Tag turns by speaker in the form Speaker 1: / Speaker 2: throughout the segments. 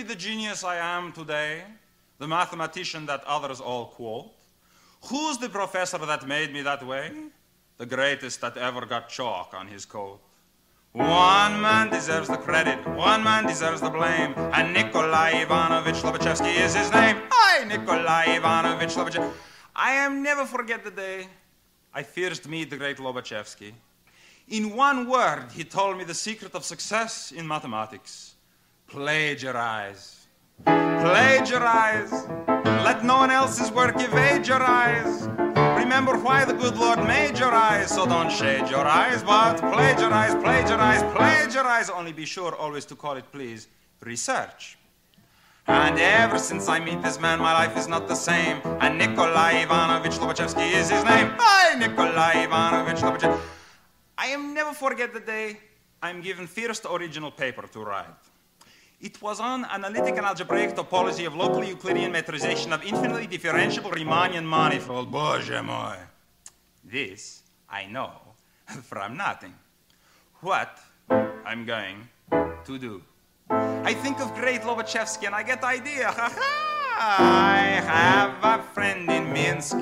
Speaker 1: be the genius I am today, the mathematician that others all quote? Who's the professor that made me that way? The greatest that ever got chalk on his coat. One man deserves the credit, one man deserves the blame, and Nikolai Ivanovich Lobachevsky is his name. Hi, Nikolai Ivanovich Lobachevsky. I am never forget the day I first meet the great Lobachevsky. In one word, he told me the secret of success in mathematics. Plagiarize. Plagiarize. Let no one else's work evade your eyes. Remember why the good Lord made your eyes, so don't shade your eyes, but plagiarize, plagiarize, plagiarize. Only be sure always to call it, please, research. And ever since I meet this man, my life is not the same. And Nikolai Ivanovich Lobachevsky is his name. Hi, Nikolai Ivanovich Lobachevsky. I am never forget the day I'm given first original paper to write. It was on analytic and algebraic topology of local Euclidean metrization of infinitely differentiable Riemannian manifold. Bоже mой. This I know from nothing. What I'm going to do. I think of great Lobachevsky and I get the idea. I have a friend in Minsk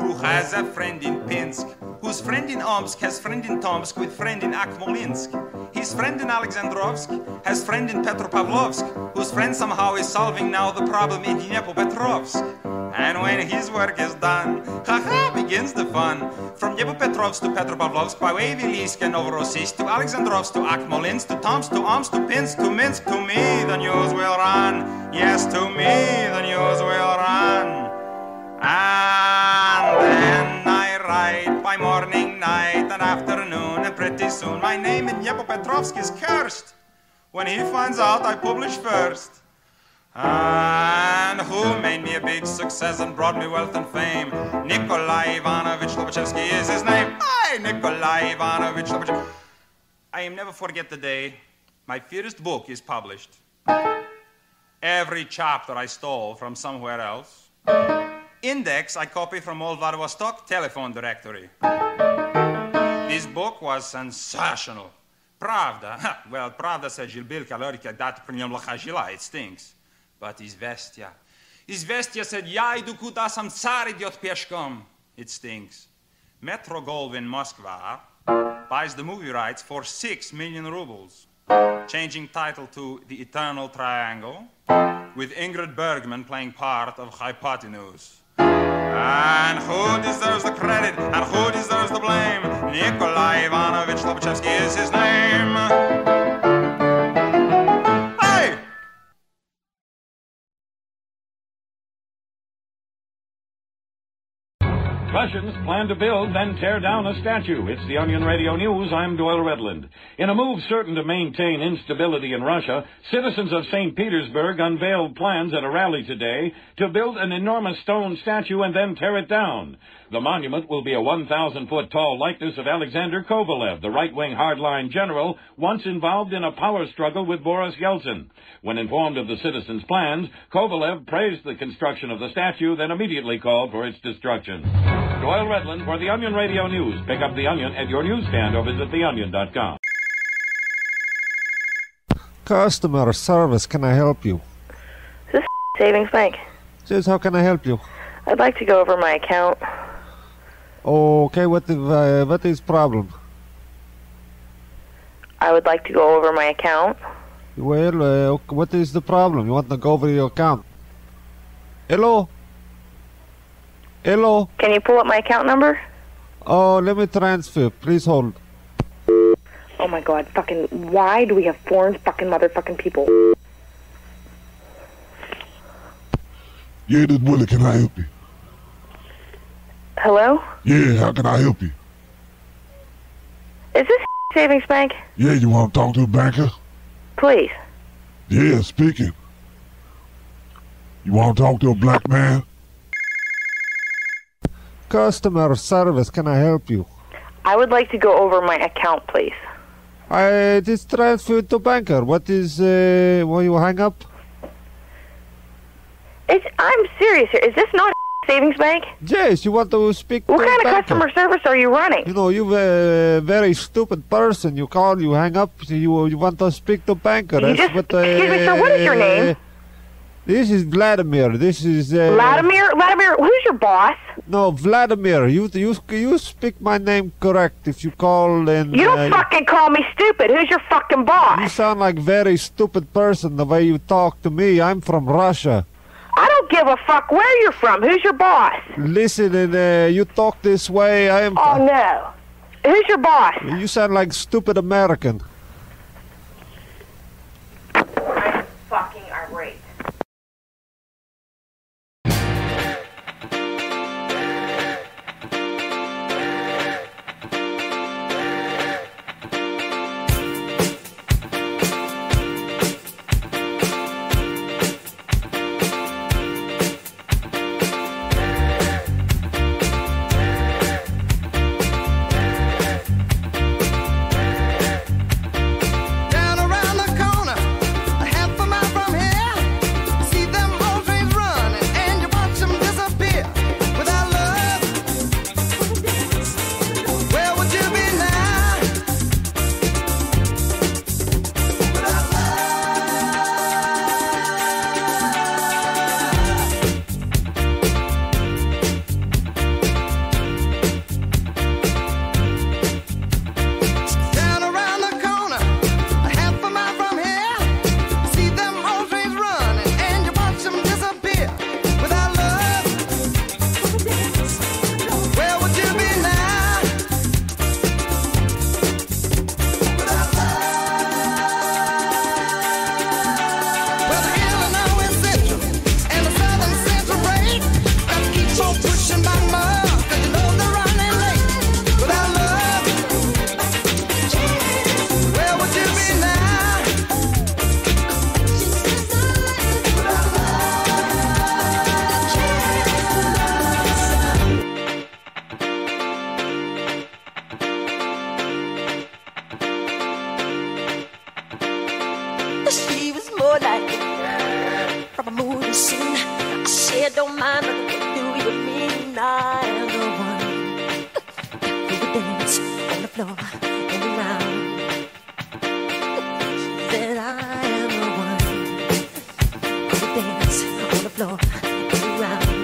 Speaker 1: who has a friend in Pinsk, whose friend in Omsk has friend in Tomsk with friend in Akmolinsk. His friend in Alexandrovsk has friend in Petropavlovsk, whose friend somehow is solving now the problem in Dnepropetrovsk. And when his work is done, begins the fun. From Dnepropetrovsk to Petropavlovsk, by way Vilysk and Novorossiysk, to Alexandrovsk, to Akmolinsk, to Tomsk, to Omsk, to Pinsk, to Minsk. To me the news will run. Yes, to me the news will run. And then I write by morning, night, and afternoon, and pretty soon my name in Dnepropetrovsk is cursed. When he finds out, I publish first. And who made me a big success and brought me wealth and fame? Nikolai Ivanovich Lobachevsky is his name. Hi, Nikolai Ivanovich Lobachevsky. I am never forget the day my first book is published. Every chapter I stole from somewhere else. Index I copy from old Vladivostok telephone directory. This book was sensational. Pravda, well, Pravda said Gilbil Kalorika dat pri njem locha žila, it stinks. But Izvestia said, ja idu kuda sam car idiot peškom, it stinks. Metro Goldwyn Moskva buys the movie rights for 6 million rubles, changing title to The Eternal Triangle, with Ingrid Bergman playing part of Hypotenuse. And who deserves the credit and who deserves the blame? Nikolai Ivanovich Lobachevsky is his name. Hey!
Speaker 2: Russians plan to build, then tear down a statue. It's the Onion Radio News. I'm Doyle Redland. In a move certain to maintain instability in Russia, citizens of St. Petersburg unveiled plans at a rally today to build an enormous stone statue and then tear it down. The monument will be a 1,000-foot-tall likeness of Alexander Kovalev, the right-wing hardline general once involved in a power struggle with Boris Yeltsin. When informed of the citizens' plans, Kovalev praised the construction of the statue, then immediately called for its destruction. Doyle Redland for the Onion Radio News. Pick up The Onion at your newsstand or visit theonion.com.
Speaker 3: Customer service, can I help you?
Speaker 4: Is this Savings Bank?
Speaker 3: Yes, how can I help you?
Speaker 4: I'd like to go over my account.
Speaker 3: Okay, what is problem?
Speaker 4: I would like to go over my account.
Speaker 3: Well, what is the problem? You want to go over your account? Hello? Hello?
Speaker 4: Can you pull up my account number?
Speaker 3: Oh, let me transfer. Please hold.
Speaker 4: Oh my God, fucking, why do we have foreign fucking motherfucking people?
Speaker 5: Yeah, this Willie, can I help you?
Speaker 4: Hello?
Speaker 5: Yeah, how can I help you?
Speaker 4: Is this Savings Bank?
Speaker 5: Yeah, you want to talk to a banker?
Speaker 4: Please.
Speaker 5: Yeah, speaking. You want to talk to a black man?
Speaker 3: Customer service, can I help you?
Speaker 4: I would like to go over my account, please.
Speaker 3: I just transferred to banker. What is, will you hang up?
Speaker 4: I'm serious here. Is this not Savings Bank?
Speaker 3: Yes, you want to speak to
Speaker 4: What kind of
Speaker 3: banker.
Speaker 4: customer service are you running?
Speaker 3: You know, you're a very stupid person. You call, you hang up, you want to speak to banker.
Speaker 4: Excuse me, sir, what is your name?
Speaker 3: This is Vladimir. This is
Speaker 4: Vladimir? Vladimir, who's your boss?
Speaker 3: No, Vladimir. You speak my name correct. If you call and
Speaker 4: You don't fucking call me stupid. Who's your fucking boss?
Speaker 3: you sound like very stupid person the way you talk to me. I'm from Russia.
Speaker 4: I don't give a fuck where you're from. Who's your boss?
Speaker 3: Listen, and you talk this way. I am.
Speaker 4: Oh no. Who's your boss?
Speaker 3: You sound like stupid American.
Speaker 4: I'm fucking irate.
Speaker 6: Down around the corner, a half a mile from here, see them old trains running, and you watch them disappear. Without love, where would you be now? Without Down around the corner, a half a mile from here, see them old trains running, and you watch them disappear. Without love, where would you be now? Without well, the Illinois Central and the Southern Central break, gotta keep on pushing by more, 'cause you know they're running late. Without love, where would you be now?
Speaker 7: She was more like from a movie scene. I said, don't mind, but what do you mean? I am the one who would dance on the floor and around. She said, I am the one who would dance on the floor and around.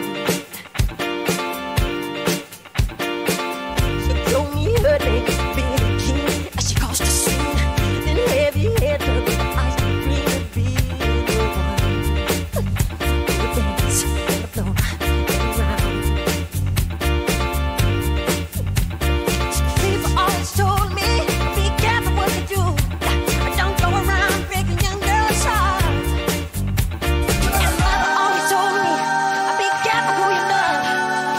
Speaker 7: She told me her name was Billie Jean as she crossed the scene. Then heavy head to the ice cream and be the one who would dance on the floor and around. People always told me, be careful what you do. Don't go around breaking young girls' hearts. And mother always told me, be careful who you love,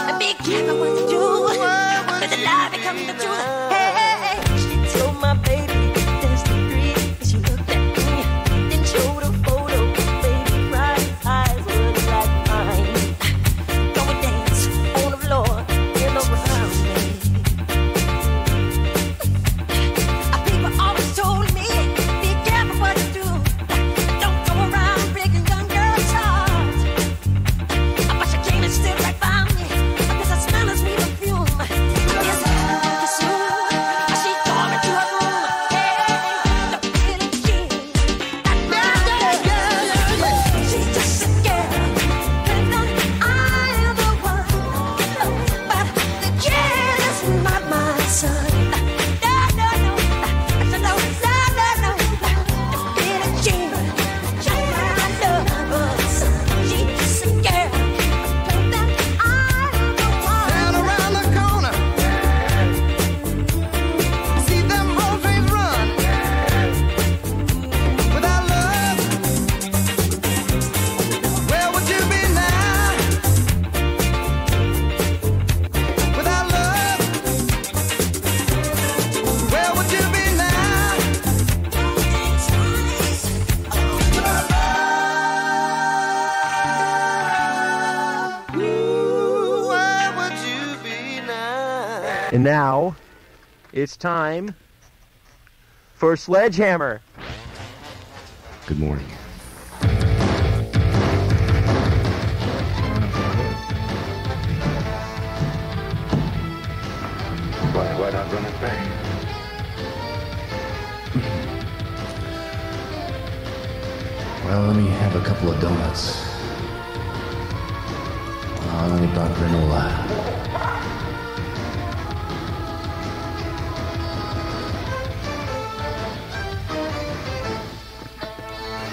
Speaker 7: and be careful what you do. But the lie becomes the truth. Hey, she told my baby that's the dream. She looked at me, then showed a photo. Baby, bright eyes were like mine. Go and dance on the floor and around me. People always told me, be careful what you do. Don't go around breaking young girls' hearts. But she came and stood right by me, because I smell a sweet perfume. Yes, she called me to her room. Hey, the pretty kid. She's just a girl. And I am the one. But the kid is not my son. No. The pretty kid. She's my love. She's just a girl. And I am the one.
Speaker 6: Down around the corner, see them old trains run. Without love, where would you be now? Without love, where would you be now? Ooh, where would you be now?
Speaker 8: And now, it's time for Sledgehammer.
Speaker 9: Good morning.
Speaker 2: Why not run it back?
Speaker 9: Well, let me have a couple of donuts. Oh, Dr. Nola.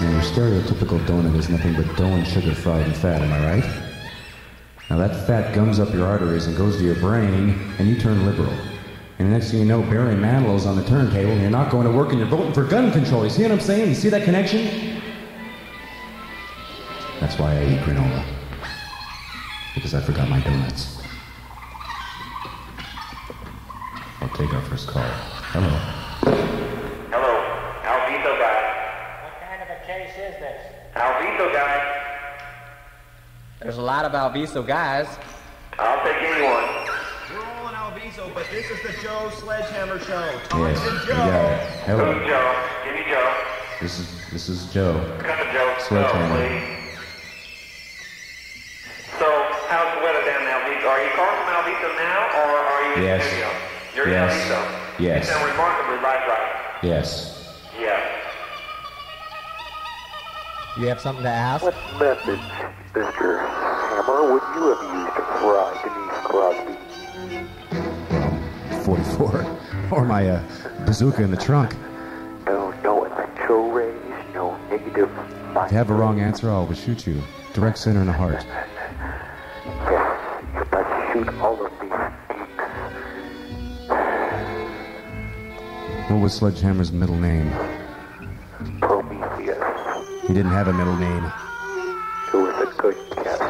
Speaker 9: Now, your stereotypical donut is nothing but dough and sugar fried and fat, am I right? Now, that fat gums up your arteries and goes to your brain, and you turn liberal. And the next thing you know, Barry Manilow's on the turntable, and you're not going to work, and you're voting for gun control. You see what I'm saying? You see that connection? That's why I eat granola. Because I forgot my donuts. I'll take our first call. Hello.
Speaker 10: Hello, Alvito guy.
Speaker 11: What kind of a case is this?
Speaker 10: Alvito guy.
Speaker 11: There's a lot of Alviso guys.
Speaker 10: I'll take anyone.
Speaker 8: We're all in Alviso, but this is the Joe Sledgehammer Show.
Speaker 9: Yes,
Speaker 8: and
Speaker 9: you
Speaker 8: Joe.
Speaker 9: got it. Hello.
Speaker 10: Who's Joe? Give me Joe.
Speaker 9: This is Joe.
Speaker 10: Cut the Joe.
Speaker 9: Sledgehammer.
Speaker 10: Please. So, how's the weather down in Alviso? Are you calling from Alviso now, or are you in
Speaker 9: Yes.
Speaker 10: the studio? You're
Speaker 9: Yes.
Speaker 10: in Alviso?
Speaker 9: Yes.
Speaker 10: You sound remarkably lifelike.
Speaker 9: Yes.
Speaker 10: Yeah.
Speaker 11: You have something to ask?
Speaker 12: What method, Mr. Hammer, would you have used to fry Denise Crosby?
Speaker 9: 44. Or my bazooka in the trunk.
Speaker 12: No electro rays, no negative.
Speaker 9: If you have a wrong answer, I'll always shoot you. Direct center in the heart.
Speaker 12: Yes, you're about to shoot all of these geeks.
Speaker 9: What was Sledgehammer's middle name?
Speaker 12: Prometheus.
Speaker 9: He didn't have a middle name.
Speaker 12: It was a good guess.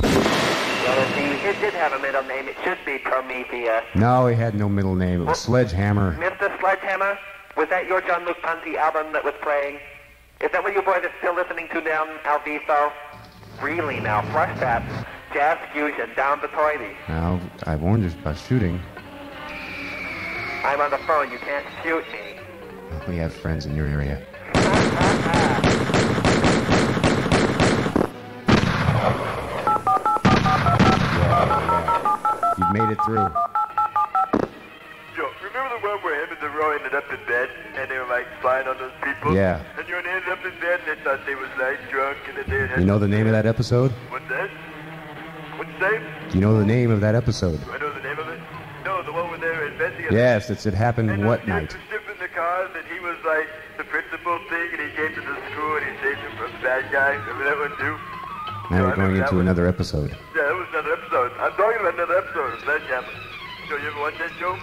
Speaker 10: Well, if he did have a middle name, it should be Prometheus.
Speaker 9: No, he had no middle name. It was Sledgehammer.
Speaker 10: Mr. Sledgehammer, was that your John Luke Ponty album that was playing? Is that what you boys are still listening to down Alviso? Really now, flush that. Jazz fusion, down the toilet.
Speaker 9: Now, I warned you about shooting.
Speaker 10: I'm on the phone, you can't shoot me.
Speaker 9: We have friends in your area. Yeah. You've made it through.
Speaker 13: Yo, remember the one where him and the row ended up in bed and they were like spying on those people?
Speaker 9: Yeah.
Speaker 13: And you ended up in bed and they thought they was like drunk and then they had...
Speaker 9: You know the name of that episode?
Speaker 13: What's that? What's the name?
Speaker 9: Do you know the name of that episode?
Speaker 13: Do I know the name of it? No, the one where they were investigating.
Speaker 9: Yes, it happened
Speaker 13: and
Speaker 9: what
Speaker 13: the
Speaker 9: night?
Speaker 13: was shipping the cars and he was like the principal thing and he came to the school and he saved him from the bad guy. Remember that one too?
Speaker 9: Now we're going into
Speaker 13: one.
Speaker 9: another episode.
Speaker 13: Yeah, that was another episode. I'm talking about another episode of Sledgehammer. So you ever watch that show?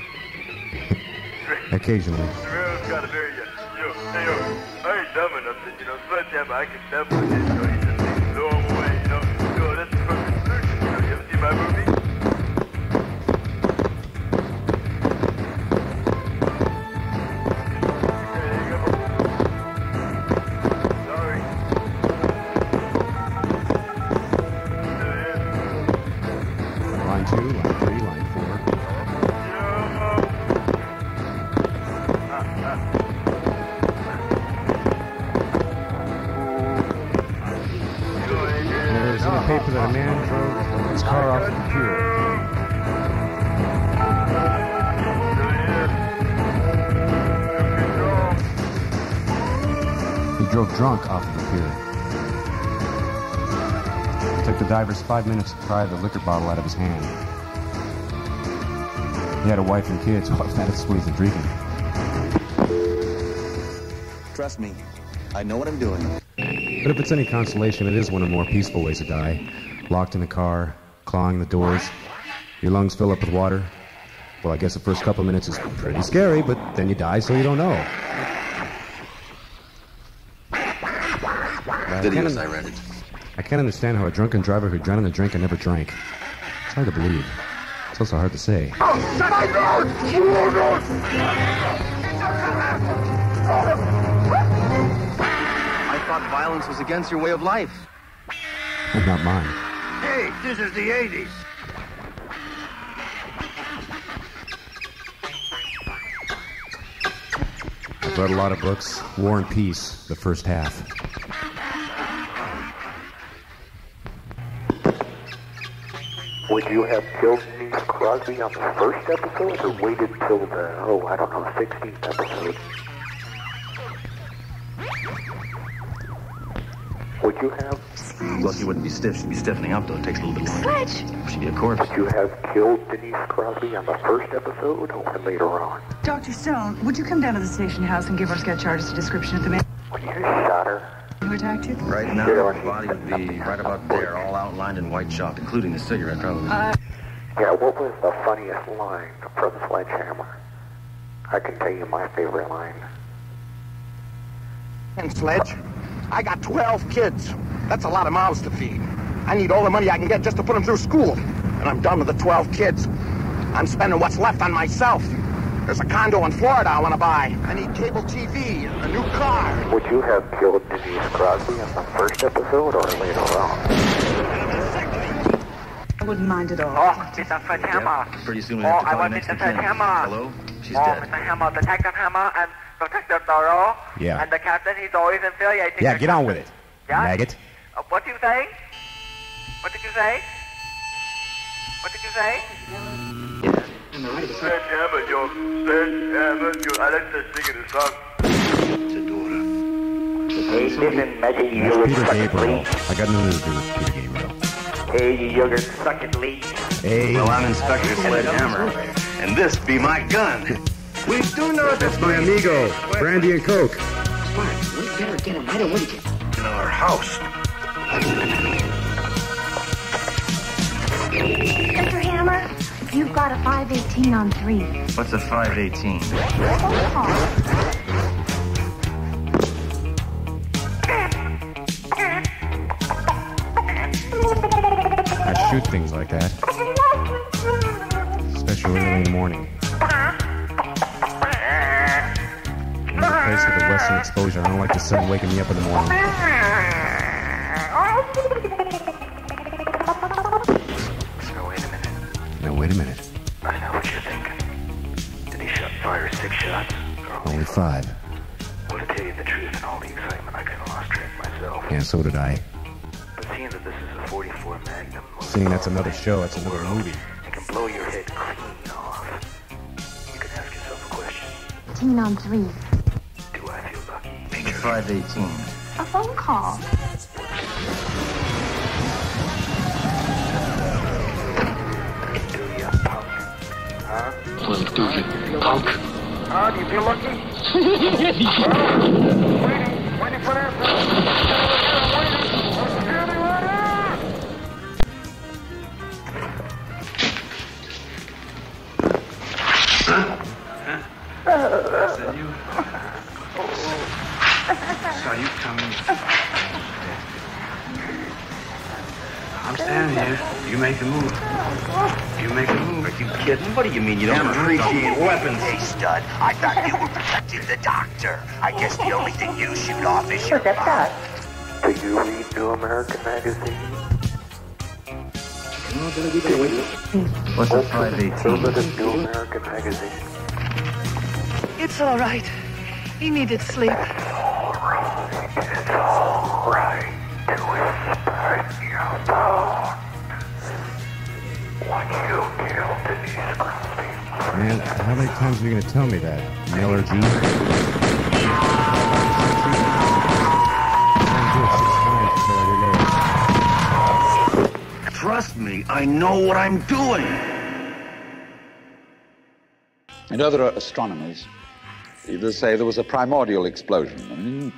Speaker 9: Occasionally.
Speaker 13: Guerrero's got a very, hey yo, I ain't dumb enough that, Sledgehammer, I can definitely get, he just takes a long way, So that's the perfect solution, You ever seen my movie?
Speaker 9: Line 2, line 3, line 4. There's in the paper that a man drove his car off the pier. He drove drunk off of the pier. It took the divers 5 minutes to pry the liquor bottle out of his hand. He had a wife and kids, so that's what he's drinking.
Speaker 14: Trust me, I know what I'm doing.
Speaker 9: But if it's any consolation, it is one of the more peaceful ways to die. Locked in the car, clawing the doors, your lungs fill up with water. Well, I guess the first couple minutes is pretty scary, but then you die so you don't know.
Speaker 14: Videos I rented.
Speaker 9: I can't understand how a drunken driver who drowned in a drink and never drank. It's hard to believe. It's also hard to say.
Speaker 14: I thought violence was against your way of life.
Speaker 9: Not mine.
Speaker 13: Hey, this is the 80s.
Speaker 9: I've read a lot of books. War and Peace, the first half.
Speaker 12: Would you have killed Denise Crosby on the first episode or waited till the, 16th episode? Would you have?
Speaker 14: Well, she wouldn't be stiff. She'd be stiffening up, though. It takes a little bit longer.
Speaker 7: Sledge!
Speaker 14: She'd be a corpse.
Speaker 12: Would you have killed Denise Crosby on the first episode or later on?
Speaker 15: Dr. Stone, would you come down to the station house and give our sketch artist a description of the man
Speaker 12: Would you shot her?
Speaker 15: who attacked you?
Speaker 14: Right now, her body would be right about there, all outlined in white chalk, including the cigarette, probably.
Speaker 12: Yeah, what was the funniest line from Sledgehammer? I can tell you my favorite line.
Speaker 16: And Sledge, I got 12 kids. That's a lot of mouths to feed. I need all the money I can get just to put them through school. And I'm done with the 12 kids. I'm spending what's left on myself. There's a condo in Florida I want to buy. I need cable TV, a new car.
Speaker 12: Would you have killed Denise Crosby in the first episode or later on?
Speaker 15: I wouldn't mind at all.
Speaker 10: Oh, Mr. Sledgehammer.
Speaker 14: Yeah, pretty soon we have to call
Speaker 10: want
Speaker 14: next
Speaker 10: Mr.
Speaker 14: of kin.
Speaker 10: Sledgehammer.
Speaker 14: Hello? She's
Speaker 10: Oh,
Speaker 14: dead.
Speaker 10: Mr. Hammer, Detective Hammer, and Detective Thurs.
Speaker 17: Yeah.
Speaker 10: And the captain, he's always infuriating.
Speaker 17: Yeah, get on with it.
Speaker 10: Yeah?
Speaker 17: Maggot.
Speaker 10: What do you say? What did you say? What did you say?
Speaker 13: Sledgehammer, yo. Sledgehammer, yo. I like to sing in the song.
Speaker 12: Hey, listen, Maggie, you
Speaker 17: That's
Speaker 12: yogurt
Speaker 17: Peter
Speaker 12: sucking
Speaker 17: Gabriel.
Speaker 12: lead.
Speaker 17: I got nothing to do with Peter Gabriel.
Speaker 12: Hey, you yogurt sucking lead.
Speaker 17: Hey.
Speaker 14: Well, I'm Inspector Sledgehammer, and this be my gun.
Speaker 16: We do know
Speaker 17: That's my amigo, Brandy and Coke.
Speaker 6: Smart. We better get him right away.
Speaker 14: In our house.
Speaker 7: Mr. Hammer, you've got a 518 on 3.
Speaker 14: What's a 518?
Speaker 17: I shoot things like that. Especially early in the morning. In the place with the western exposure, I don't like the sun waking me up in the morning. Now, wait a minute.
Speaker 12: I know what you're thinking. Did he fire 6 shots?
Speaker 17: Only 5.
Speaker 12: Well, to tell you the truth, in all the excitement, I kind of lost track myself.
Speaker 17: Yeah, so did I.
Speaker 12: But seeing that this is a 44 Magnum,
Speaker 17: Seeing that's another show, that's another movie.
Speaker 12: it can blow your head clean off. You can ask yourself a question.
Speaker 7: 18 on 3.
Speaker 12: Do I feel lucky?
Speaker 14: It's 518.
Speaker 7: A phone call.
Speaker 12: Do you, punk? Huh?
Speaker 6: Well, do you, punk?
Speaker 12: Huh? Do you feel lucky? Waiting for that.
Speaker 18: Said you. Saw you coming. I'm standing here. You make the move. You make the move.
Speaker 14: Are you kidding? What do you mean you don't appreciate weapons?
Speaker 19: Hey, stud, I thought you were protecting the doctor. I guess the only thing you shoot off is your mouth.
Speaker 12: Do you read New American Magazine?
Speaker 14: What's a 518?
Speaker 12: Look at New American Magazine.
Speaker 15: It's all right. He needed sleep.
Speaker 12: All right to whisper in your phone when you killed Denise Crosby.
Speaker 17: Man, how many times are you going to tell me that? Miller G?
Speaker 14: Trust me, I know what I'm doing.
Speaker 20: And other astronomers either say there was a primordial explosion, an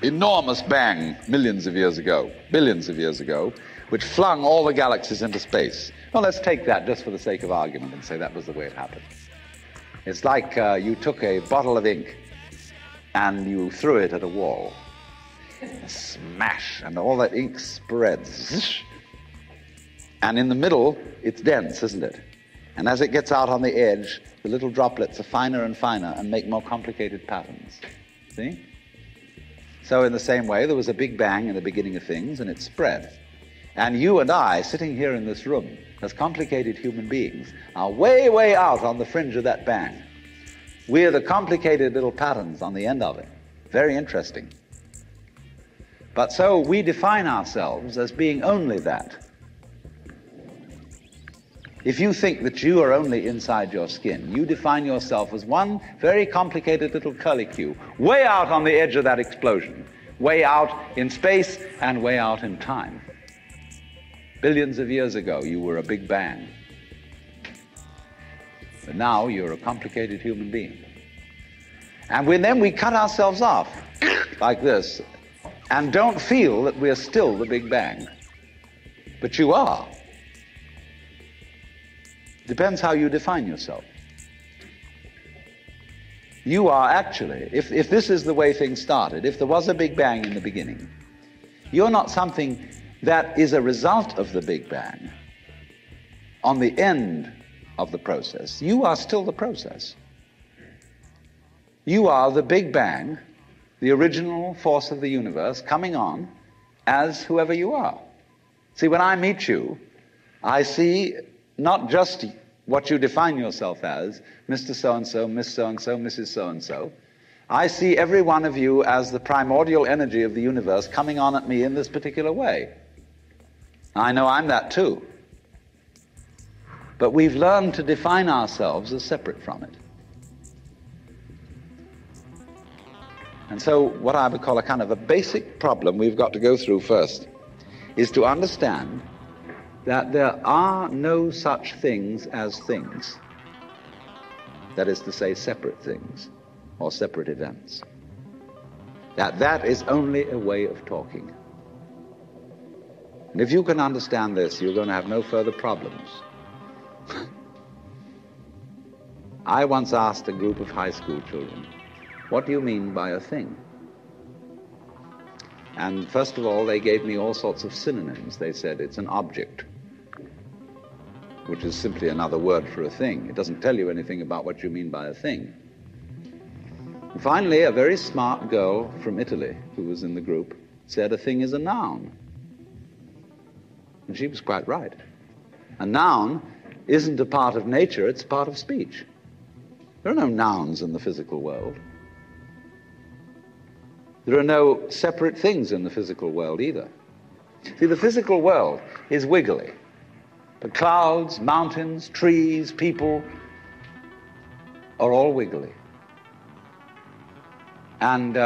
Speaker 20: enormous bang millions of years ago, billions of years ago, which flung all the galaxies into space. Well, let's take that just for the sake of argument and say that was the way it happened. It's like you took a bottle of ink and you threw it at a wall. Smash, and all that ink spreads. And in the middle, it's dense, isn't it? And as it gets out on the edge, the little droplets are finer and finer and make more complicated patterns. See? So in the same way, there was a big bang in the beginning of things, and it spread. And you and I, sitting here in this room, as complicated human beings, are way, way out on the fringe of that bang. We're the complicated little patterns on the end of it. Very interesting. But so we define ourselves as being only that. If you think that you are only inside your skin, you define yourself as one very complicated little curlicue, way out on the edge of that explosion, way out in space and way out in time. Billions of years ago, you were a big bang. But now you're a complicated human being. And then we cut ourselves off like this and don't feel that we're still the Big Bang. But you are. Depends how you define yourself. You are actually, if this is the way things started, if there was a Big Bang in the beginning, you're not something that is a result of the Big Bang on the end of the process. You are still the process. You are the Big Bang, the original force of the universe, coming on as whoever you are. See, when I meet you, I see not just what you define yourself as, Mr. So-and-so, Miss So-and-so, Mrs. So-and-so. I see every one of you as the primordial energy of the universe coming on at me in this particular way. I know I'm that too. But we've learned to define ourselves as separate from it. And so what I would call a kind of a basic problem we've got to go through first is to understand that there are no such things as things. That is to say, separate things or separate events. That is only a way of talking. And if you can understand this, you're going to have no further problems. I once asked a group of high school children, what do you mean by a thing? And first of all, they gave me all sorts of synonyms. They said it's an object, which is simply another word for a thing. It doesn't tell you anything about what you mean by a thing. And finally, a very smart girl from Italy who was in the group said a thing is a noun. And she was quite right. A noun isn't a part of nature, it's a part of speech. There are no nouns in the physical world. There are no separate things in the physical world either. See, the physical world is wiggly. The clouds, mountains, trees, people are all wiggly. And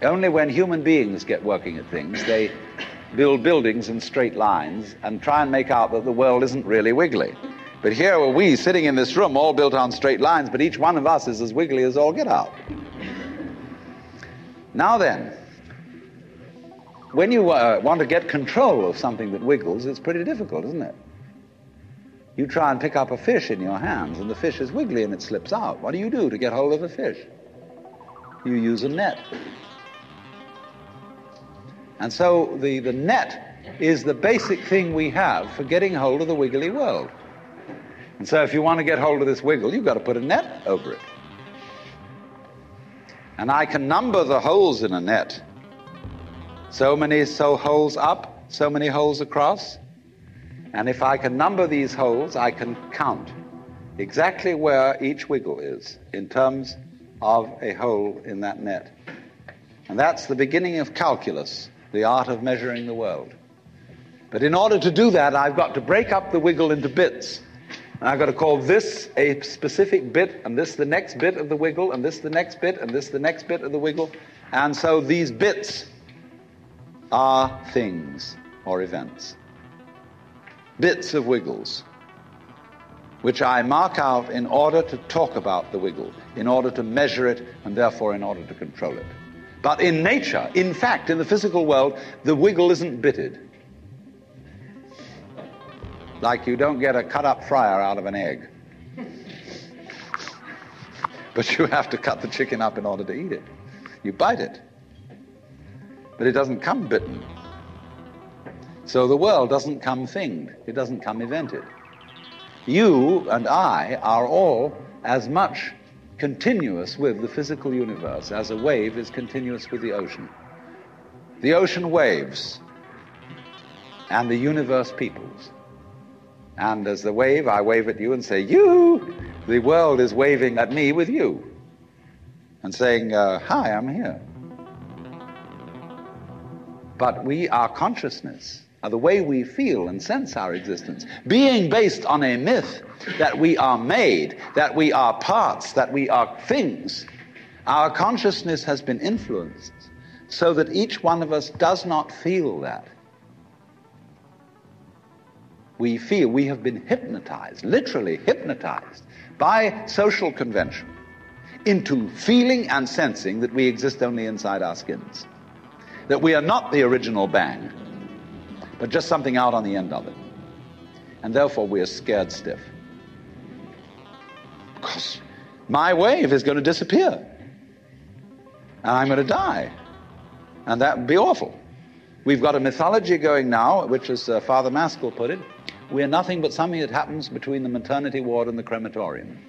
Speaker 20: only when human beings get working at things, they build buildings in straight lines and try and make out that the world isn't really wiggly. But here are we sitting in this room all built on straight lines, but each one of us is as wiggly as all get out. Now then, when you want to get control of something that wiggles, it's pretty difficult, isn't it? You try and pick up a fish in your hands, and the fish is wiggly and it slips out. What do you do to get hold of a fish? You use a net. And so the net is the basic thing we have for getting hold of the wiggly world. And so if you want to get hold of this wiggle, you've got to put a net over it. And I can number the holes in a net. So many holes up, so many holes across. And if I can number these holes, I can count exactly where each wiggle is in terms of a hole in that net. And that's the beginning of calculus, the art of measuring the world. But in order to do that, I've got to break up the wiggle into bits. And I've got to call this a specific bit, and this the next bit of the wiggle, and this the next bit, and this the next bit of the wiggle. And so these bits are things or events. Bits of wiggles, which I mark out in order to talk about the wiggle, in order to measure it, and therefore in order to control it. But in nature, in fact, in the physical world, the wiggle isn't bitted. Like you don't get a cut-up fryer out of an egg. But you have to cut the chicken up in order to eat it. You bite it. But it doesn't come bitten. So the world doesn't come thinged. It doesn't come evented. You and I are all as much continuous with the physical universe as a wave is continuous with the ocean. The ocean waves, and the universe peoples. And as the wave, I wave at you and say, you! The world is waving at me with you. And saying, hi, I'm here. But our consciousness, the way we feel and sense our existence, being based on a myth that we are made, that we are parts, that we are things, our consciousness has been influenced so that each one of us does not feel that. We feel we have been hypnotized, literally hypnotized, by social convention into feeling and sensing that we exist only inside our skins, that we are not the original bang, but just something out on the end of it. And therefore we are scared stiff. Because my wave is going to disappear. And I'm going to die. And that would be awful. We've got a mythology going now, which, as Father Maskell put it, we are nothing but something that happens between the maternity ward and the crematorium.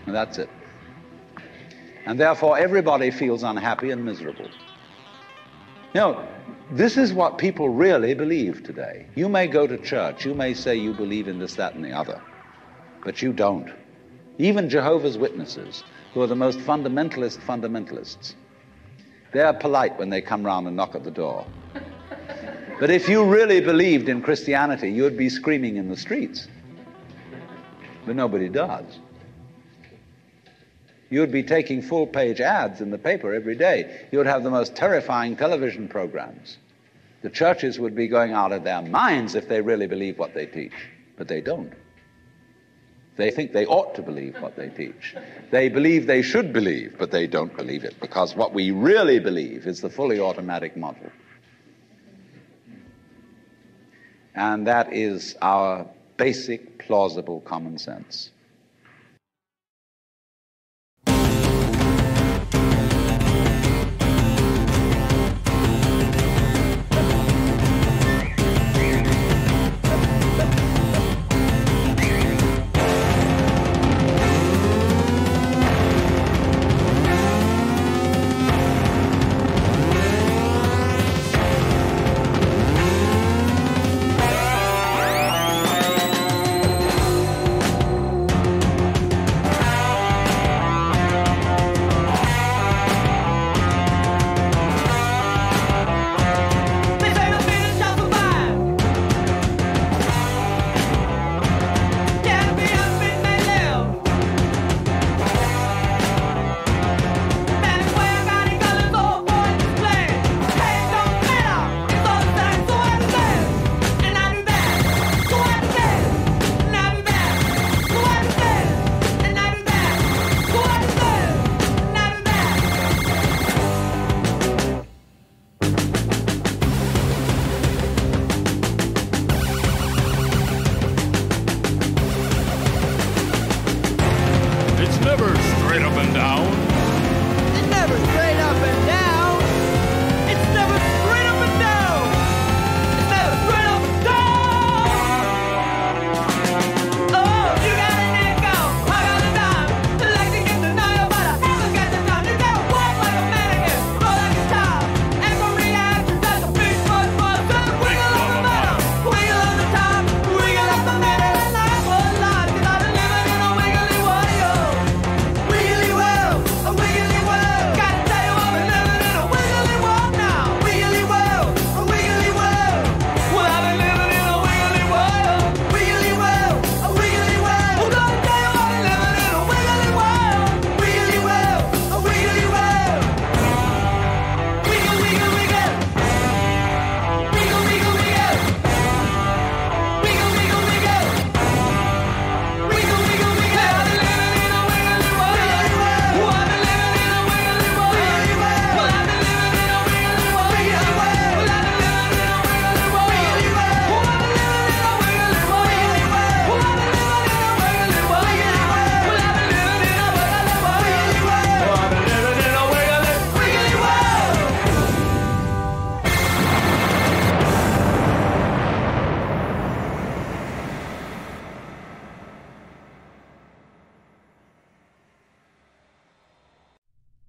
Speaker 20: And that's it. And therefore everybody feels unhappy and miserable. You know, this is what people really believe today. You may go to church, you may say you believe in this, that, and the other, but you don't. Even Jehovah's Witnesses, who are the most fundamentalists, they're polite when they come round and knock at the door. But if you really believed in Christianity, you'd be screaming in the streets. But nobody does. You'd be taking full-page ads in the paper every day. You'd have the most terrifying television programs. The churches would be going out of their minds if they really believe what they teach. But they don't. They think they ought to believe what they teach. They believe they should believe, but they don't believe it, because what we really believe is the fully automatic model. And that is our basic, plausible common sense.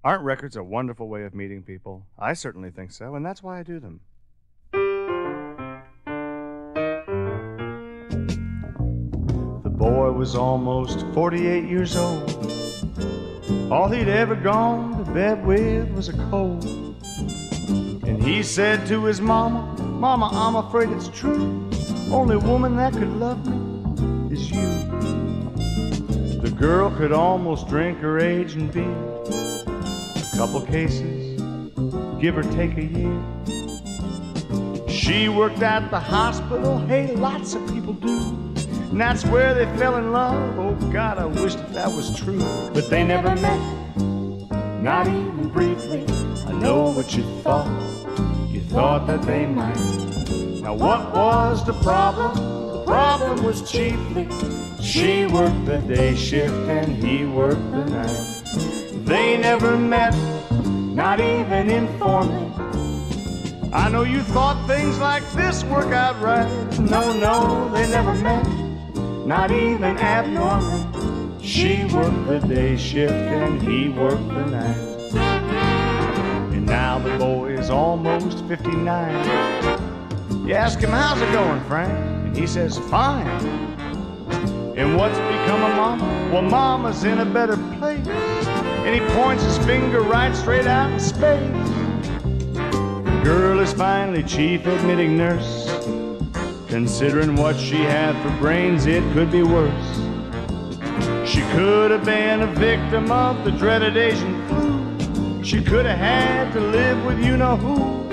Speaker 17: Aren't records a wonderful way of meeting people? I certainly think so, and that's why I do them. The boy was almost 48 years old. All he'd ever gone to bed with was a cold. And he said to his mama, "Mama, I'm afraid it's true. Only woman that could love me is you." The girl could almost drink her age and beer. Couple cases give or take a year. She worked at the hospital, hey, lots of people do. And that's where they fell in love. Oh God, I wish that was true. But they never met, not even briefly. I know what you thought. You thought that they might. Now what was the problem? The problem was chiefly she worked the day shift and he worked the night. They never met, not even informally. I know you thought things like this work out right. No, no, they never met, not even abnormally. She worked the day shift and he worked the night. And now the boy is almost 59. You ask him, how's it going, Frank? And he says, fine. And what's become of Mama? Well, Mama's in a better place. And he points his finger right straight out in space. The girl is finally chief admitting nurse. Considering what she had for brains, it could be worse. She could have been a victim of the dreaded Asian flu. She could have had to live with you-know-who.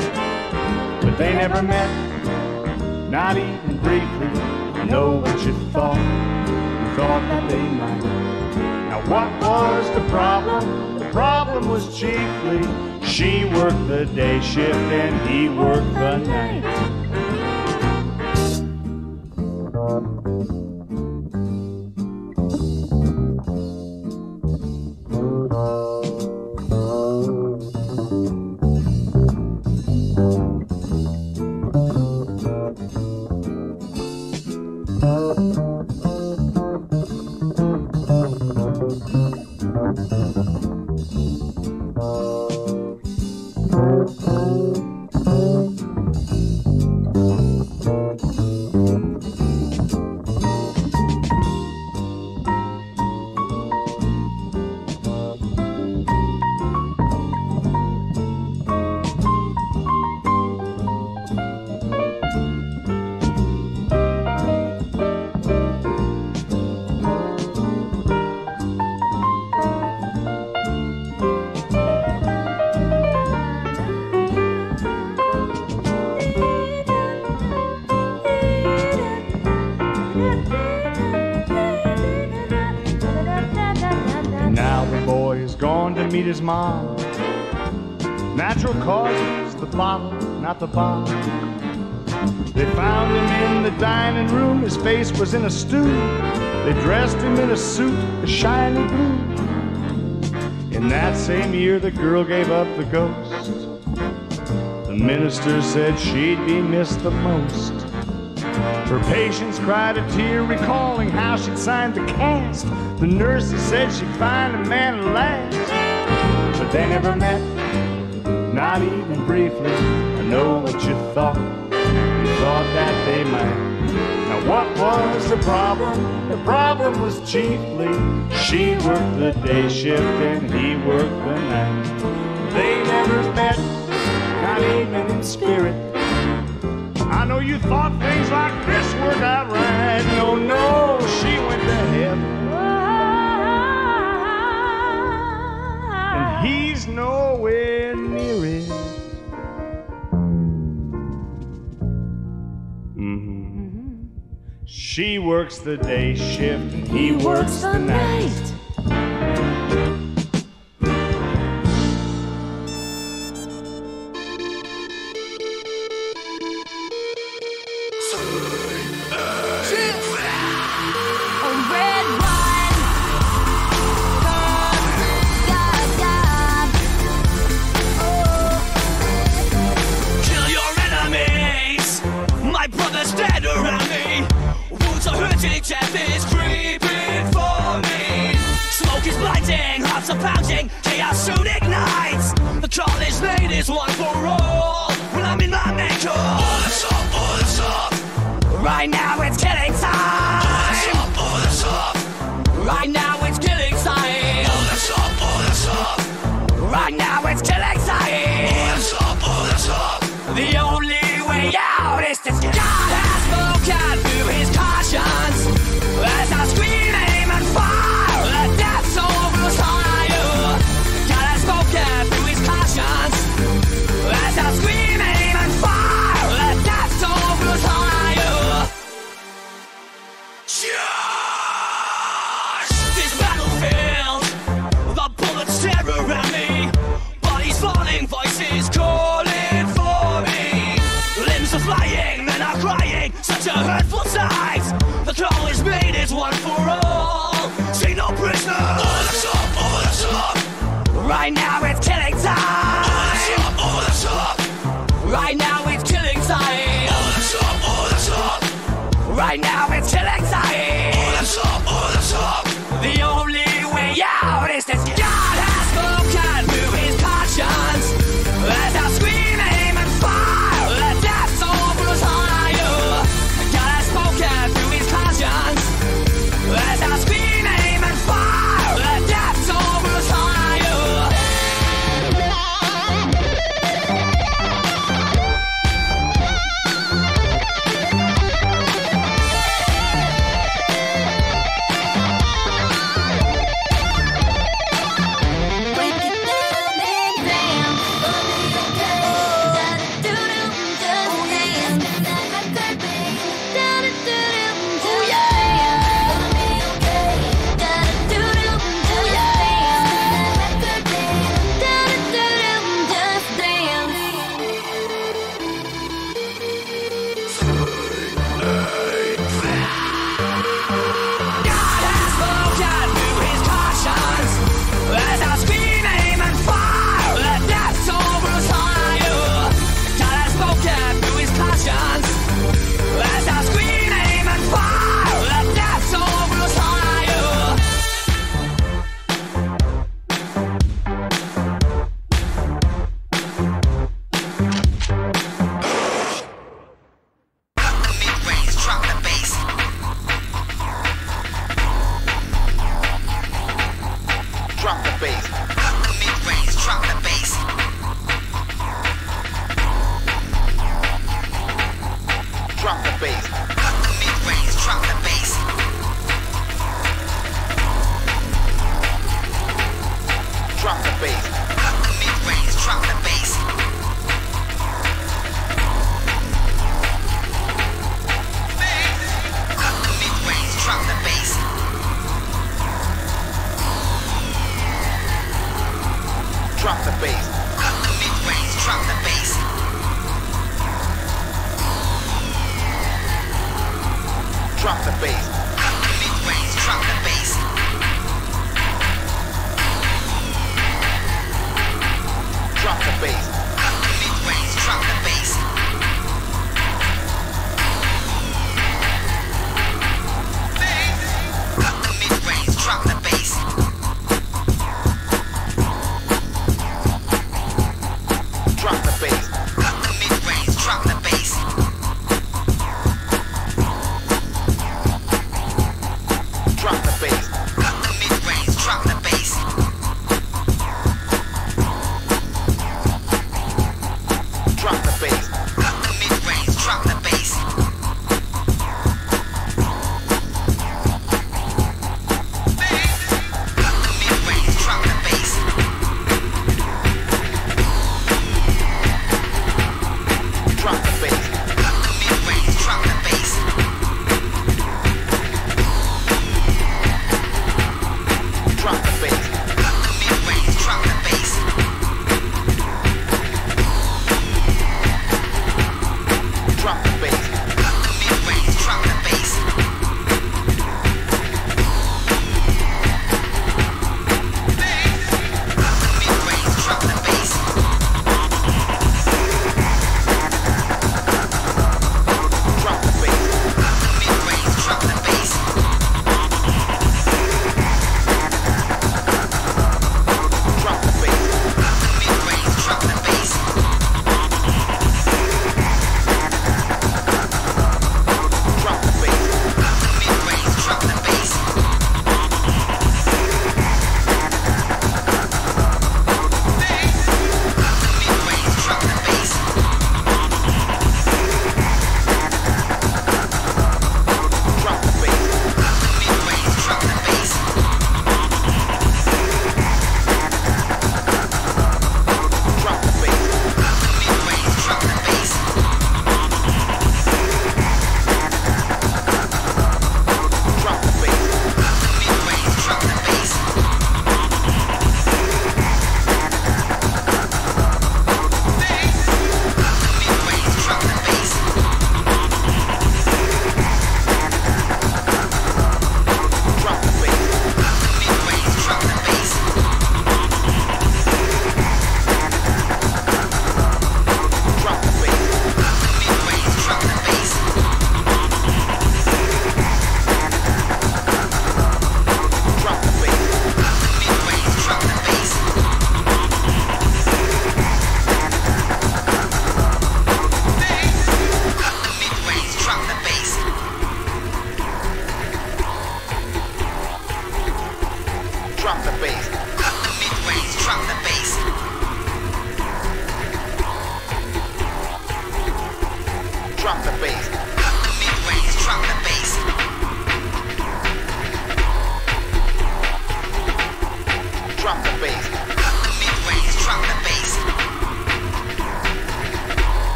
Speaker 17: But they never met, not even briefly. I know what you thought. You thought that they might. Now what was the problem? The problem was chiefly she worked the day shift and he worked the night. Meet his mom. Natural causes, the bottle, not the bomb. They found him in the dining room. His face was in a stew. They dressed him in a suit, a shiny blue. In that same year, the girl gave up the ghost. The minister said she'd be missed the most. Her patients cried a tear, recalling how she'd signed the cast. The nurses said she'd find a man at last. But they never met, not even briefly. I know what you thought. You thought that they might. Now what was the problem? The problem was chiefly she worked the day shift and he worked the night. They never met, not even in spirit. I know you thought things like this worked out right. No, no, she went to heaven. And he's nowhere near it. She works the day shift and he works the night.
Speaker 6: Hearts are pounding, chaos soon ignites. The college ladies one for all. When I'm in my makeup, all this up. Right now it's killing time. All this up. Right now it's killing time. All this up. Right now it's killing time. All this up. The only way out is to God has spoken through his conscience. As I scream aim and fire, the death soul rules higher. God has spoken through his conscience. Right now it's killing time. All the top. Right now it's killing time. All the top. Right now it's killing time. All the top. The only way out is that God has spoken through his conscience. Let us scream, aim and fire. Let death soul bruise higher. God has spoken through his conscience. Let us scream, aim and fire. Let death soul bruise higher.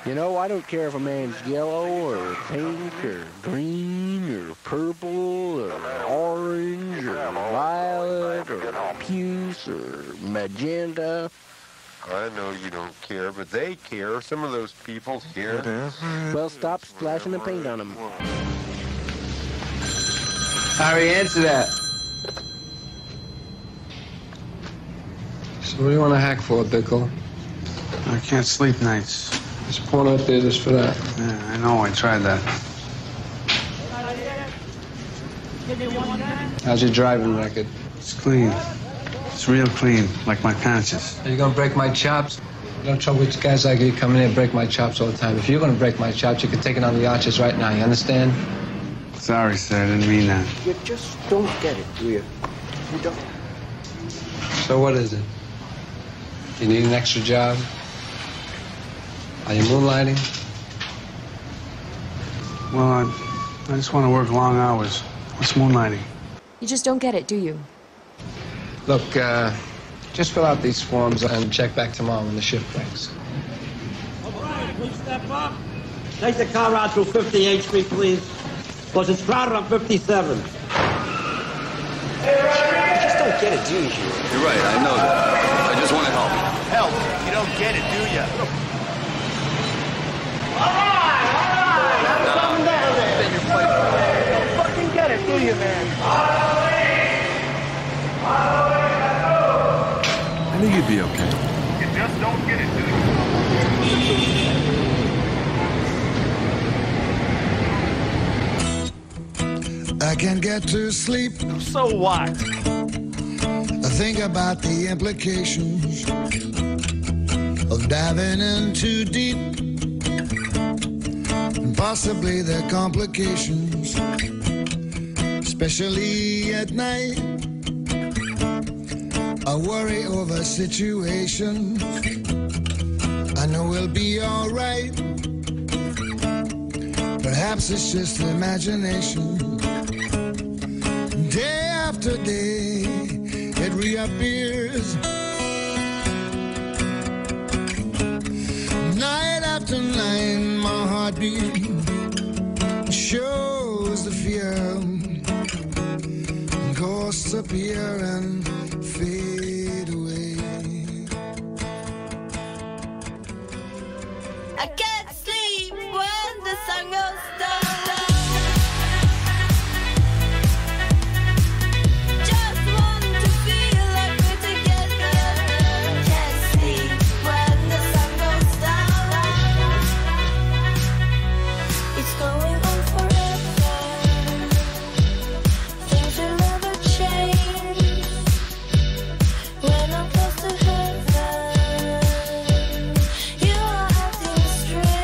Speaker 21: You know, I don't care if a man's yellow or pink or green or purple or orange or violet or puce or magenta.
Speaker 22: I know you don't care, but they care. Some of those people care.
Speaker 21: Well, stop splashing the paint on them.
Speaker 23: Harry, answer that.
Speaker 24: So what do you want to hack for, Bickle?
Speaker 23: I can't sleep nights.
Speaker 24: There's porno theaters for that.
Speaker 23: Yeah, I know. I tried that.
Speaker 24: How's your driving record?
Speaker 23: It's clean. It's real clean, like my conscience.
Speaker 24: Are you gonna break my chops? No trouble with guys like you coming in and break my chops all the time. If you're gonna break my chops, you can take it on the arches right now. You understand?
Speaker 23: Sorry, sir. I didn't mean that.
Speaker 21: You just don't get it, do you? You don't.
Speaker 24: So what is it? You need an extra job? Are you moonlighting?
Speaker 23: Well, I just want to work long hours. What's moonlighting?
Speaker 25: You just don't get it, do you?
Speaker 24: Look, just fill out these forms and check back tomorrow when the shift breaks.
Speaker 26: All right, please step up. Take the car out through 58th Street, please. Because it's crowded on 57.
Speaker 21: You just don't get it, do you?
Speaker 14: You're right, I know that. I just want to help.
Speaker 16: Help? You don't get it, do you?
Speaker 6: All right. Have something down there.
Speaker 16: You don't fucking get it, do you, man?
Speaker 14: I knew you'd be okay.
Speaker 13: You just don't get it, do you?
Speaker 27: I can't get to sleep.
Speaker 16: So what?
Speaker 27: I think about the implications of diving in too deep, and possibly the complications, especially at night. I worry over situations. I know we'll be all right. Perhaps it's just imagination. Day after day, it reappears. Night after night, my heartbeat shows the fear. Ghosts appear and fade away.
Speaker 7: I can't sleep when the sun goes down. Just want to feel like we're together. Can't sleep when the sun goes down. It's going on forever. Things will never change. When I'm close to heaven, you are acting strange.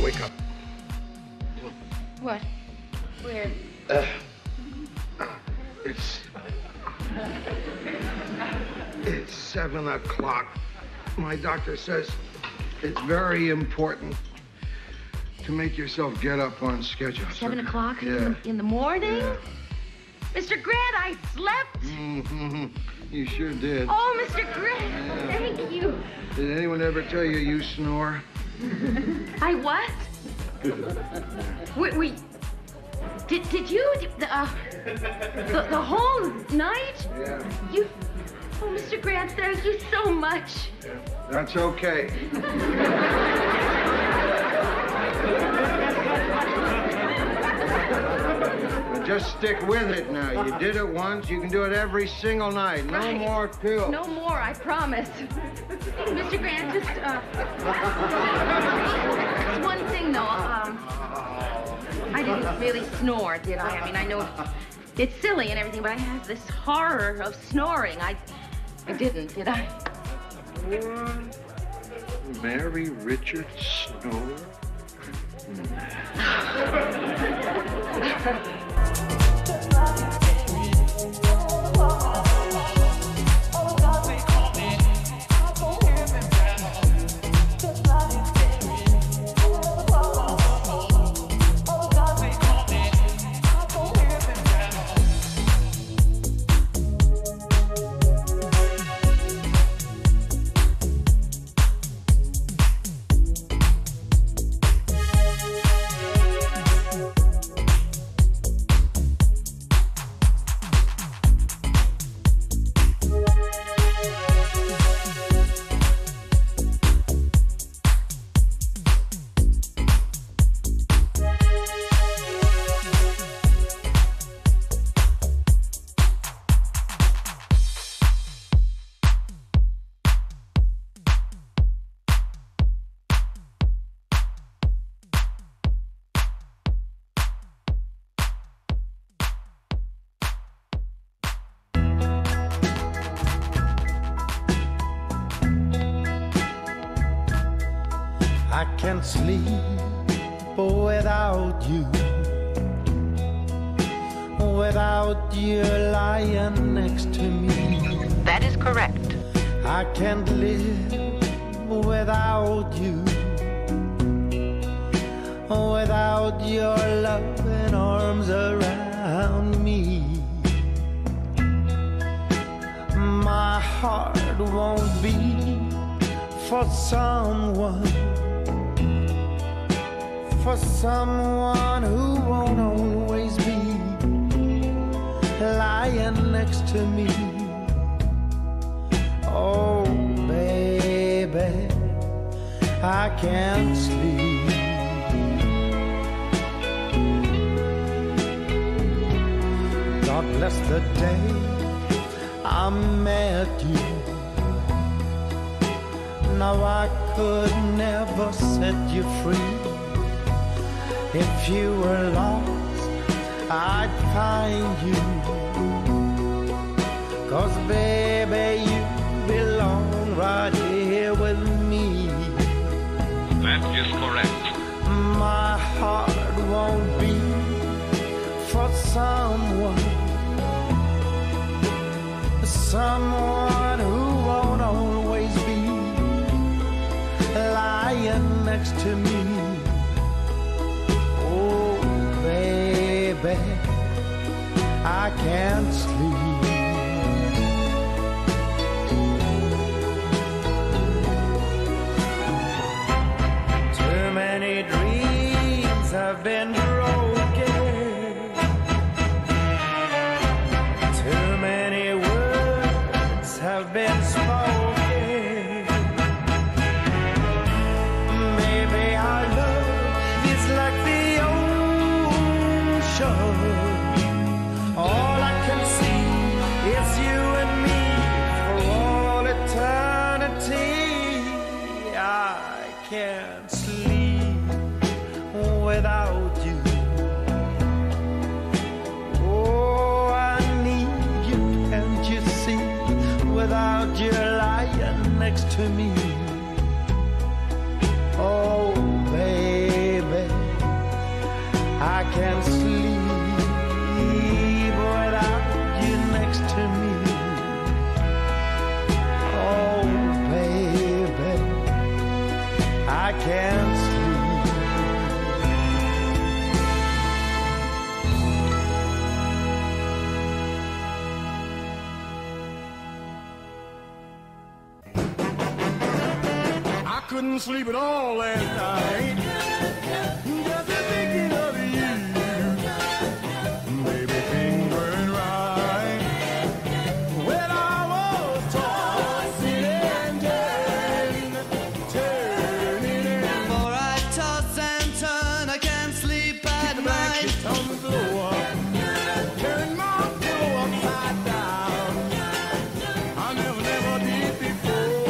Speaker 16: Wake up.
Speaker 1: What? Where?
Speaker 16: It's 7 o'clock. My doctor says it's very important to make yourself get up on schedule.
Speaker 1: 7 o'clock
Speaker 16: Yeah.
Speaker 1: in the morning?
Speaker 16: Yeah.
Speaker 1: Mr. Grant, I slept.
Speaker 16: Mm-hmm. You sure did.
Speaker 1: Oh, Mr. Grant, thank you.
Speaker 16: Did anyone ever tell you you snore?
Speaker 1: I what? Wait. Did you? The whole night?
Speaker 16: Yeah.
Speaker 1: You? Oh, Mr. Grant, thank you so much.
Speaker 16: That's okay. But just stick with it now. You did it once, you can do it every single night. No
Speaker 1: Right.
Speaker 16: more pills.
Speaker 1: No more, I promise. Mr. Grant, just one thing though. I didn't really snore, did I? I mean, I know it's silly and everything, but I have this horror of snoring. I didn't, did I?
Speaker 16: Mary Richard Snore?
Speaker 27: I can't sleep without you, without you lying next to me.
Speaker 2: That is correct.
Speaker 27: I can't live without you, without your loving arms around me. My heart won't beat for someone who won't always be lying next to me. Oh, baby, I can't sleep. God bless the day I met you. Now I could never set you free. If you were lost, I'd find you. 'Cause baby, you belong right here with me.
Speaker 3: That is correct.
Speaker 27: My heart won't beat for someone who won't always be lying next to me. Oh, baby, I can't sleep. Too many dreams have been broken. Too many words have been spoken. Maybe our love is like the ocean. All I can see is you and me for all eternity. can't sleep without you. Oh, I need you, can't you see? Without you lying next to me. Oh, baby, I can't sleep without you next to me. Oh, baby, I can't sleep. I couldn't sleep at all last night, just thinking of you. Baby, things weren't right when I was tossing and turning and
Speaker 6: For I toss and turn, I can't sleep at night.
Speaker 27: on the floor, turn my pillow upside down. I never did before,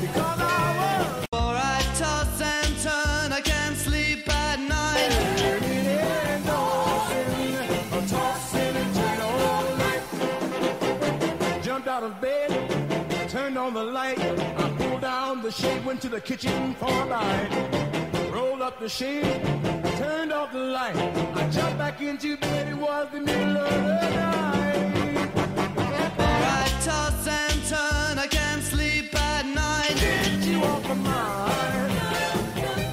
Speaker 27: because I was
Speaker 6: For I toss and turn, I can't sleep at night.
Speaker 27: turning and tossing and turning all night. Jumped out of bed, turned on the light. I pulled down the shade, went to the kitchen for a bite. Rolled up the shade, turned off the light. I jumped back into bed, it was the middle of the night.
Speaker 6: For I toss and turn, I can't sleep at night.
Speaker 27: Get you off my mind.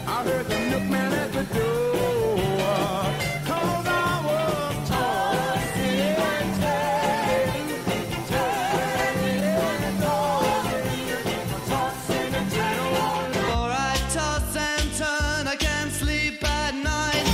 Speaker 27: I heard the milkman at the door, 'cause I was tossing and turning and tossing and turning.
Speaker 6: For I toss and turn, I can't sleep at night.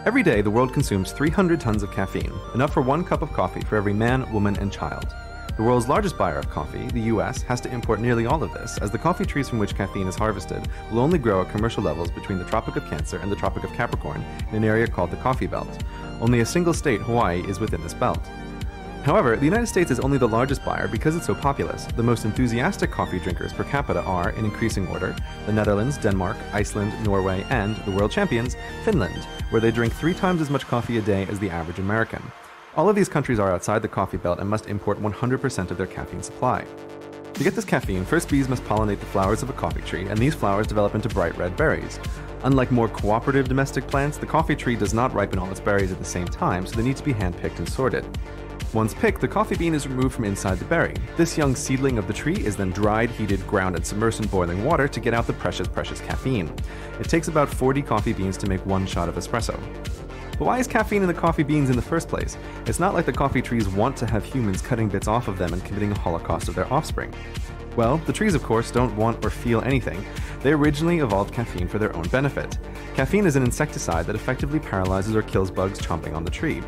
Speaker 2: Every day, the world consumes 300 tons of caffeine, enough for 1 cup of coffee for every man, woman, and child. The world's largest buyer of coffee, the US, has to import nearly all of this, as the coffee trees from which caffeine is harvested will only grow at commercial levels between the Tropic of Cancer and the Tropic of Capricorn in an area called the Coffee Belt. Only a single state, Hawaii, is within this belt. However, the United States is only the largest buyer because it's so populous. The most enthusiastic coffee drinkers per capita are, in increasing order, the Netherlands, Denmark, Iceland, Norway, and, the world champions, Finland, where they drink 3 times as much coffee a day as the average American. All of these countries are outside the coffee belt and must import 100% of their caffeine supply. To get this caffeine, first bees must pollinate the flowers of a coffee tree, and these flowers develop into bright red berries. Unlike more cooperative domestic plants, the coffee tree does not ripen all its berries at the same time, so they need to be hand-picked and sorted. Once picked, the coffee bean is removed from inside the berry. This young seedling of the tree is then dried, heated, ground, and submersed in boiling water to get out the precious caffeine. It takes about 40 coffee beans to make 1 shot of espresso. But why is caffeine in the coffee beans in the first place? It's not like the coffee trees want to have humans cutting bits off of them and committing a holocaust of their offspring. Well, the trees, of course, don't want or feel anything. They originally evolved caffeine for their own benefit. Caffeine is an insecticide that effectively paralyzes or kills bugs chomping on the tree.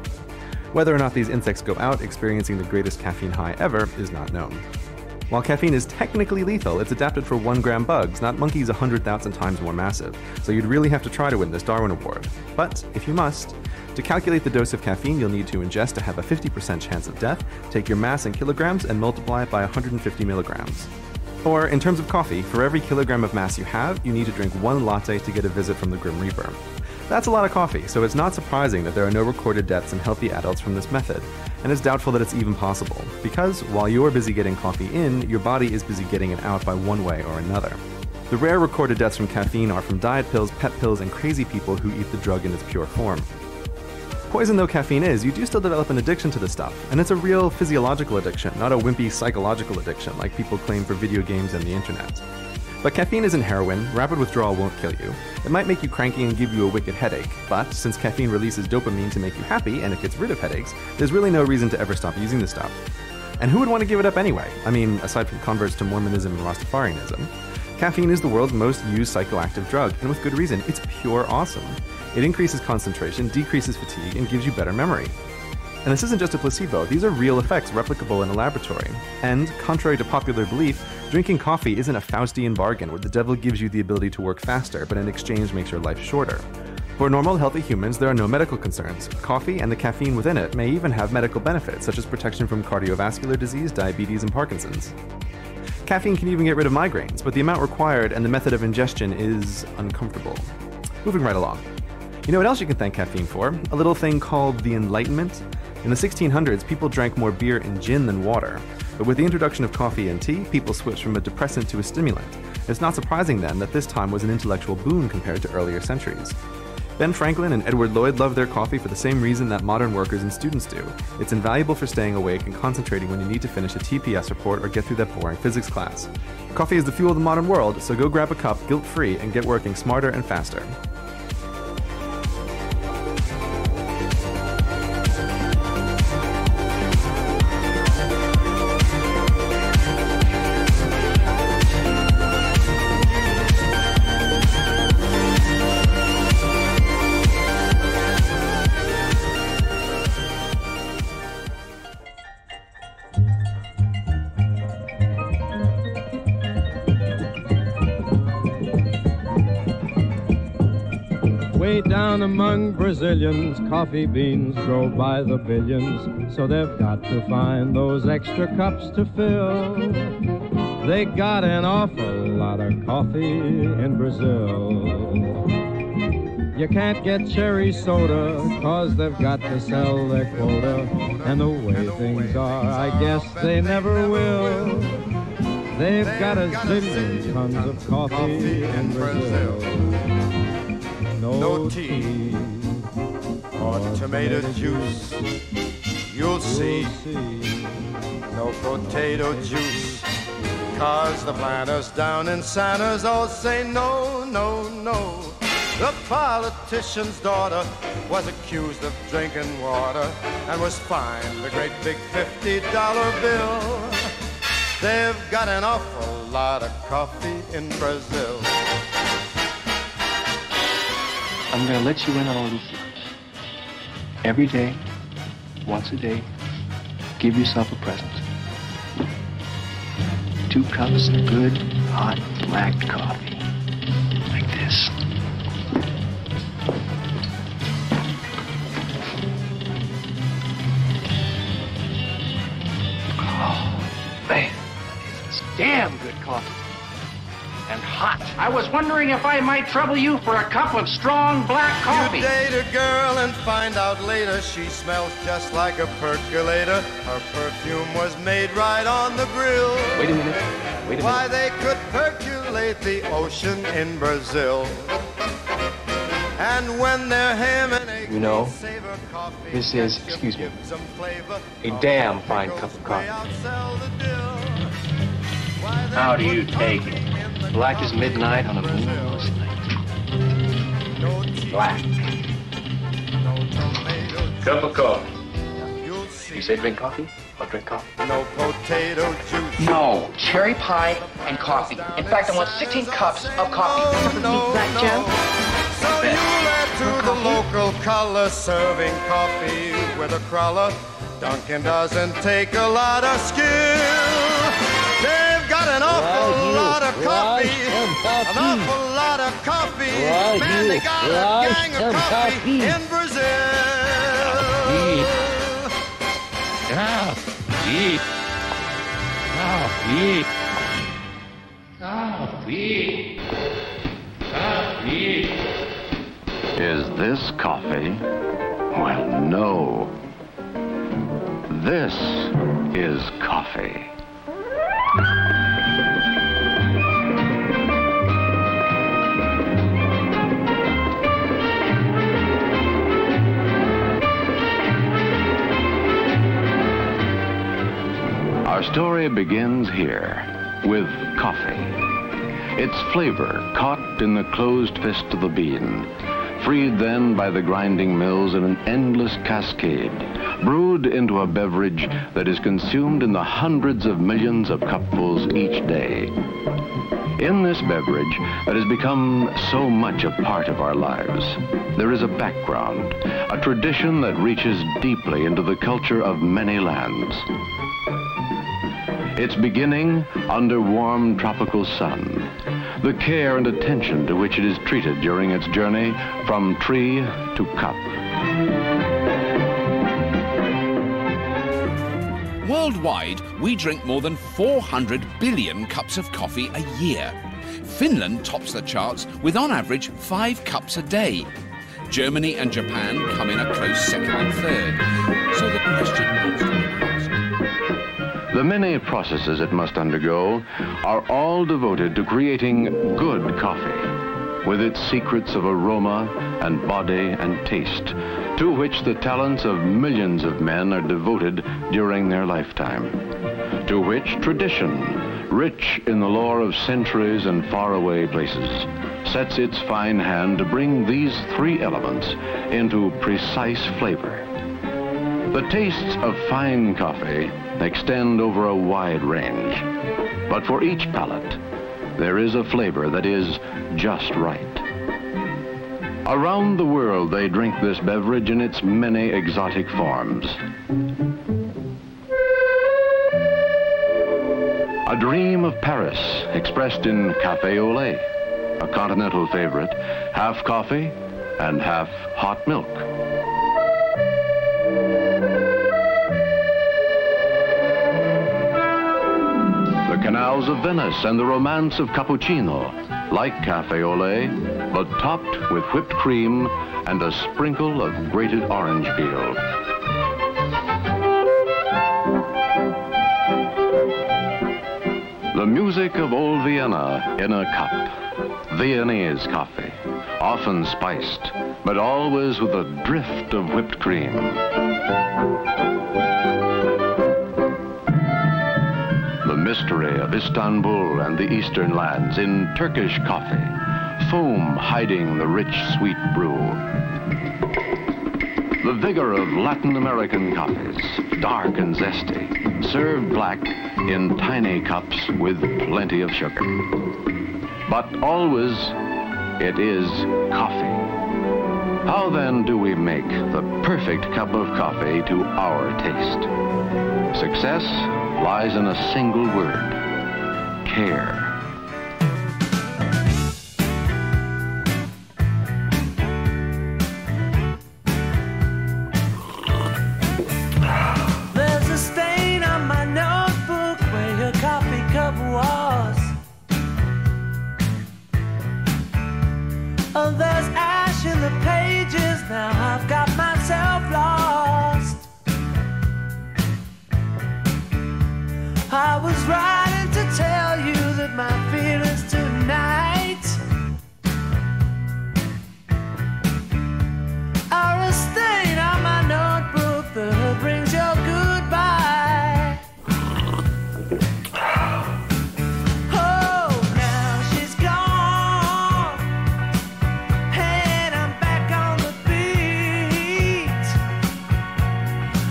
Speaker 2: Whether or not these insects go out experiencing the greatest caffeine high ever is not known. While caffeine is technically lethal, it's adapted for 1-gram bugs, not monkeys 100,000 times more massive, so you'd really have to try to win this Darwin Award. But, if you must, to calculate the dose of caffeine you'll need to ingest to have a 50% chance of death, take your mass in kilograms and multiply it by 150 milligrams. Or, in terms of coffee, for every kilogram of mass you have, you need to drink 1 latte to get a visit from the Grim Reaper. That's a lot of coffee, so it's not surprising that there are no recorded deaths in healthy adults from this method, and it's doubtful that it's even possible, because while you're busy getting coffee in, your body is busy getting it out by one way or another. The rare recorded deaths from caffeine are from diet pills, pet pills, and crazy people who eat the drug in its pure form. Poison though caffeine is, you do still develop an addiction to the stuff, and it's a real physiological addiction, not a wimpy psychological addiction like people claim for video games and the internet. But caffeine isn't heroin, rapid withdrawal won't kill you. It might make you cranky and give you a wicked headache, but since caffeine releases dopamine to make you happy and it gets rid of headaches, there's really no reason to ever stop using the stuff. And who would want to give it up anyway? I mean, aside from converts to Mormonism and Rastafarianism. Caffeine is the world's most used psychoactive drug, and with good reason. It's pure awesome. It increases concentration, decreases fatigue, and gives you better memory. And this isn't just a placebo, these are real effects replicable in a laboratory. And, contrary to popular belief, drinking coffee isn't a Faustian bargain where the devil gives you the ability to work faster, but in exchange makes your life shorter. For normal, healthy humans, there are no medical concerns. Coffee and the caffeine within it may even have medical benefits, such as protection from cardiovascular disease, diabetes, and Parkinson's. Caffeine can even get rid of migraines, but the amount required and the method of ingestion is uncomfortable. Moving right along. You know what else you can thank caffeine for? A little thing called the Enlightenment. In the 1600s, people drank more beer and gin than water. But with the introduction of coffee and tea, people switched from a depressant to a stimulant. It's not surprising then that this time was an intellectual boon compared to earlier centuries. Ben Franklin and Edward Lloyd loved their coffee for the same reason that modern workers and students do. It's invaluable for staying awake and concentrating when you need to finish a TPS report or get through that boring physics class. Coffee is the fuel of the modern world, so go grab a cup guilt-free and get working smarter and faster.
Speaker 4: Way down among Brazilians, coffee beans grow by the billions, so they've got to find those extra cups to fill. They got an awful lot of coffee in Brazil. You can't get cherry soda, 'cause they've got to sell their quota, and the way things are, I guess they never will. They've got a zillion tons of coffee in Brazil.
Speaker 5: No tea or tomato juice, you'll see. No potato juice, 'cause the planters down in Santa's all say no, no, no. The politician's daughter was accused of drinking water and was fined a great big $50 bill. They've got an awful lot of coffee in Brazil.
Speaker 8: I'm gonna let you in on a little secret.
Speaker 21: Every day, once a day, give yourself a present. 2 cups of good, hot, black coffee. Like this. Oh, man. This is damn good coffee. And hot. I was wondering if I might trouble you for a cup of strong black coffee.
Speaker 5: You date a girl and find out later she smells just like a percolator. Her perfume was made right on the grill.
Speaker 21: Wait a minute. Wait a
Speaker 5: Why,
Speaker 21: minute.
Speaker 5: they could percolate the ocean in Brazil. And when they're ham and eggs,
Speaker 21: You know,
Speaker 5: savor coffee.
Speaker 21: this is, excuse me,
Speaker 5: Some flavor.
Speaker 21: a damn fine cup of coffee.
Speaker 5: Outsell the dill.
Speaker 21: How do you take it? Black as midnight on a moonless night. Black. Cup of coffee. You say drink coffee? I'll drink coffee.
Speaker 5: No potato juice.
Speaker 21: No, cherry pie and coffee. In fact, I want 16 cups of coffee.
Speaker 5: Black Joe? So you led to the local color serving coffee with a crawler. Dunkin' doesn't take a lot of skill. They've got an awful lot of coffee. An awful lot of coffee. Man, they got a gang of coffee in Brazil.
Speaker 21: Coffee. Coffee. Coffee. Coffee.
Speaker 8: Is this coffee? Well, no. This is coffee. Our story begins here with coffee. Its flavor caught in the closed fist of the bean, freed then by the grinding mills in an endless cascade, brewed into a beverage that is consumed in the hundreds of millions of cupfuls each day. In this beverage that has become so much a part of our lives, there is a background, a tradition that reaches deeply into the culture of many lands. Its beginning under warm tropical sun, the care and attention to which it is treated during its journey from tree to cup.
Speaker 9: Worldwide, we drink more than 400 billion cups of coffee a year. Finland tops the charts with on average 5 cups a day. Germany and Japan come in a close second and third. So the question needs to be asked.
Speaker 8: The many processes it must undergo are all devoted to creating good coffee, with its secrets of aroma and body and taste, to which the talents of millions of men are devoted during their lifetime, to which tradition, rich in the lore of centuries and faraway places, sets its fine hand to bring these 3 elements into precise flavor. The tastes of fine coffee extend over a wide range, but for each palate, there is a flavor that is just right. Around the world, they drink this beverage in its many exotic forms. A dream of Paris, expressed in café au lait, a continental favorite, half coffee and half hot milk. The canals of Venice and the romance of cappuccino, like café au lait, but topped with whipped cream and a sprinkle of grated orange peel. The music of old Vienna in a cup. Viennese coffee, often spiced, but always with a drift of whipped cream. The mystery of Istanbul and the eastern lands in Turkish coffee, foam hiding the rich, sweet brew. The vigor of Latin American coffees, dark and zesty, served black in tiny cups with plenty of sugar. But always, it is coffee. How then do we make the perfect cup of coffee to our taste? Success lies in a single word: care.
Speaker 6: There's a stain on my notebook where your coffee cup was. Oh, there's ash in the pages, now I've got myself lost. I was writing to tell you that my feelings tonight are a stain on my notebook that brings your goodbye. Oh, now she's gone, and I'm back on the beat.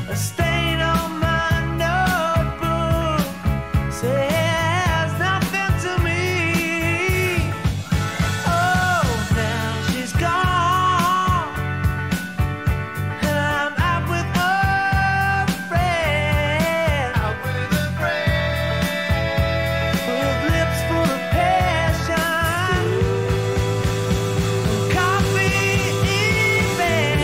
Speaker 6: A stain on my notebook says nothing to me. Oh, now she's gone, and I'm out with a friend. Out with a friend. With lips full of passion. Coffee in bed.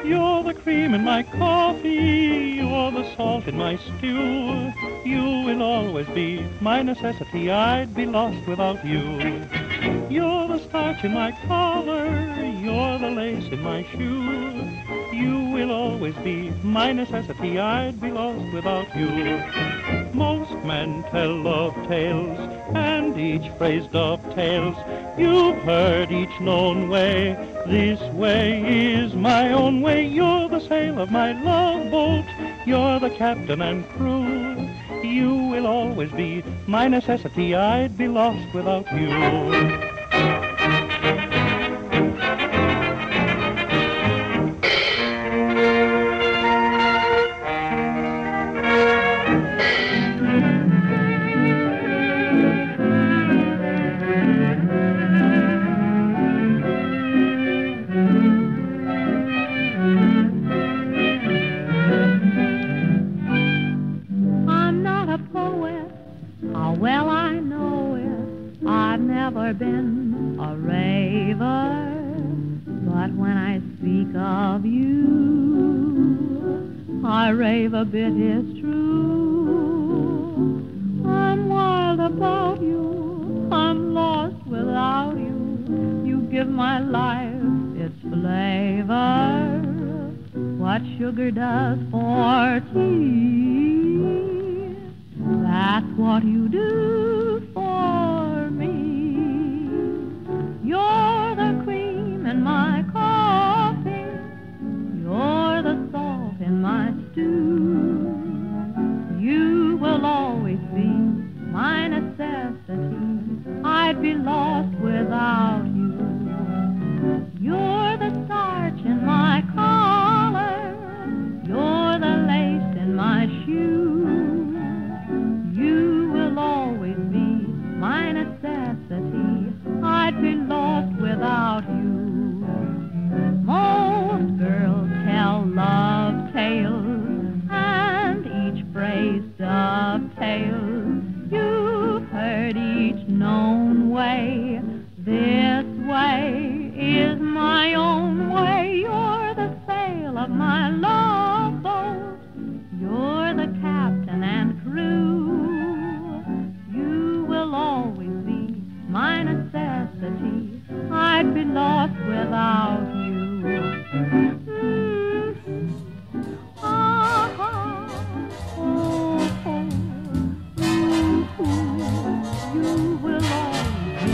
Speaker 4: You're the cream in my coffee, you're the salt in my stew. You will always be my necessity, I'd be lost without you. You're the starch in my collar, you're the lace in my shoe. You will always be my necessity, I'd be lost without you. Most men tell love tales, and each phrase dovetails. You've heard each known way, this way is my own way. You're the sail of my love boat, you're the captain and crew. You will always be my necessity, I'd be lost without you.
Speaker 10: I'm not a poet, how well I know it. I've never been a raver, but when I speak of you, I rave a bit, it's true. I'm wild about you, I'm lost without you. You give my life its flavor, what sugar does for tea. That's what you do for me. You're the cream in my coffee, you're the salt in my stew. You will always be my necessity, I'd be lost without you. You're the starch in my collar, you're the lace in my shoe. You will always be my necessity, I'd be lost without you. Most girls tell love tales, and each phrase dovetails. You've heard each known way, this way is my own way. You're the sail of my love boat, you're the captain and crew. You will always be my necessity, I'd be lost without you. You will always be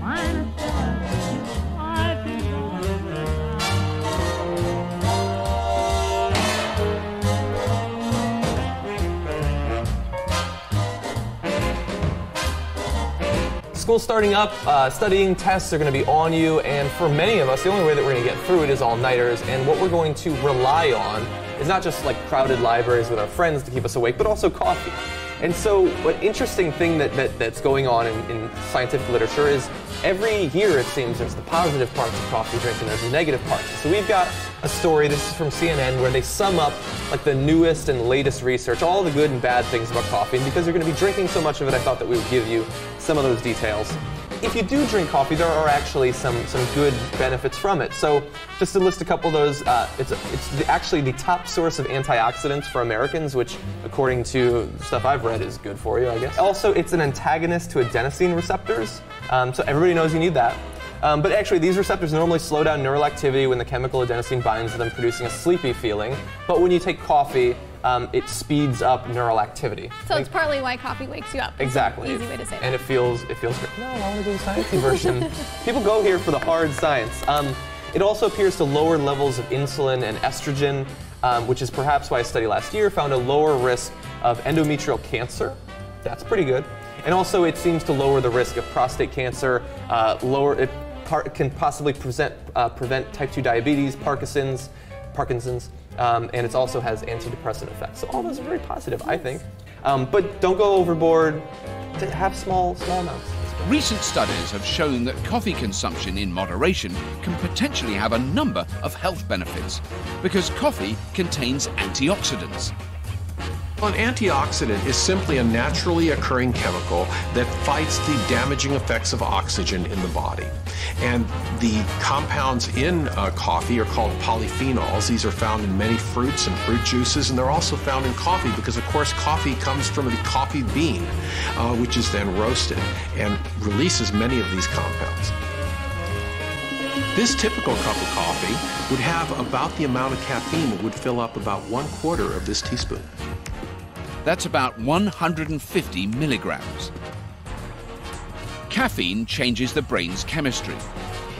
Speaker 10: my necessity, I'd be lost
Speaker 11: school's starting up, studying tests are going to be on you, and for many of us, the only way that we're going to get through it is all-nighters, and what we're going to rely on is not just like crowded libraries with our friends to keep us awake, but also coffee. And so an interesting thing that's going on in scientific literature is every year, it seems, there's the positive parts of coffee drinking, there's the negative parts. So we've got a story, this is from CNN, where they sum up like the newest and latest research, all the good and bad things about coffee. And because you're going to be drinking so much of it, I thought that we would give you some of those details. If you do drink coffee, there are actually some good benefits from it. So just to list a couple of those, it's actually the top source of antioxidants for Americans, which according to stuff I've read is good for you, I guess. Also, it's an antagonist to adenosine receptors, so everybody knows you need that. But actually, these receptors normally slow down neural activity when the chemical adenosine binds to them, producing a sleepy feeling. But when you take coffee, it speeds up neural activity.
Speaker 12: So it's partly why coffee wakes you up.
Speaker 11: Exactly.
Speaker 12: Easy way to say that.
Speaker 11: And it feels great. No, I want to do the sciencey version. People go here for the hard science. It also appears to lower levels of insulin and estrogen, which is perhaps why a study last year found a lower risk of endometrial cancer. That's pretty good. And also, it seems to lower the risk of prostate cancer. Can possibly prevent type 2 diabetes, Parkinson's, and it also has antidepressant effects. So all those are very positive, I think. But don't go overboard. Have small amounts.
Speaker 9: Recent studies have shown that coffee consumption in moderation can potentially have a number of health benefits because coffee contains antioxidants.
Speaker 15: An antioxidant is simply a naturally occurring chemical that fights the damaging effects of oxygen in the body. And the compounds in coffee are called polyphenols. These are found in many fruits and fruit juices, and they're also found in coffee because, of course, coffee comes from the coffee bean, which is then roasted and releases many of these compounds. This typical cup of coffee would have about the amount of caffeine that would fill up about 1/4 of this teaspoon.
Speaker 9: That's about 150 milligrams. Caffeine changes the brain's chemistry.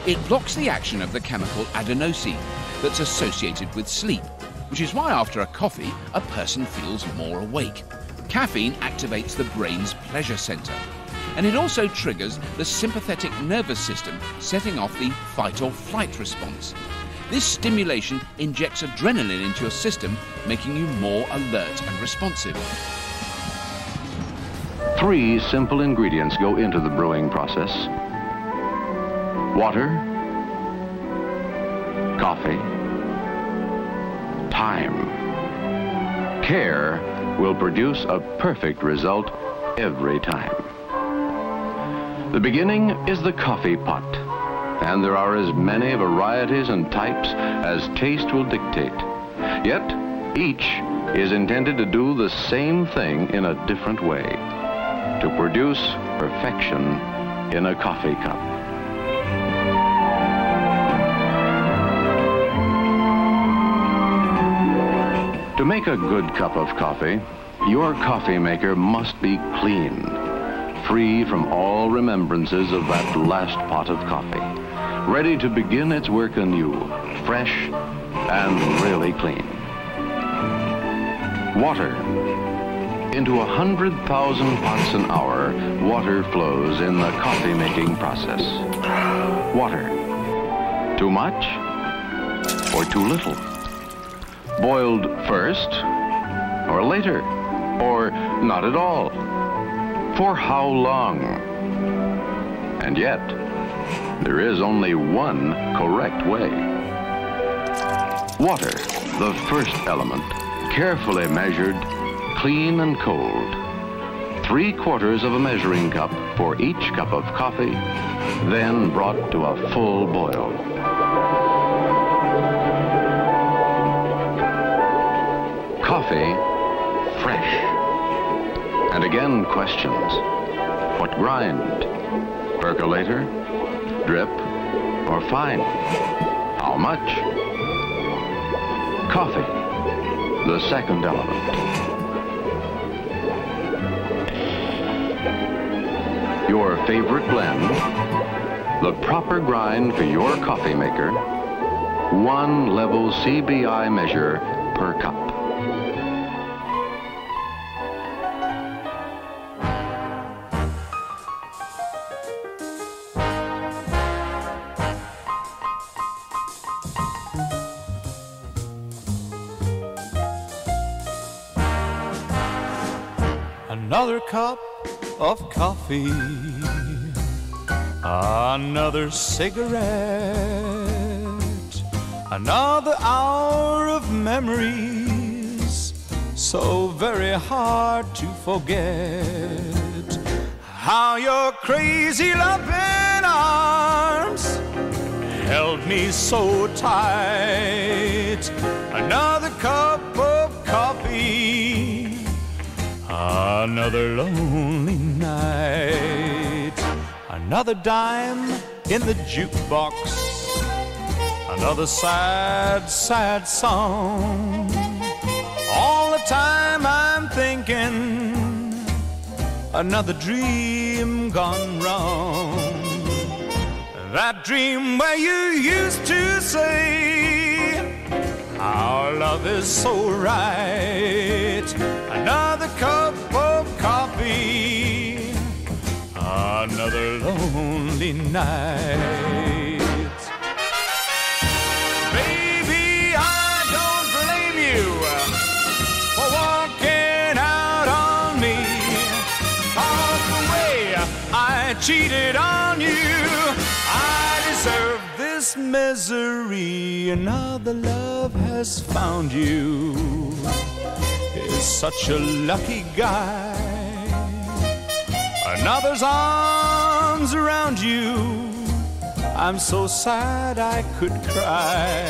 Speaker 9: It blocks the action of the chemical adenosine that's associated with sleep, which is why after a coffee, a person feels more awake. Caffeine activates the brain's pleasure center, and it also triggers the sympathetic nervous system, setting off the fight or flight response. This stimulation injects adrenaline into your system, making you more alert and responsive.
Speaker 8: 3 simple ingredients go into the brewing process: water, coffee, time. Care will produce a perfect result every time. The beginning is the coffee pot, and there are as many varieties and types as taste will dictate. Yet, each is intended to do the same thing in a different way, to produce perfection in a coffee cup. To make a good cup of coffee, your coffee maker must be clean, free from all remembrances of that last pot of coffee, ready to begin its work anew, fresh and really clean. Water. Into 100,000 pots an hour, water flows in the coffee-making process. Water. Too much or too little? Boiled first or later? Or not at all? For how long? And yet, there is only one correct way. Water, the first element, carefully measured, clean and cold. 3/4 of a measuring cup for each cup of coffee, then brought to a full boil. Coffee, fresh. And again, questions. What grind? Percolator? Drip? Or fine? How much? Coffee, the second element. Your favorite blend, the proper grind for your coffee maker, 1 level CBI measure per cup.
Speaker 17: Another cup of coffee, another cigarette, another hour of memories so very hard to forget. How your crazy loving arms held me so tight. Another cup of coffee, another lonely night. Another dime in the jukebox, another sad, sad song. All the time I'm thinking, another dream gone wrong. That dream where you used to say, our love is so right. Another cup of coffee, another lonely night. Baby, I don't blame you for walking out on me. All the way I cheated on you, I deserve this misery. Another love has found you. Is such a lucky guy. Another's arms around you, I'm so sad I could cry.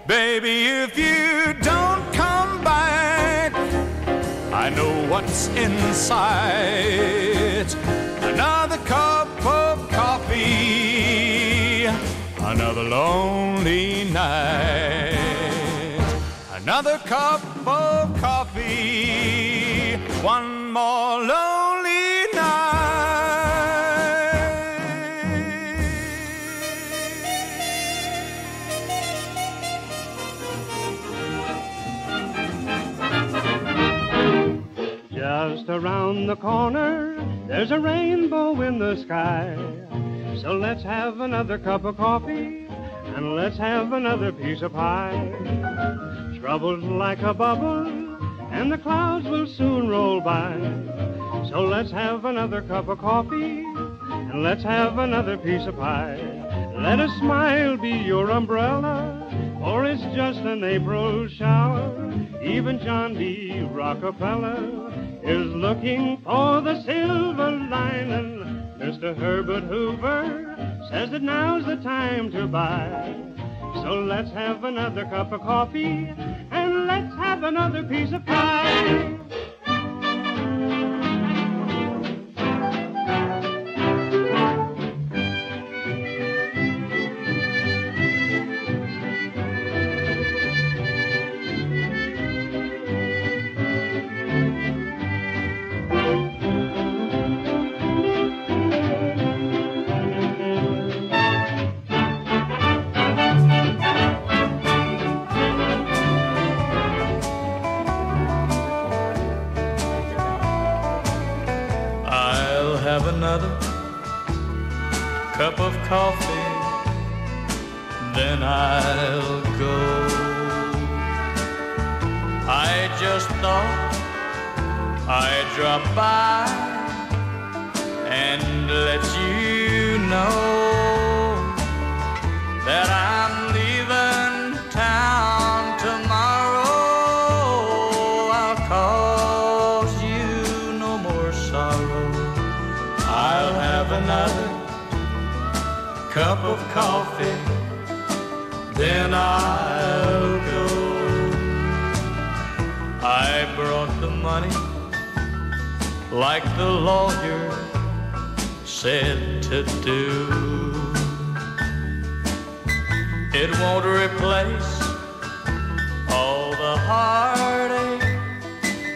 Speaker 17: Baby, if you don't come back, I know what's inside. Another cup of coffee, another lonely night. Another cup of coffee, one more lonely night.
Speaker 4: Just around the corner, there's a rainbow in the sky. So let's have another cup of coffee, and let's have another piece of pie. Trouble's like a bubble, and the clouds will soon roll by. So let's have another cup of coffee, and let's have another piece of pie. Let a smile be your umbrella, or it's just an April shower. Even John D. Rockefeller is looking for the silver lining. Mr. Herbert Hoover says that now's the time to buy. So let's have another cup of coffee, and let's have another piece of pie.
Speaker 17: Another cup of coffee, then I'll go. I just thought I'd drop by and let you know that I'm leaving town tomorrow. I'll cause you no more sorrow. I'll have another cup of coffee, then I'll go. I brought the money like the lawyer said to do. It won't replace all the heartache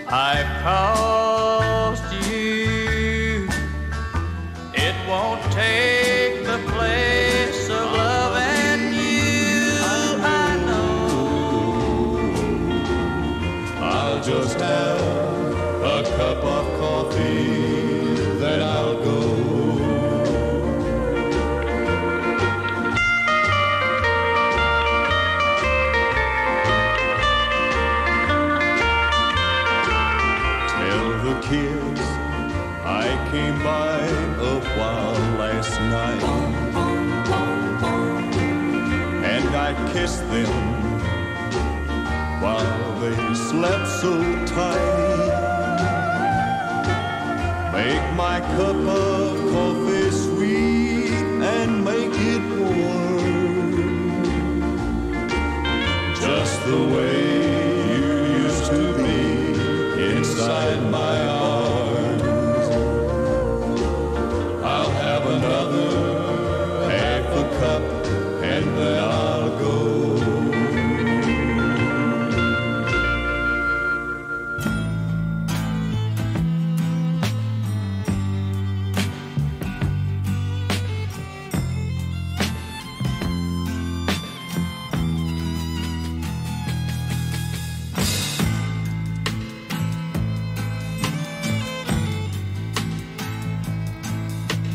Speaker 17: I've caused you. It won't take the place of loving you. I know I'll just have a cup of coffee, then I'll go. I'd kiss them while they slept so tight. Make my cup of coffee sweet and make it warm, just the way you used to be inside my arms. I'll have another half a cup and then I'll go.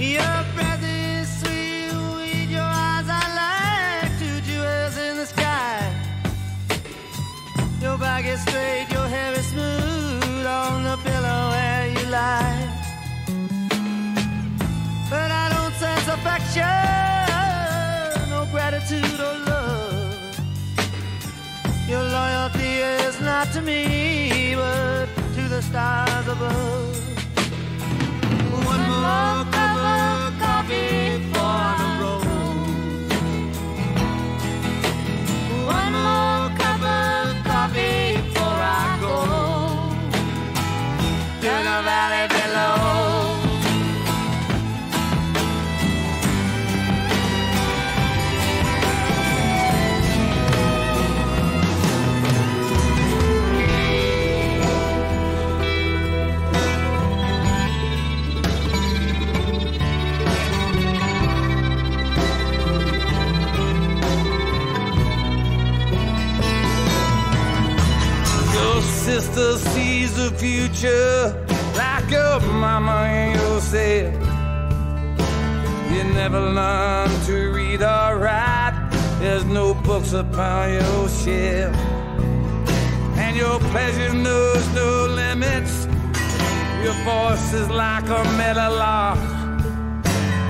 Speaker 6: Your breath is sweet, with your eyes are like two jewels in the sky. Your back is straight, your hair is smooth on the pillow where you lie. But I don't sense affection, no gratitude or love. Your loyalty is not to me, but to the stars above. One more cup of coffee for the road. One more cup of coffee before I go to the valley below. Sister sees the future like your mama and yourself. You never learn to read or write, there's no books upon your shelf. And your pleasure knows no limits, your voice is like a meadowlark,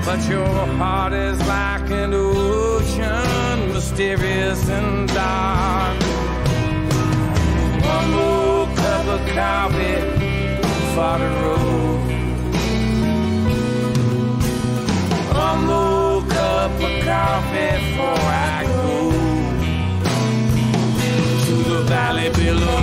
Speaker 6: but your heart is like an ocean, mysterious and dark. One more cup of coffee for the road. One more cup of coffee before I go to the valley below.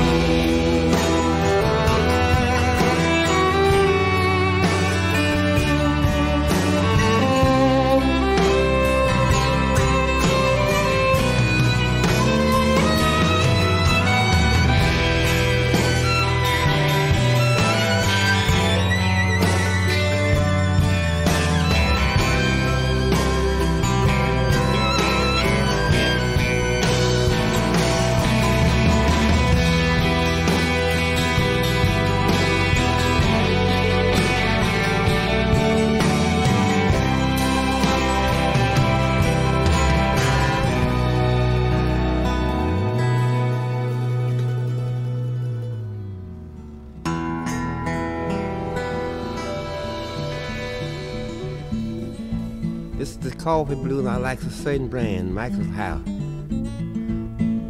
Speaker 18: This is the coffee blues. I like a certain brand, Michael's House.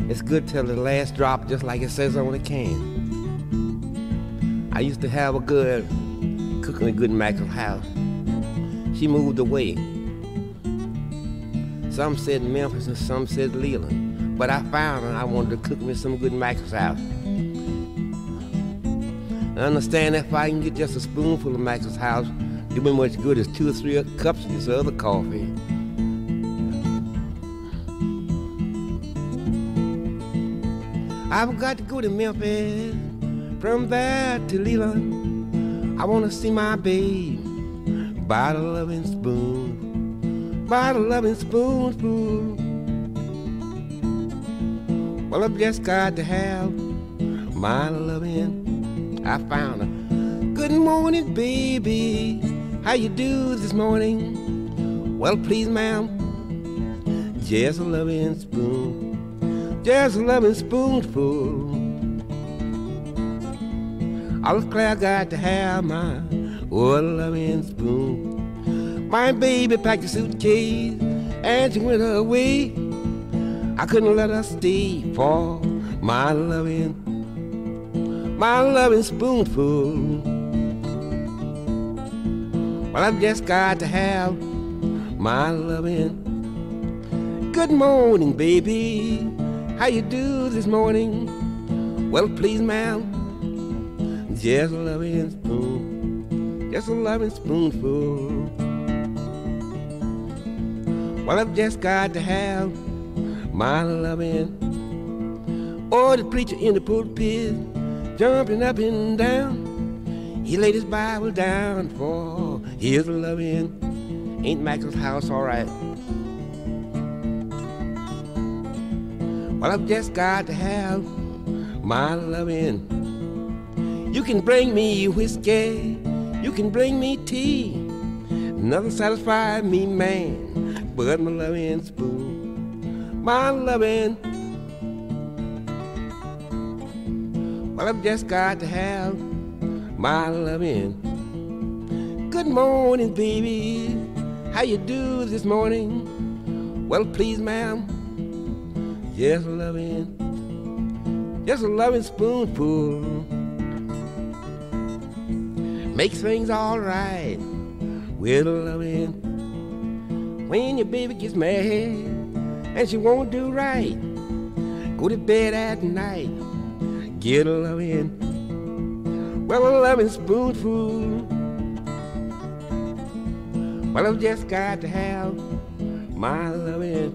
Speaker 18: It's good till the last drop, just like it says on the can. I used to have a good, cooking a good Michael's House. She moved away. Some said Memphis and some said Leland. But I found her, I wanted to cook me some good Michael's House. I understand if I can get just a spoonful of Michael's House, do me much good as 2 or 3 cups of this other coffee. I've got to go to Memphis, from there to Leland. I want to see my babe by the loving spoon, by the loving spoonful. Well, I've just got to have my loving. I found her. Good morning, baby. How you do this morning? Well, please, ma'am, just a loving spoon, just a loving spoonful. I was glad I got to have my loving spoon. My baby packed a suitcase and she went away. I couldn't let her stay for my loving spoonful. Well, I've just got to have my loving. Good morning, baby. How you do this morning? Well, please, ma'am, just a loving spoon, just a loving spoonful. Well, I've just got to have my loving. Oh, the preacher in the pulpit, jumping up and down. He laid his Bible down for his loving. Ain't Michael's house all right? Well, I've just got to have my loving. You can bring me whiskey, you can bring me tea. Nothing satisfies me, man, but my loving spoon, my loving. Well, I've just got to have my loving. Good morning, baby. How you do this morning? Well, please, ma'am, just a loving spoonful. Makes things all right with a loving. When your baby gets mad and she won't do right, go to bed at night, get a loving. Well, a loving spoonful. Well, I've just got to have my loving.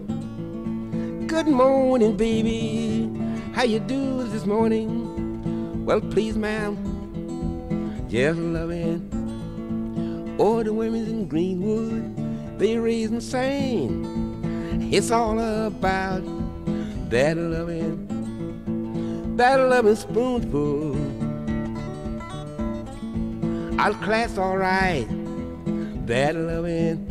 Speaker 18: Good morning, baby. How you do this morning? Well, please, ma'am, just a loving. Oh, the women in Greenwood, they raise and sing. It's all about that loving spoonful. I'll class all right, that loving.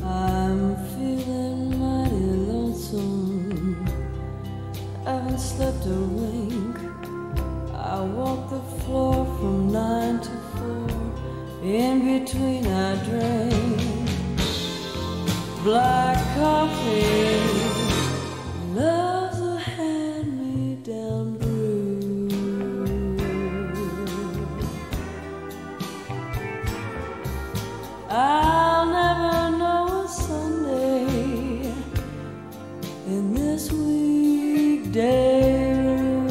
Speaker 19: I'm feeling mighty lonesome. I haven't slept a wink. I walk the floor from 9 to 4. In between I drink black coffee. Love's a hand-me-down brew. I'll never know a Sunday in this weekday room.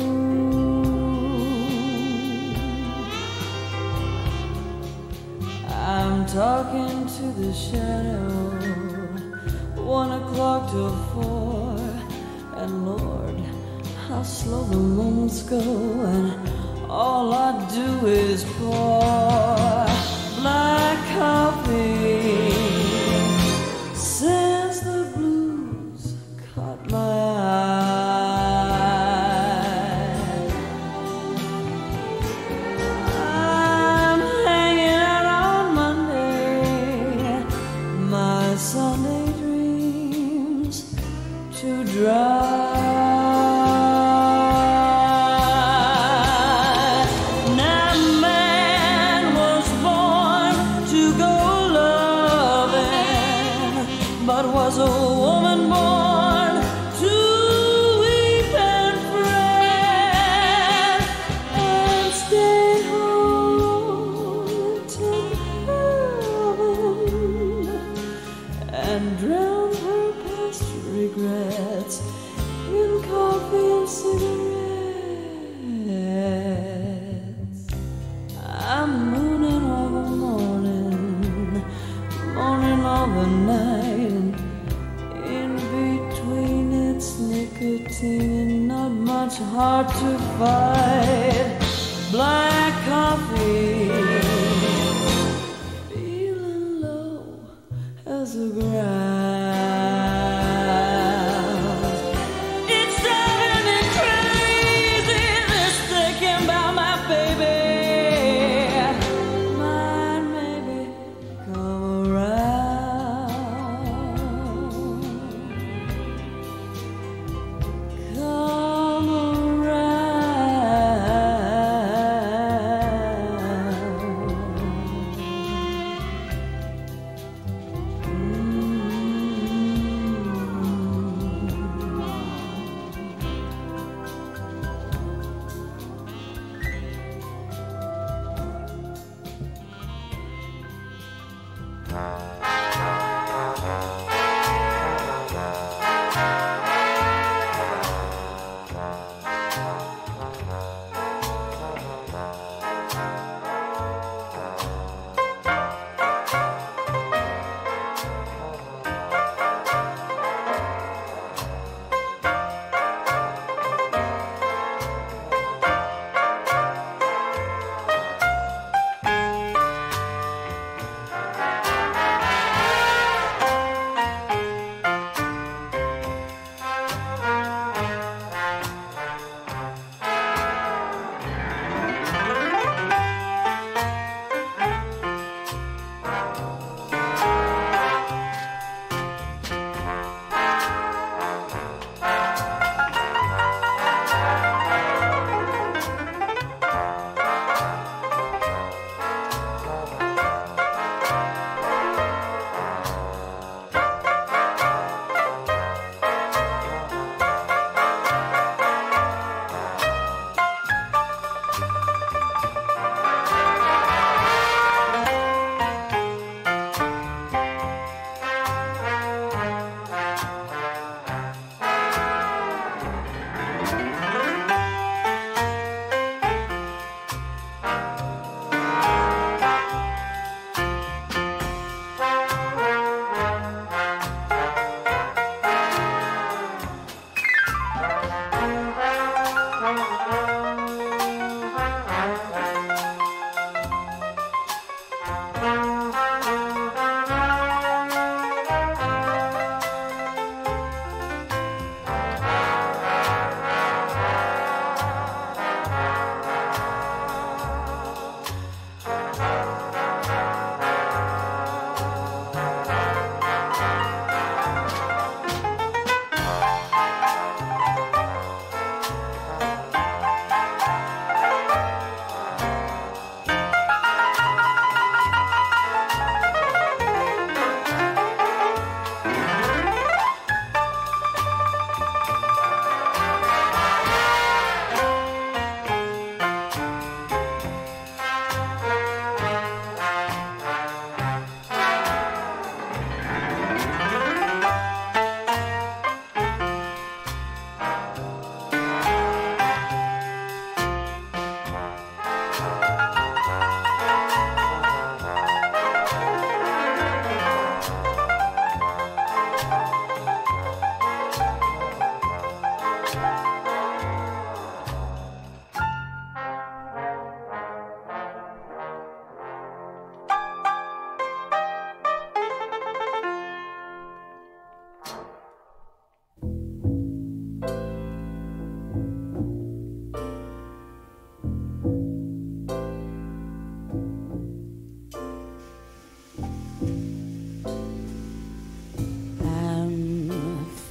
Speaker 19: I'm talking to the shadow, 1 o'clock till 4, and Lord, how slow the moments go, and all I do is pour black coffee. Since the blues caught my eye, I'm hanging out on Monday, my Sunday dreams too dry. Now man was born to go loving, but was a woman born to weep and fret and stay home till heaven and drown her past regrets in coffee and cigarettes. I'm mooning all the morning, moaning all the night, and in between it's nicotine and not much hard to fight. Black coffee, feeling low as a ground. It's driving me crazy, this thinking about my baby. Might maybe come around.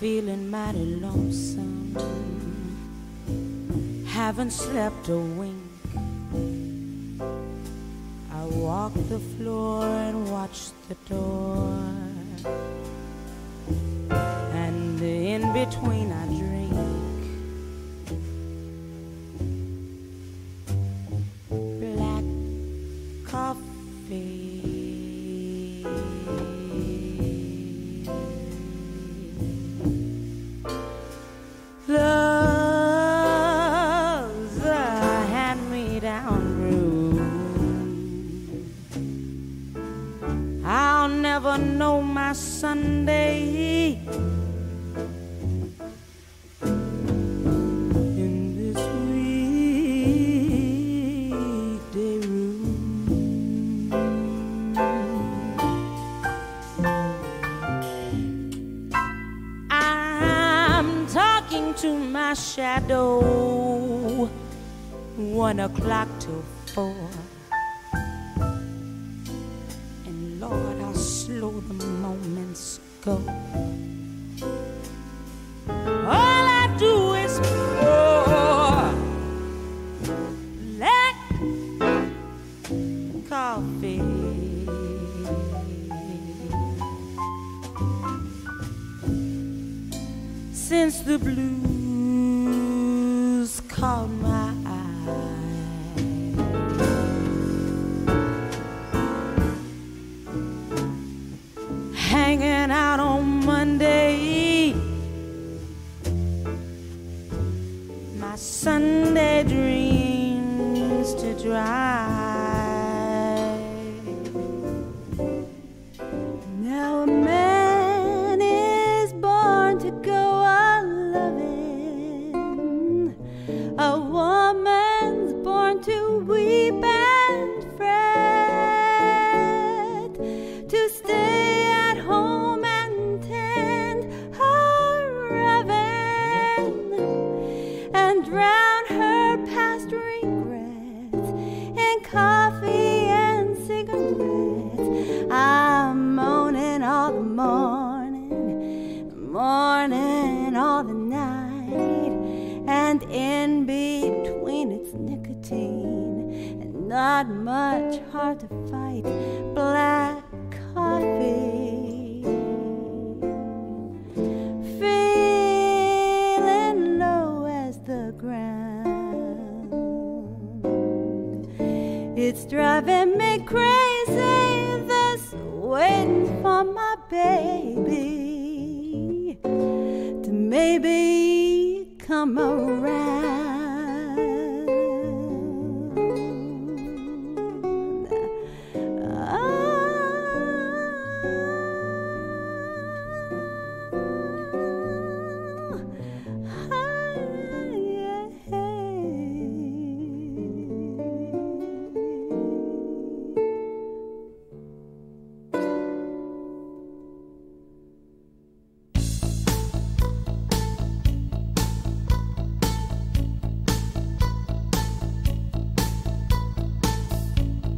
Speaker 7: feeling mighty lonesome. Haven't slept a wink. I walk the floor and watch the door, and in between I drink black coffee. Love's a hand-me-down brew. I'll never know my Sunday in this weekday room. I'm talking to my shadow, 1 o'clock till 4. And Lord, how slow the moments go. All I do is pour black coffee. Since the blues caught my eye, hanging out on Monday, my Sunday dreams to dry. Now a man is born to go a-loving, a woman's born to weep and fret, to stay at home and tend her oven and drown her past regrets in coffee and cigarettes. I'm moaning all the morning, mourning all the night, and in between it's nicotine and not much hard to fight. Black coffee, feeling low as the ground. It's driving me crazy, this waiting for my baby to maybe come around.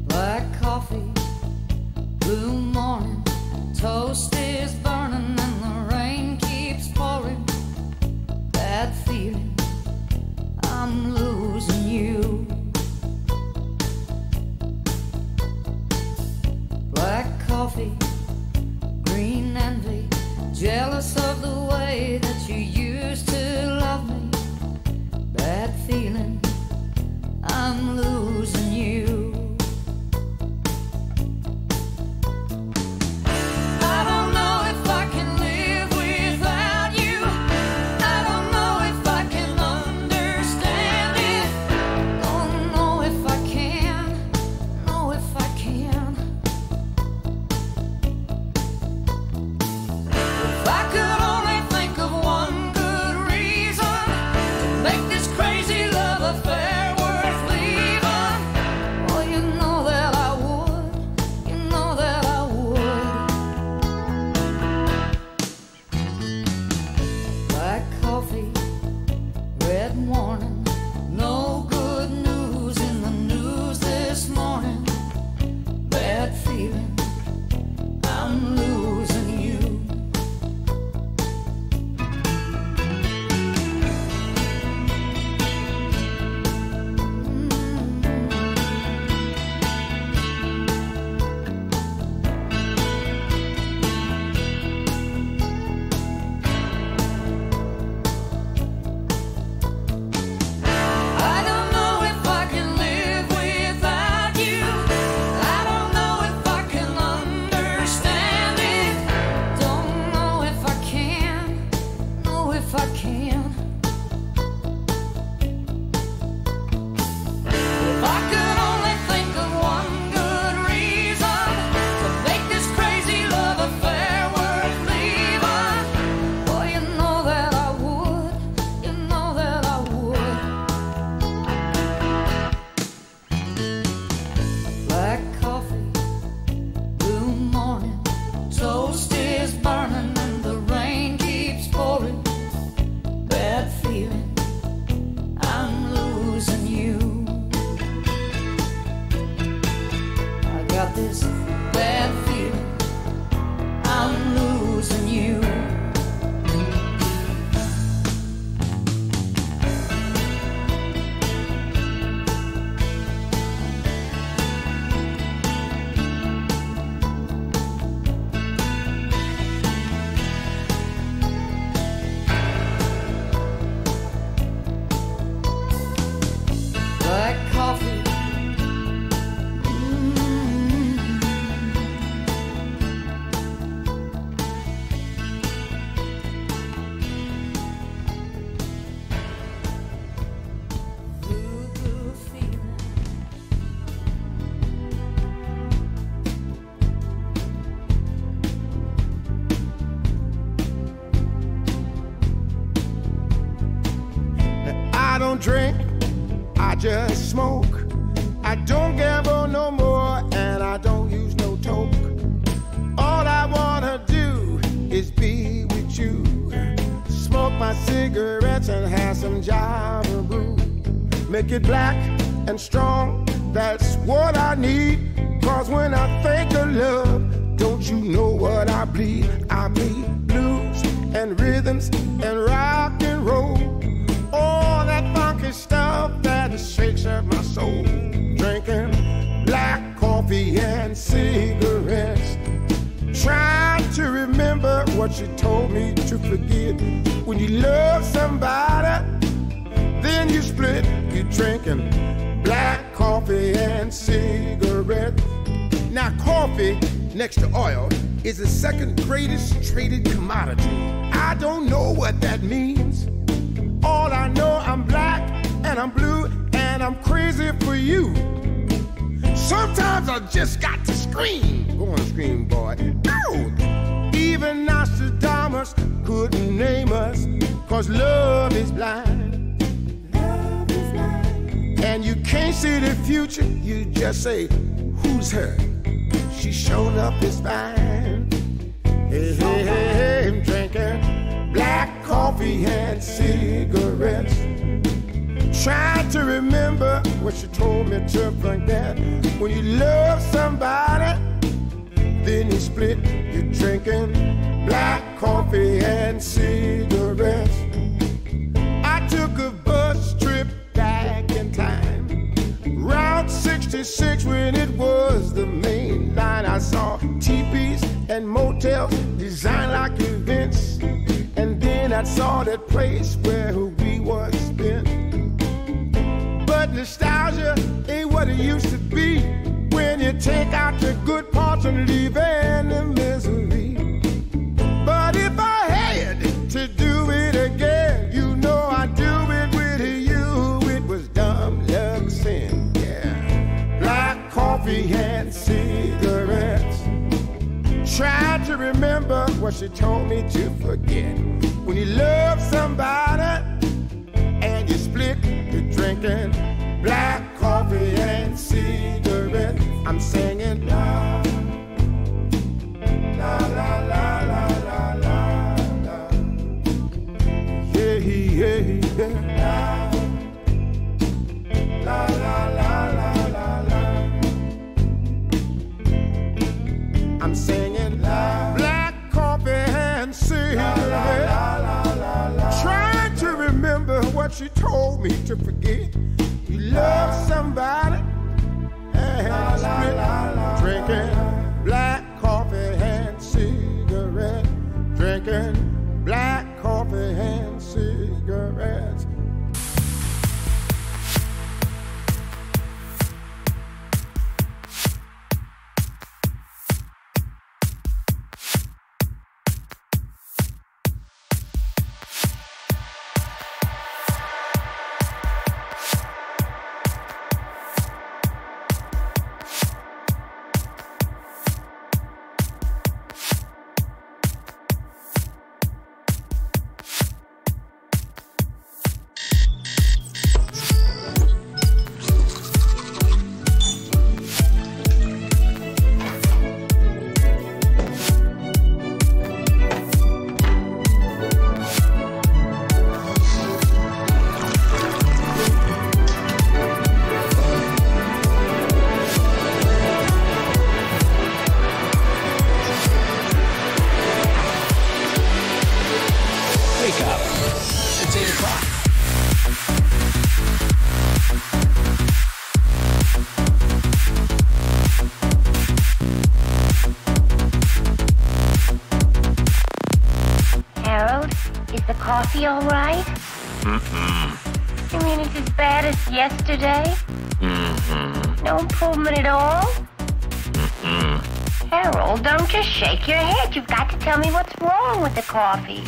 Speaker 19: Black coffee, blue morning, toast is burning and the rain keeps pouring. Bad feeling, I'm losing you. Black coffee, green envy, jealous of the way that you used to love me. Bad feeling, I'm losing you. I don't know if I can live without you. I don't know if I can understand it. Don't know if I can, know if I can. If I could only think of one good reason to make this crazy love affair worth leaving. Oh, you know that I would, you know that I would. Black coffee, red warning, no good news in the news this morning. Bad feeling, I'm losing you. is burning and the rain keeps pouring. Bad feeling, I'm losing you. I got this bad feeling, I'm losing you. Black coffee.
Speaker 5: I don't drink, I just smoke. I don't gamble no more, and I don't use no toke. All I wanna do is be with you. Smoke my cigarettes and have some Java brew. Make it black and strong, that's what I need. Cause when I think of love, don't you know what I bleed? I bleed blues and rhythms and rock and roll. All that funky stuff that shakes up my soul. Drinking black coffee and cigarettes. Trying to remember what you told me to forget. When you love somebody, then you split. You're drinking black coffee and cigarettes. Now coffee, next to oil, is the second greatest traded commodity. I don't know what that means. All I know, I'm black and I'm blue and I'm crazy for you. Sometimes I just got to scream. Go on, scream, boy. Ow! Even Nostradamus couldn't name us, cause love is blind. Love is blind. And you can't see the future, you just say, who's her? She showed up is fine. Hey, hey, hey, hey, I'm drinking black coffee and cigarettes. Trying to remember what she told me to forget. When you love somebody, then you split. You're drinking black coffee and cigarettes. I took a bus trip back in time, Route 66 when it was the main line. I saw teepees and motels designed like events. And then I saw that place where we was spent. But nostalgia ain't what it used to be when you take out the good parts and leave in the misery. But if I had to do it again, you know I'd do it with you. It was dumb luck sin, yeah. Black coffee and cigarettes. Try to remember what she told me to forget. When you love somebody and you split, you're drinking black coffee and cigarettes. I'm singing la la la la la la la la. Yeah, yeah, yeah. La la la la la la. I'm singing black coffee and cigarettes. Trying to remember what she told me to forget. You love somebody and split. Drinking black coffee and cigarettes. Drinking black coffee and cigarettes.
Speaker 14: coffee all right?
Speaker 3: Mm-mm.
Speaker 14: You mean it's as bad as yesterday?
Speaker 3: Mm-hmm.
Speaker 14: No improvement at all?
Speaker 3: Mm-mm.
Speaker 14: Harold, don't just shake your head. You've got to tell me what's wrong with the coffee.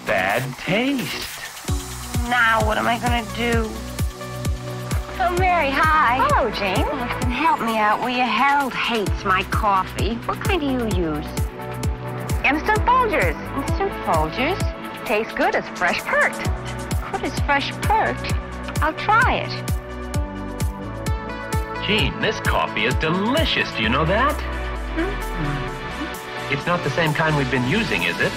Speaker 3: Bad taste.
Speaker 14: Now, what am I going to do? Oh, Mary, hi.
Speaker 1: Hello, Jane.
Speaker 14: Listen, help me out, will you? Harold hates my coffee.
Speaker 1: What kind do you use?
Speaker 14: Instant Folgers. Instant Folgers? Tastes good as fresh perked. Good as fresh perked? I'll try it.
Speaker 3: Gene, this coffee is delicious. Do you know that? It's not the same kind we've been using, is it?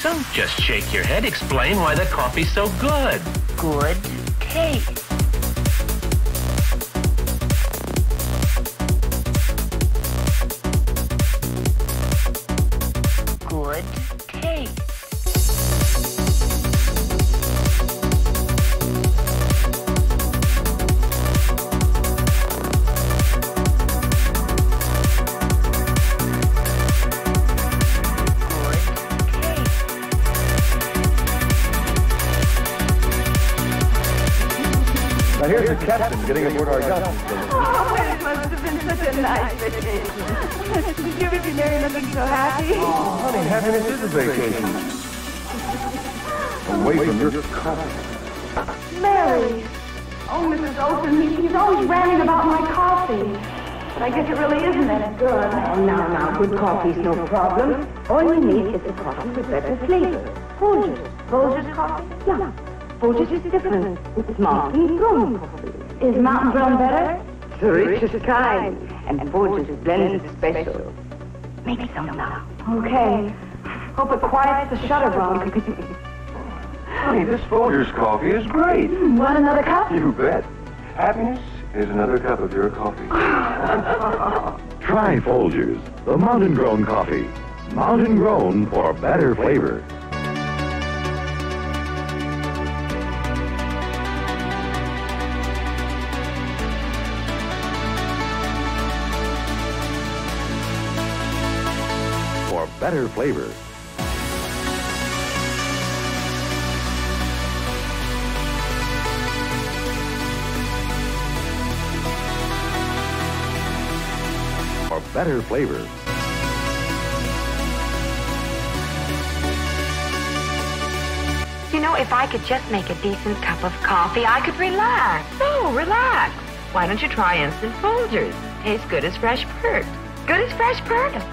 Speaker 3: Don't just shake your head. Explain why the coffee's so good.
Speaker 14: Good taste. Good taste.
Speaker 20: Now here's the captain getting aboard our yacht.
Speaker 10: Oh, it must have been such a nice vacation. Did you ever see Mary looking so happy?
Speaker 20: Oh, honey, happiness is a vacation. Away from your cup.
Speaker 10: Mary. Oh, Mrs. Olsen, he's always ranting about my coffee. But I guess it really isn't that good.
Speaker 1: Oh, now, good coffee's no problem. All you need is a coffee with better flavor. Folgers. Folgers coffee? Yeah. Folgers is different. It's mountain grown coffee.
Speaker 10: Is mountain grown better?
Speaker 1: The richest kind. And Folgers blends special. Make some now.
Speaker 10: Okay. Hope it quiets the shutterbug.
Speaker 20: Honey, this Folgers coffee is great.
Speaker 10: Want another cup?
Speaker 20: You bet. Happiness is another cup of your coffee. Try Folgers, the mountain-grown coffee. Mountain-grown for better flavor. For better flavor. For better flavor.
Speaker 1: You know, if I could just make a decent cup of coffee, I could relax. Oh, relax. Why don't you try Instant Folgers? Tastes good as fresh perked. Good as fresh perked.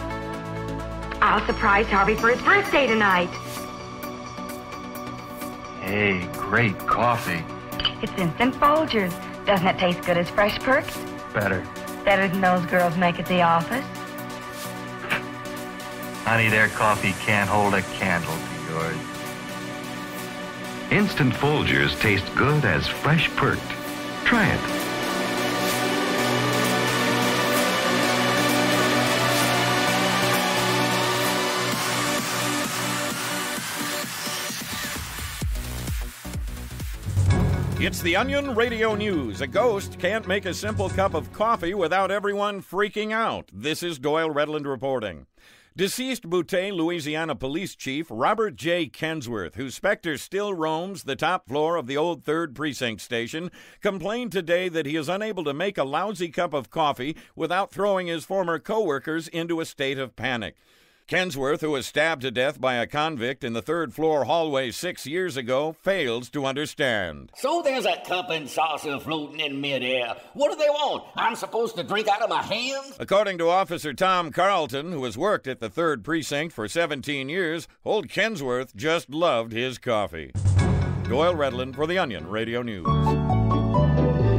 Speaker 1: I'll surprise Harvey for his birthday tonight.
Speaker 3: Hey, great coffee.
Speaker 1: It's Instant Folgers. Doesn't it taste good as fresh perked?
Speaker 3: Better.
Speaker 1: Better than those girls make at the office.
Speaker 3: Honey, their coffee can't hold a candle to yours.
Speaker 22: Instant Folgers taste good as fresh perked. Try it.
Speaker 23: It's the Onion Radio News. A ghost can't make a simple cup of coffee without everyone freaking out. This is Doyle Redland reporting. Deceased Butte, Louisiana Police Chief Robert J. Kensworth, whose specter still roams the top floor of the old 3rd Precinct station, complained today that he is unable to make a lousy cup of coffee without throwing his former co-workers into a state of panic. Kensworth, who was stabbed to death by a convict in the 3rd floor hallway 6 years ago, fails to understand.
Speaker 24: So there's a cup and saucer floating in midair. What do they want? I'm supposed to drink out of my hands?
Speaker 23: According to Officer Tom Carlton, who has worked at the 3rd Precinct for 17 years, old Kensworth just loved his coffee. Doyle Redland for the Onion Radio News.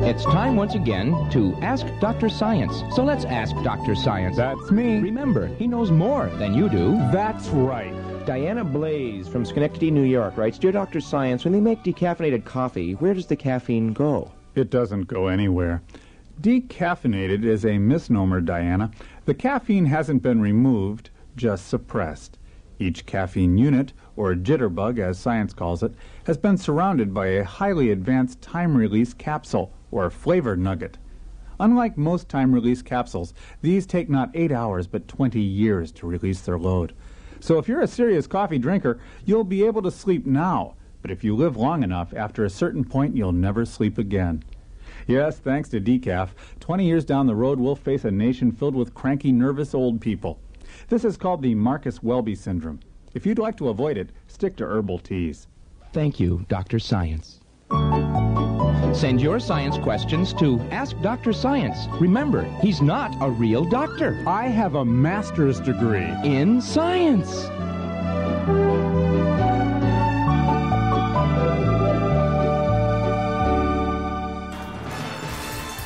Speaker 25: It's time once again to Ask Dr. Science. So let's ask Dr. Science.
Speaker 26: That's me.
Speaker 25: Remember, he knows more than you do.
Speaker 26: That's right.
Speaker 28: Diana Blaze from Schenectady, New York writes, Dear Dr. Science, when they make decaffeinated coffee, where does the caffeine go?
Speaker 26: It doesn't go anywhere. Decaffeinated is a misnomer, Diana. The caffeine hasn't been removed, just suppressed. Each caffeine unit, or jitterbug as science calls it, has been surrounded by a highly advanced time-release capsule, or flavor nugget. Unlike most time-release capsules, these take not 8 hours but 20 years to release their load. So if you're a serious coffee drinker, you'll be able to sleep now. But if you live long enough, after a certain point, you'll never sleep again. Yes, thanks to decaf, 20 years down the road, we'll face a nation filled with cranky, nervous old people. This is called the Marcus Welby syndrome. If you'd like to avoid it, stick to herbal teas.
Speaker 25: Thank you, Dr. Science. Send your science questions to Ask Dr. Science. Remember, he's not a real doctor.
Speaker 26: I have a master's degree
Speaker 25: in science.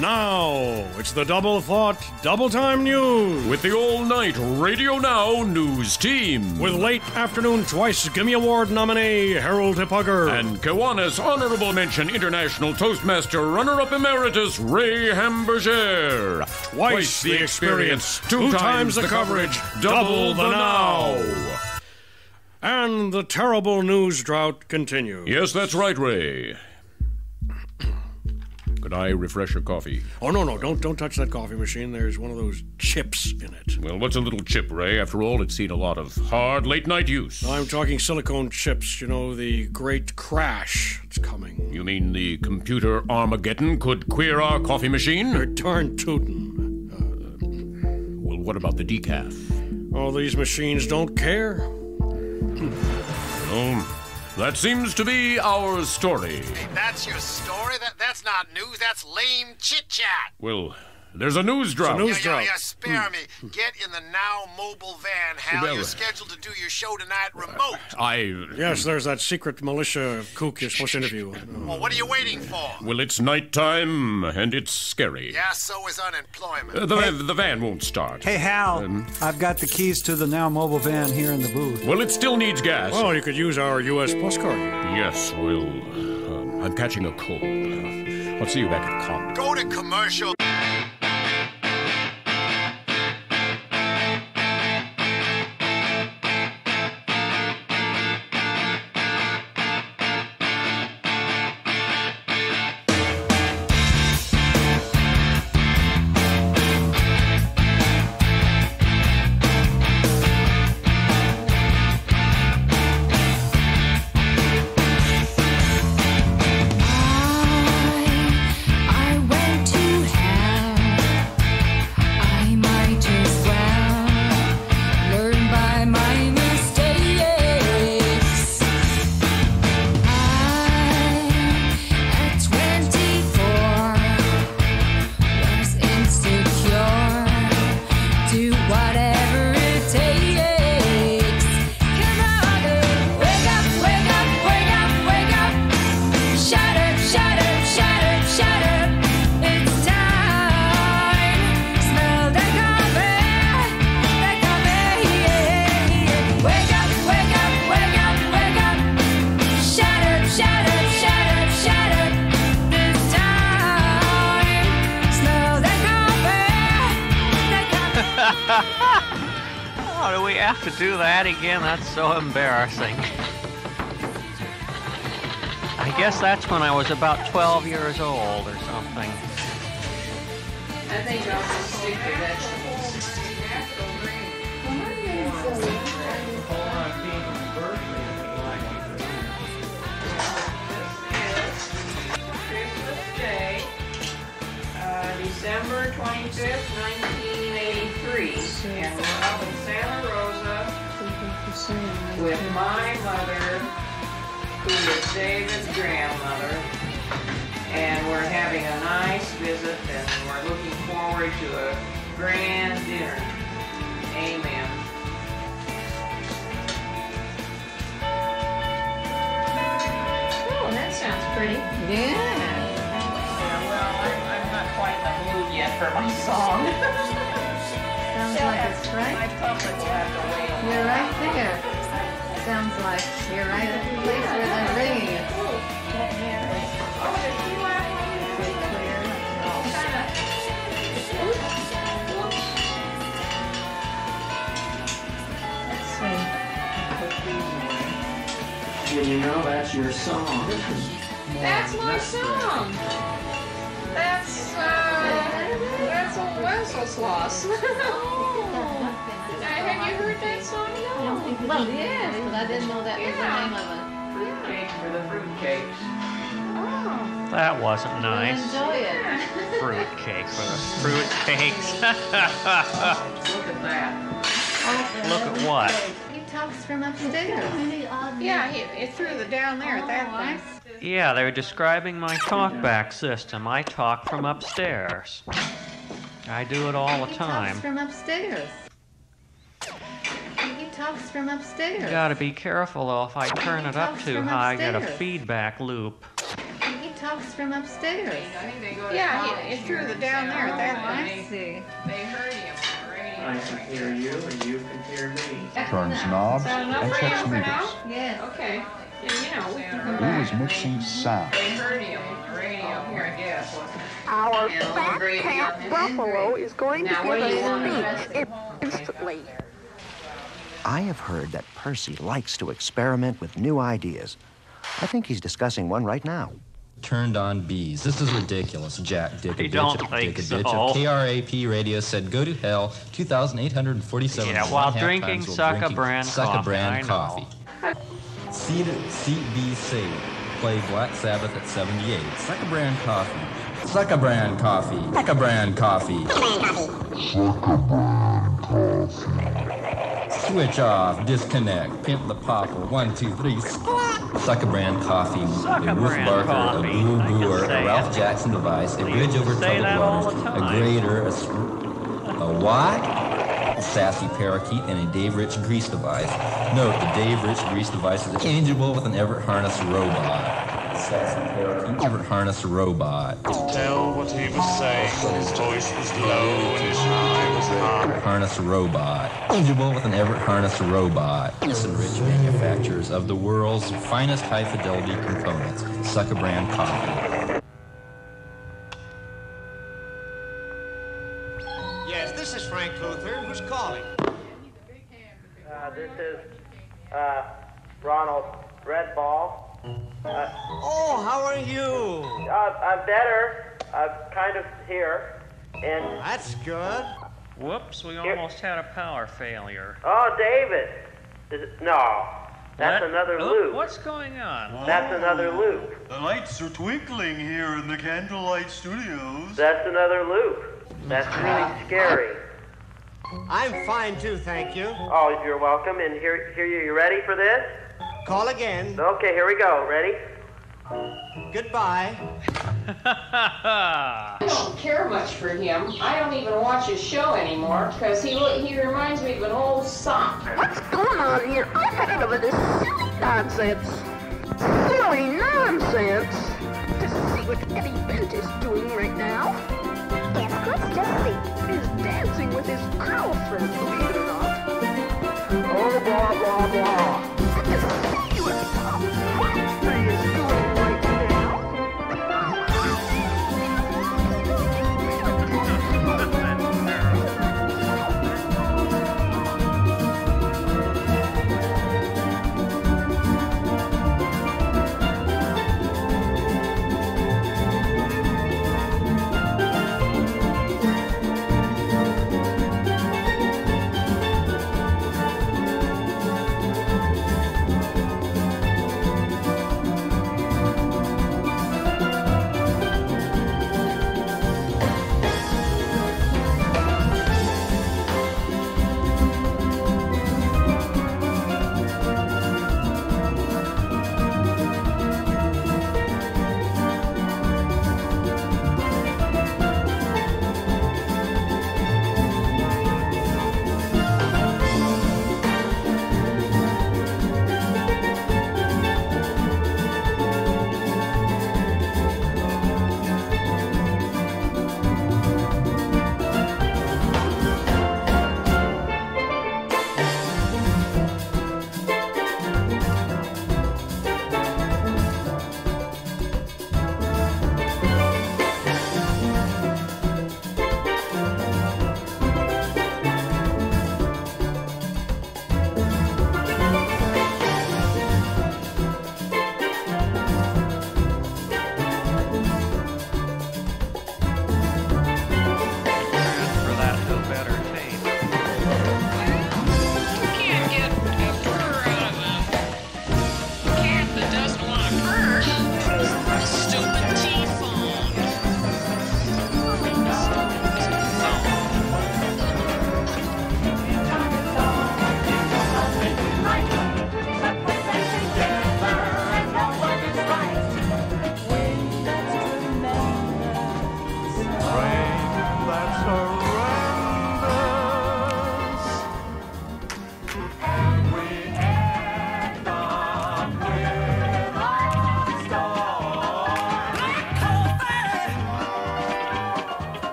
Speaker 2: Now, it's the Double Thought, Double Time News.
Speaker 23: With the all-night Radio Now news team.
Speaker 2: With late afternoon twice Gimme Award nominee Harold Hipugger.
Speaker 23: And Kiwanis Honorable Mention International Toastmaster Runner-Up Emeritus Ray Hamburger.
Speaker 2: Twice the experience, two times the coverage, double the now. And the terrible news drought continues.
Speaker 23: Yes, that's right, Ray. Could I refresh your coffee?
Speaker 2: Oh, no, don't touch that coffee machine. There's one of those chips in it.
Speaker 23: Well, what's a little chip, Ray? After all, it's seen a lot of hard late-night use.
Speaker 2: I'm talking silicone chips. You know, the great crash that's coming.
Speaker 23: You mean the computer Armageddon could queer our coffee machine?
Speaker 2: They're darn tootin'.
Speaker 23: Well, what about the decaf?
Speaker 2: Oh, these machines don't care.
Speaker 23: Well, that seems to be our story.
Speaker 11: Hey, that's your story? That's not news. That's lame chit-chat.
Speaker 23: Well, there's a news drought.
Speaker 11: Yeah, spare me. Get in the Now mobile van, Hal. You're scheduled to do your show tonight remote.
Speaker 2: Yes, there's that secret militia kook you're supposed to interview.
Speaker 11: Well, what are you waiting for?
Speaker 23: Well, it's nighttime, and it's scary.
Speaker 11: Yeah, so is unemployment.
Speaker 23: The van won't start.
Speaker 12: Hey, Hal, I've got the keys to the Now mobile van here in the booth.
Speaker 23: Well, it still needs gas.
Speaker 2: Well, you could use our U.S. Plus card.
Speaker 23: Yes, well, I'm catching a cold. I'll see you back at comp.
Speaker 11: Go to commercial.
Speaker 13: Oh, do we have to do that again? That's so embarrassing. I guess that's when I was about 12 years old or something.
Speaker 15: I think I'll just stick to vegetables. Christmas Day, December 25th, 1983, and we're up in Santa Rosa with my mother, who is David's grandmother, and we're having a nice visit, and we're looking forward to a grand dinner. Amen. Oh, that sounds pretty. Yeah. Well, I'm not quite in the mood yet for my song.
Speaker 16: Sounds like it's right.
Speaker 15: My public will have to wait.
Speaker 16: You're right there. Sounds like you're right at the place where they're ringing it.
Speaker 15: Well, you know, that's your song. That's my song. That's old Wenceslas. Have you heard that song? No.
Speaker 16: Well, yes, but I didn't know that was the name of it.
Speaker 15: Fruitcake for the fruitcakes. Oh.
Speaker 13: That wasn't nice.
Speaker 16: Enjoy it.
Speaker 13: Fruitcake for the fruitcakes.
Speaker 15: Look at that.
Speaker 13: Look at what?
Speaker 16: He talks from upstairs.
Speaker 15: Yeah, it threw the down there at that thing.
Speaker 13: Yeah, they were describing my talkback system. I talk from upstairs. I do it all the
Speaker 16: He
Speaker 13: time.
Speaker 16: talks from upstairs. He talks from upstairs.
Speaker 13: You gotta be careful though. If I turn it up too high, I get a
Speaker 16: upstairs.
Speaker 13: feedback loop.
Speaker 16: He talks from upstairs.
Speaker 15: Yeah, it threw the down there at that
Speaker 16: I
Speaker 15: thing.
Speaker 16: see.
Speaker 15: They heard him on the radio.
Speaker 13: I can hear you and you can hear me.
Speaker 4: Turns knobs
Speaker 15: Is that enough
Speaker 4: and
Speaker 15: for
Speaker 4: checks
Speaker 15: you for
Speaker 4: meters.
Speaker 15: now?
Speaker 16: Yes.
Speaker 15: Okay. And you know, we can come
Speaker 4: Who
Speaker 15: back.
Speaker 4: is mixing sound?
Speaker 15: They heard him on the radio here, I guess.
Speaker 6: Our
Speaker 15: And
Speaker 6: fat
Speaker 15: Andre,
Speaker 6: cat
Speaker 15: yeah.
Speaker 6: Buffalo is going to
Speaker 15: Now,
Speaker 6: give
Speaker 15: what do you
Speaker 6: a
Speaker 15: want?
Speaker 6: speech instantly.
Speaker 8: I have heard that Percy likes to experiment with new ideas. I think he's discussing one right now.
Speaker 9: Turned on bees. This is ridiculous. Jack Dick a
Speaker 13: I
Speaker 9: ditch
Speaker 13: don't
Speaker 9: of
Speaker 13: think
Speaker 9: Dick a
Speaker 13: so.
Speaker 9: ditch of KRAP radio said go to hell 2,847.
Speaker 13: Yeah, while drinking Succa brand
Speaker 9: Succa
Speaker 13: coffee,
Speaker 9: brand
Speaker 13: I know.
Speaker 9: coffee. CB Save. Play Black Sabbath at 78. Succa brand coffee. Succa brand coffee. Succa brand coffee. Succa brand coffee. Switch off, disconnect, pimp the popper, 1, 2, 3, Succa brand coffee, a Ruth
Speaker 13: brand
Speaker 9: Barker, a
Speaker 13: coffee.
Speaker 9: Boo
Speaker 13: I can
Speaker 9: Booer,
Speaker 13: say
Speaker 9: a Ralph
Speaker 13: it.
Speaker 9: Jackson device, a bridge over
Speaker 13: say
Speaker 9: troubled
Speaker 13: that all
Speaker 9: waters,
Speaker 13: the
Speaker 9: a
Speaker 13: time.
Speaker 9: grater, a what? A sassy parakeet, and a Dave Rich grease device. Note, the Dave Rich grease device is changeable with an Everett harness robot. Sassy parakeet, Everett harness robot.
Speaker 17: Tell what he was saying. His voice was low and his eye was high.
Speaker 9: Harness robot. Changeable with an Everett harness robot. Some rich manufacturers of the world's finest high fidelity components. Succa brand coffee.
Speaker 11: Yes, this is Frank Luther. Who's calling?
Speaker 18: This is Ronald Redball.
Speaker 11: Oh, how are you?
Speaker 18: I'm better. I'm kind of here. And
Speaker 11: That's good.
Speaker 13: Whoops, we almost had a power failure.
Speaker 18: oh, David. No, that's
Speaker 13: What?
Speaker 18: another
Speaker 13: Oh,
Speaker 18: loop.
Speaker 13: What's going on?
Speaker 18: That's another loop.
Speaker 17: The lights are twinkling here in the Candlelight Studios.
Speaker 18: That's another loop. That's really scary.
Speaker 11: I'm fine too, thank you.
Speaker 18: Oh, you're welcome. And here you ready for this?
Speaker 11: Call again.
Speaker 18: Okay, here we go. Ready?
Speaker 11: Goodbye.
Speaker 15: I don't care much for him. I don't even watch his show anymore because he reminds me of an old sock.
Speaker 6: What's going on here? I'm thinking of this silly nonsense. Silly nonsense. Just see what Eddie Bent is doing right now. Yes, what's Jesse? He's dancing with his girlfriend, believe it or not. Oh, blah, blah, blah. Just see what Tom Humphrey is doing right now.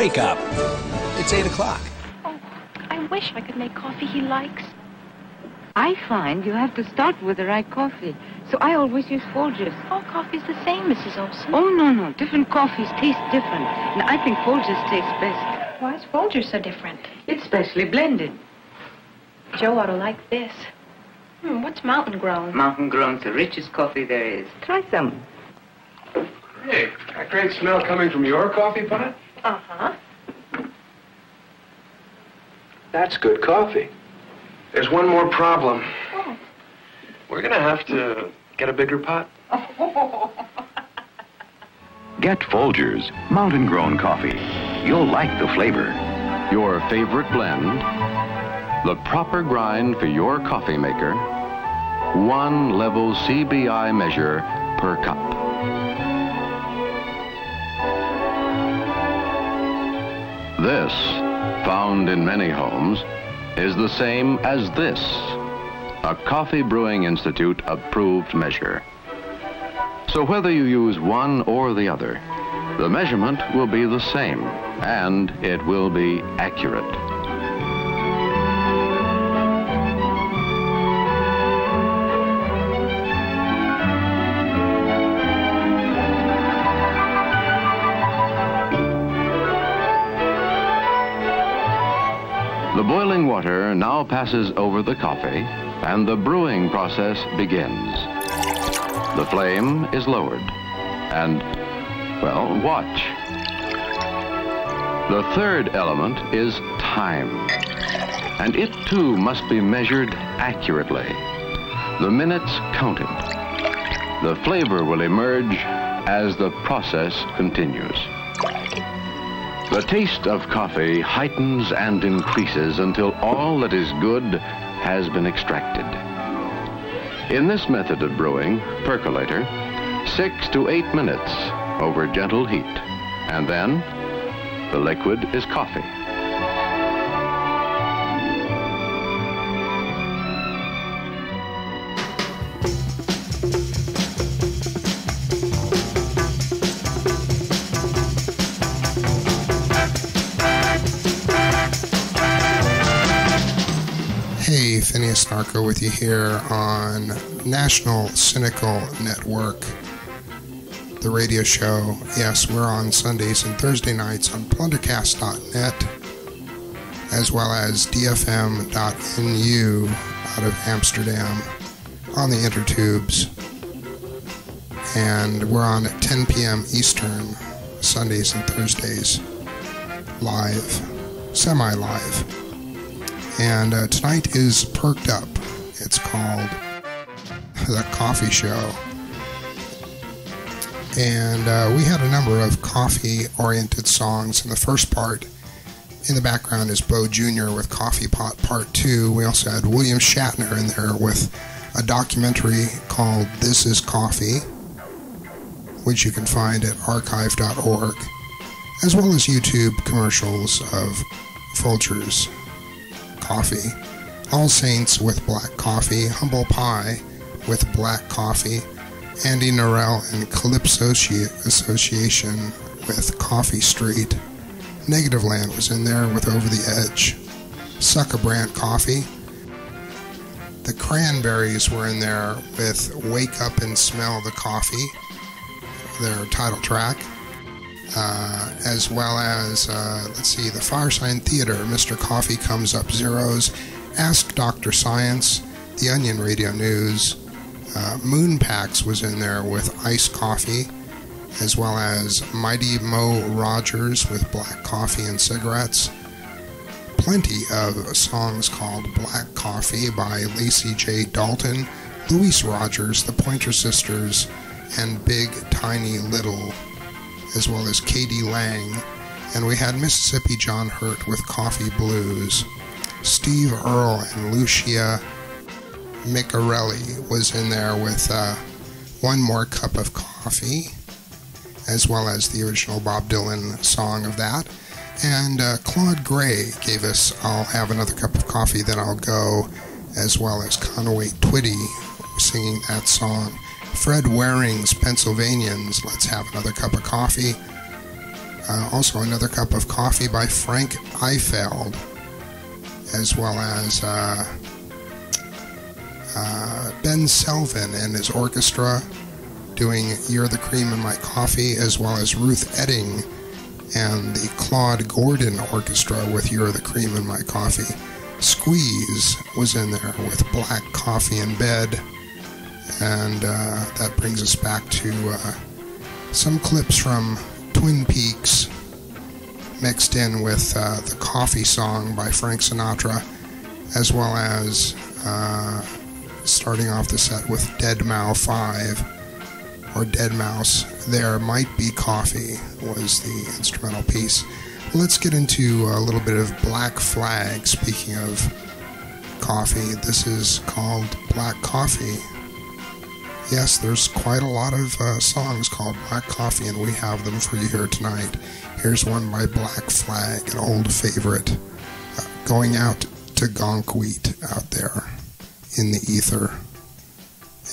Speaker 5: Wake up. It's 8 o'clock.
Speaker 1: I wish I could make coffee he likes. I find you have to start with the right coffee, so I always use Folgers. All coffee's the same, Mrs. Olson. Oh, no. Different coffees taste different. And I think Folgers tastes best.
Speaker 7: Why is Folgers so different?
Speaker 1: It's specially blended.
Speaker 7: Joe ought to like this. What's Mountain Grown?
Speaker 1: Mountain Grown's the richest coffee there is. Try some.
Speaker 10: Hey, that great smell coming from your coffee pot?
Speaker 7: Uh-huh.
Speaker 10: That's good coffee. There's one more problem.
Speaker 7: Oh.
Speaker 10: We're gonna have to get a bigger pot.
Speaker 22: Get Folgers Mountain Grown Coffee. You'll like the flavor. Your favorite blend. The proper grind for your coffee maker. One level CBI measure per cup. This, found in many homes, is the same as this, a Coffee Brewing Institute approved measure. So whether you use one or the other, the measurement will be the same, and it will be accurate. The boiling water now passes over the coffee, and the brewing process begins. The flame is lowered, and, well, watch. The third element is time, and it too must be measured accurately. The minutes counted. The flavor will emerge as the process continues. The taste of coffee heightens and increases until all that is good has been extracted. In this method of brewing, percolator, 6 to 8 minutes over gentle heat, and then the liquid is coffee.
Speaker 14: Hey, Phineas Narco with you here on National Cynical Network, the radio show. Yes, we're on Sundays and Thursday nights on plundercast.net, as well as dfm.nu out of Amsterdam on the intertubes. And we're on at 10 p.m. Eastern, Sundays and Thursdays, live, semi-live. And tonight is Perked Up. It's called The Coffee Show. And we had a number of coffee-oriented songs. In the first part, in the background is Bo Jr. with Coffee Pot Part 2. We also had William Shatner in there with a documentary called This Is Coffee, which you can find at archive.org, as well as YouTube commercials of Folgers coffee, All Saints with black coffee, Humble Pie with black coffee, Andy Norell and Calypso Association with Coffee Street, Negative Land was in there with Over the Edge, Sucker Brand Coffee, the Cranberries were in there with Wake Up and Smell the Coffee, their title track, as well as, let's see, the Firesign Theater, Mr. Coffee Comes Up Zeros, Ask Dr. Science, The Onion Radio News, Moonpax was in there with Iced Coffee, as well as Mighty Mo Rogers with Black Coffee and Cigarettes. Plenty of songs called Black Coffee by Lacey J. Dalton, Louise Rogers, the Pointer Sisters, and Big Tiny Little, as well as K.D. Lang, and we had Mississippi John Hurt with Coffee Blues. Steve Earle and Lucia Micarelli was in there with One More Cup of Coffee, as well as the original Bob Dylan song of that. And Claude Gray gave us I'll Have Another Cup of Coffee, Then I'll Go, as well as Conway Twitty singing that song. Fred Waring's Pennsylvanians, Let's Have Another Cup of Coffee. Also, Another Cup of Coffee by Frank Eifeld, as well as Ben Selvin and his orchestra doing You're the Cream in My Coffee, as well as Ruth Edding and the Claude Gordon Orchestra with You're the Cream in My Coffee. Squeeze was in there with Black Coffee in Bed, and that brings us back to some clips from Twin Peaks mixed in with the Coffee Song by Frank Sinatra, as well as starting off the set with Dead Mouse 5, or Dead Mouse, There Might Be Coffee was the instrumental piece. Let's get into a little bit of Black Flag. Speaking of coffee, this is called Black Coffee. Yes, there's quite a lot of songs called Black Coffee, and we have them for you here tonight. Here's one by Black Flag, an old favorite, Going Out to Gonk Wheat out there in the ether.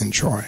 Speaker 14: Enjoy.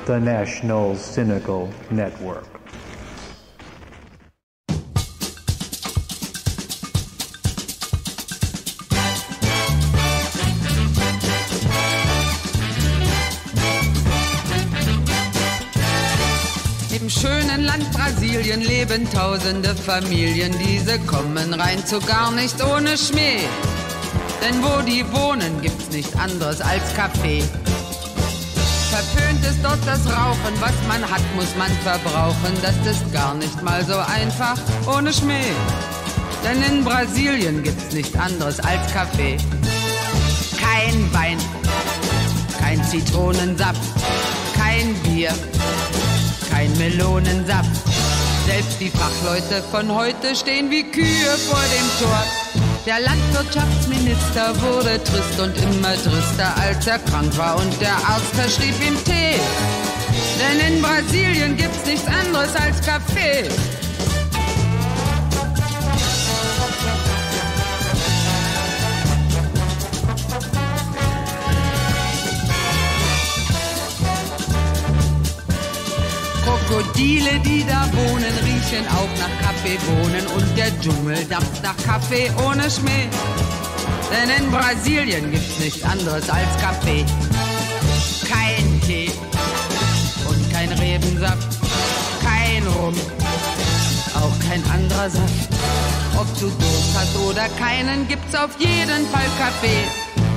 Speaker 3: The National Cynical Network.
Speaker 19: Im schönen Land Brasilien leben tausende Familien, diese kommen rein zu gar nicht ohne Schmäh. Denn wo die wohnen, gibt's nichts anderes als Kaffee. Verpönt ist dort das Rauchen, was man hat, muss man verbrauchen. Das ist gar nicht mal so einfach, ohne Schmäh. Denn in Brasilien gibt's nichts anderes als Kaffee. Kein Wein, kein Zitronensaft, kein Bier, kein Melonensaft. Selbst die Fachleute von heute stehen wie Kühe vor dem Tor. Der Landwirtschaftsminister wurde trist und immer trister, als er krank war und der Arzt verschrieb ihm Tee. Denn in Brasilien gibt's nichts anderes als Kaffee. Krokodile, die da wohnen, riechen auch nach Kaffeebohnen und der Dschungel dampft nach Kaffee ohne Schmäh. Denn in Brasilien gibt's nichts anderes als Kaffee. Kein Tee und kein Rebensaft, kein Rum, auch kein anderer Saft. Ob du Durst hast oder keinen, gibt's auf jeden Fall Kaffee.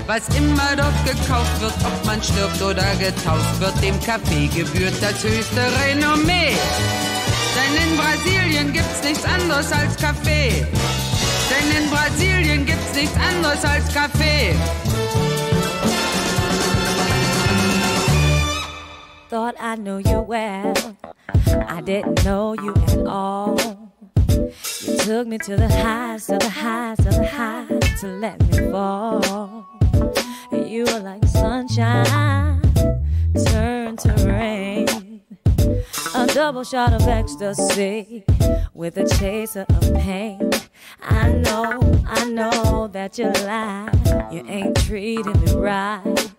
Speaker 19: Was immer dort gekauft wird, ob man stirbt oder getauft wird, dem Kaffee gebührt das höchste Renommee. Denn in Brasilien gibt's nichts anderes als Kaffee. Denn in Brasilien gibt's nichts anderes als Kaffee.
Speaker 20: Thought I knew you well, I didn't know you at all. You took me to the highs, to the highs, to the highs, to let me fall. You were like sunshine, turned to rain. A double shot of ecstasy with a chaser of pain. I know that you lie. You ain't treating me right.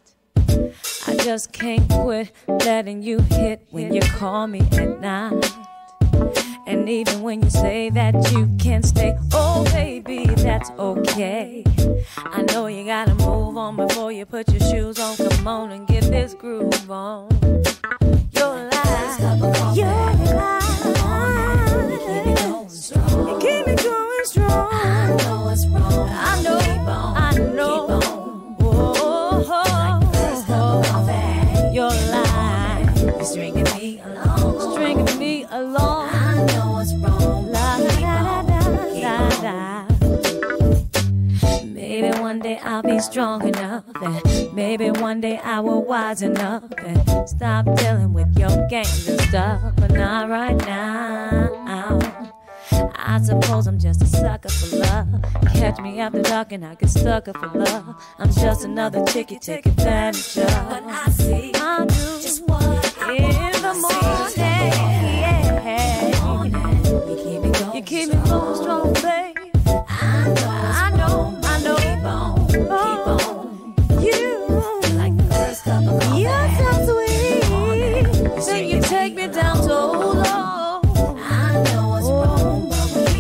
Speaker 20: I just can't quit letting you hit when you call me at night. And even when you say that you can't stay, oh baby, that's okay. I know you gotta move on before you put your shoes on. Come on and get this groove on. You're alive, you're alive. You keep me going strong. I know what's wrong. I know. You're alive. You're stringing me along. I know what's wrong. La da da da da. Maybe one day I'll be strong enough, and maybe one day I will wise enough and stop dealing with your games and stuff. But not right now. I suppose I'm just a sucker for love. Catch me after dark and I get stuck up for love. I'm just another chick you take advantage of. But I see, I do just what I in the morning. Yeah. You keep me going strong, babe. I know. Keep on. You like the first cup of coffee. You're so sweet. Then you take me down so low. I know what's wrong.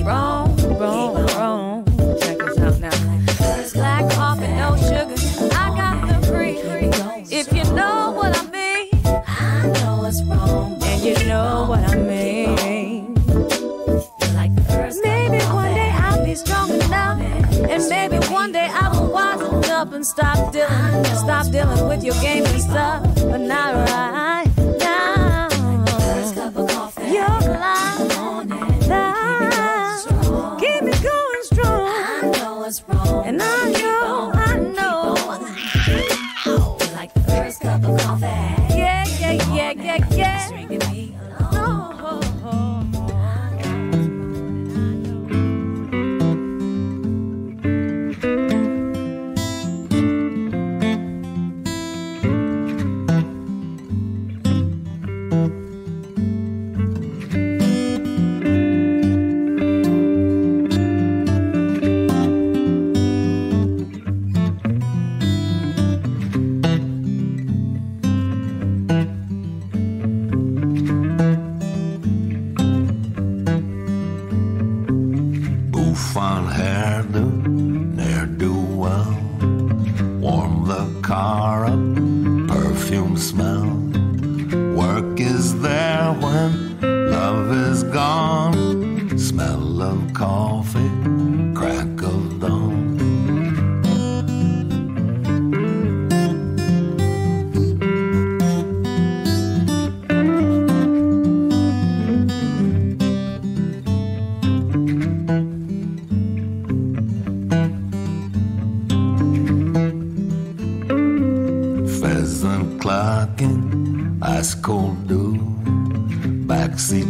Speaker 20: Wrong. Check this out now. Black coffee, no sugar. I got the free. If you know what I mean. I know what's wrong. And you know what I mean. Maybe one day I'll be strong enough. And maybe one day I will wisen up and stop dealing with your game and stuff. But not right now. You're alive. Keep me going strong. I know what's wrong. And I know. Like the first cup of coffee. Yeah. Drinking me along.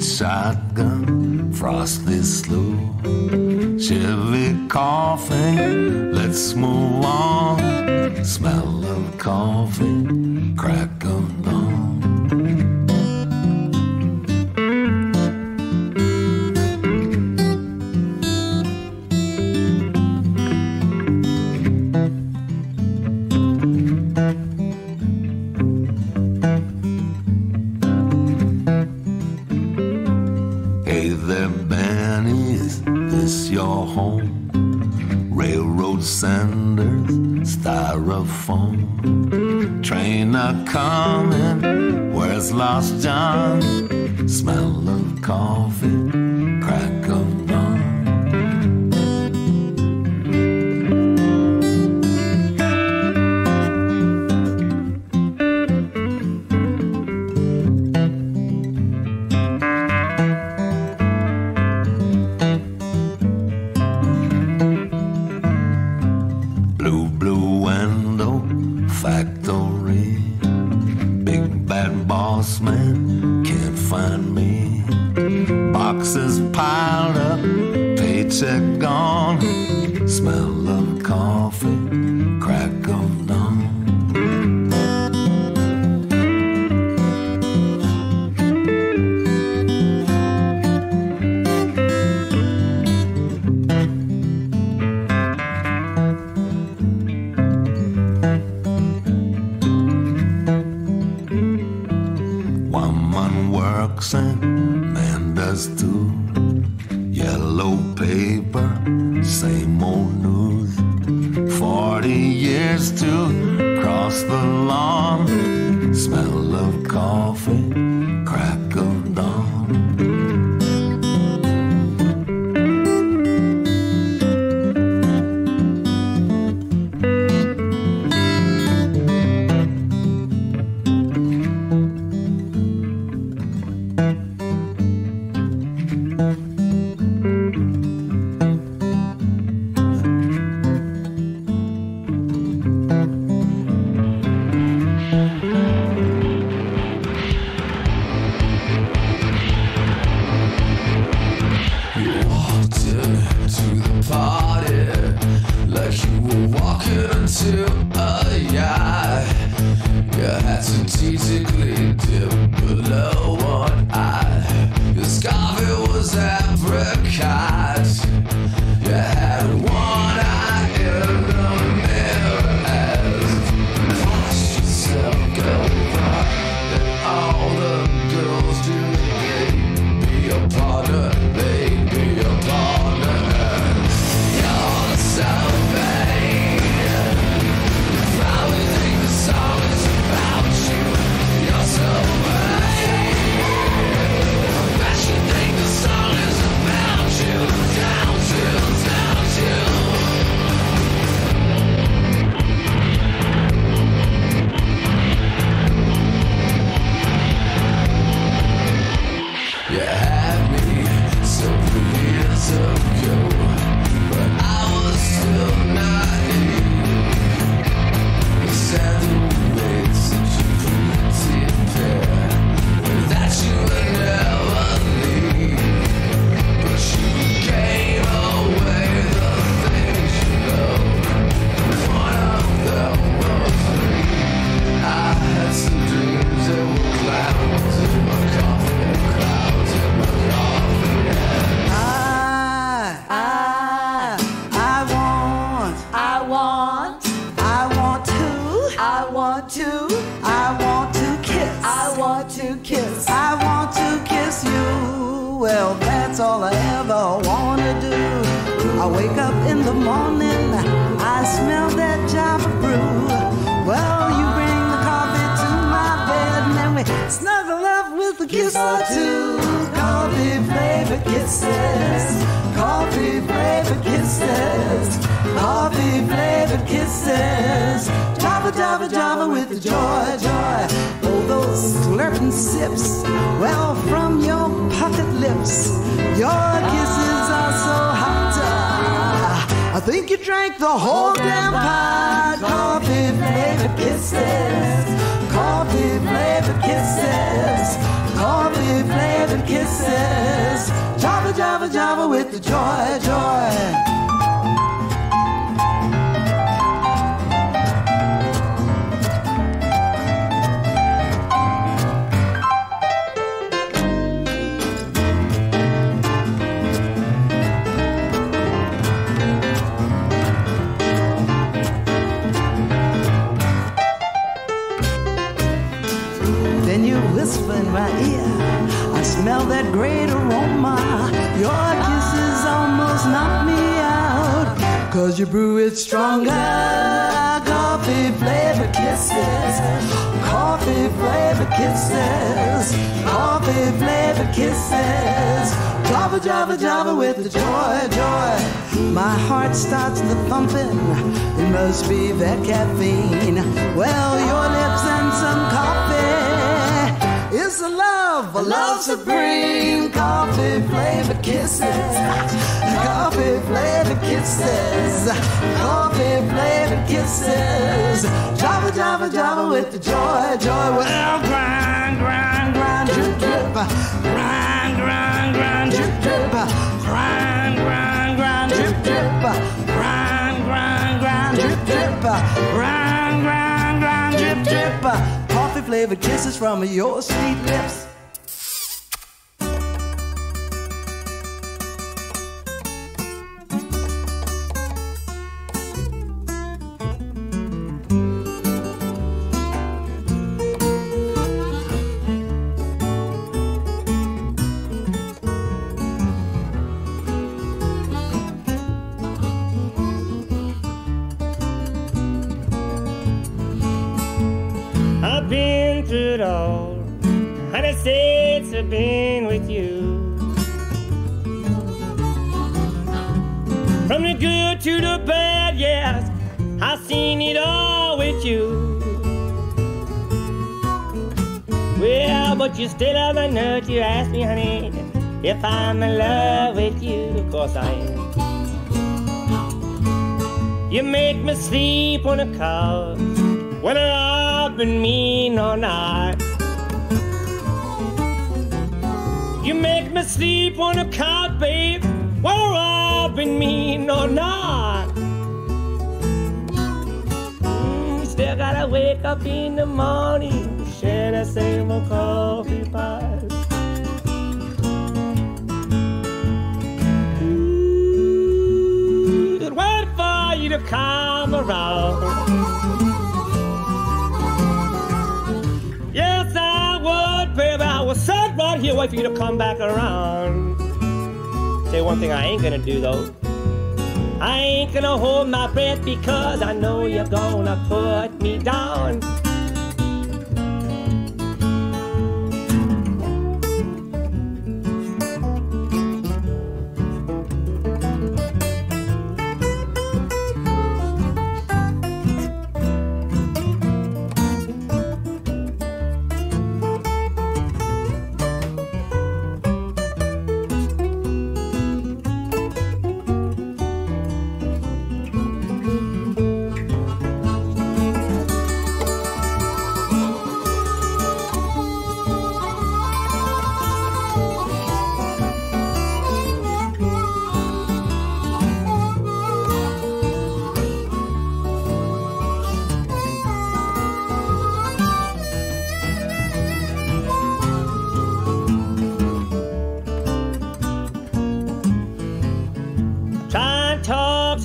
Speaker 2: Shotgun, frosty slow, Chevy coughing, let's move on. Smell of coffee, crack of dawn. Coming, where's Lost John? Smell of coffee, crack of dawn. Blue window, factory. Boss man can't find me. Boxes piled up, paycheck gone. Smell of coffee, crack of dawn. woman works and man does too. Yellow paper, same old news. 40 years to cross the lawn. Smell of coffee, crack of dawn.
Speaker 12: Coffee-flavored kisses from your sweet lips.
Speaker 16: been through it all. 106 I've been with you. From the good to the bad, yes, I've seen it all with you. Well, but you still have a nerve to ask me, honey, if I'm in love with you. Of course I am. You make me sleep on the couch, whether I've been mean or not. You make me sleep on the couch, babe, whether I've been mean or not. Still gotta wake up in the morning, share that same old coffee pot. Wait for you to come around. Yes, I would, baby. I would sit right here, wait for you to come back around. Tell you one thing I ain't gonna do though. I ain't gonna hold my breath because I know you're gonna put me down.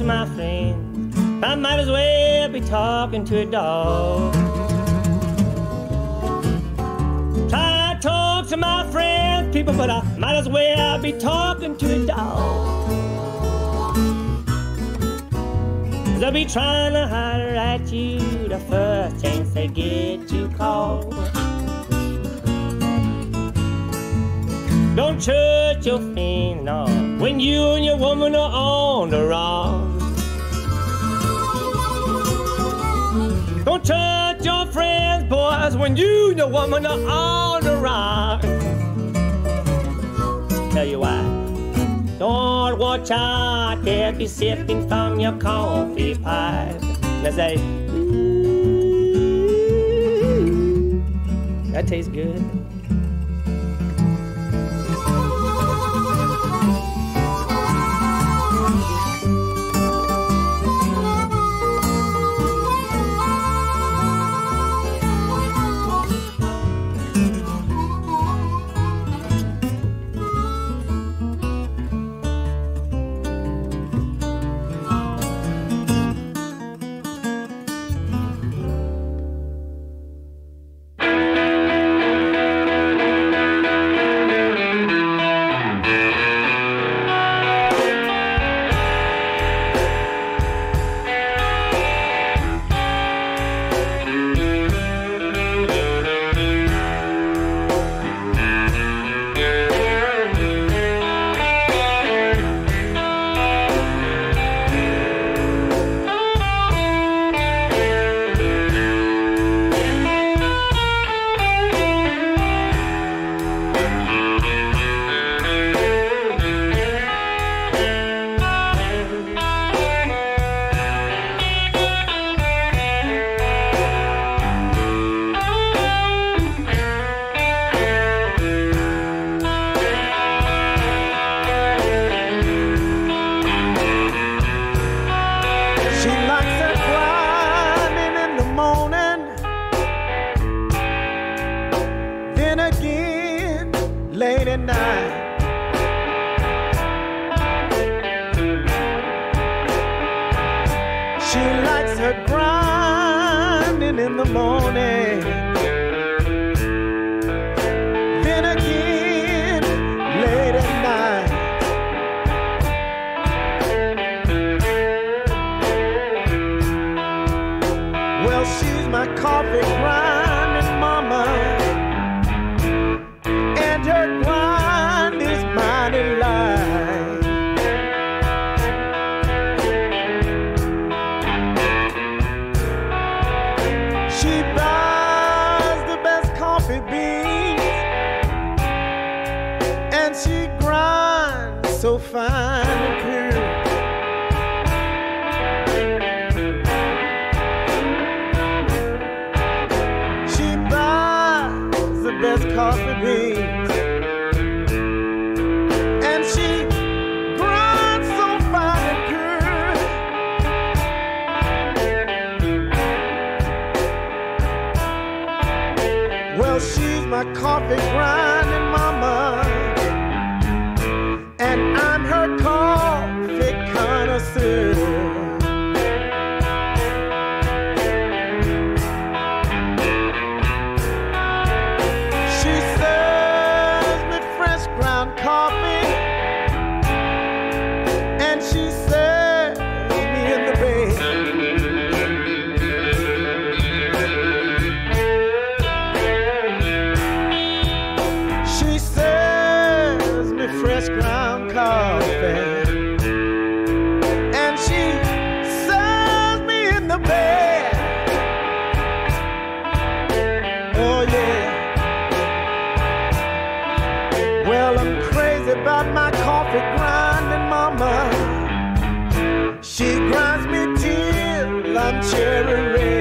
Speaker 16: My friend, I might as well be talking to a dog. Try to talk to my friends, people, but I might as well be talking to a dog. 'Cause I'll be trying to holler at you the first chance they get to call. Don't church your friends, no, when you and your woman are on the run. Don't touch your friends, boys, when you and your woman are on the run. Tell you why. Don't watch out, they'll be sipping from your coffee pipe. They say, ooh, that tastes good. In the morning, then again late at night. Well, she's my coffee grinding mama.
Speaker 4: coffee beans, and she grinds so fine and pure. She buys the best coffee beans, and she grinds so fine and pure. Well, she's my coffee grinding mama, and I'm her coffee connoisseur. She serves me fresh ground coffee, and she serves me in the bed. She serves me fresh ground coffee, and she serves me in the bed. Oh yeah. Well, I'm crazy about my coffee grinding mama. She grinds me till I'm cherry red.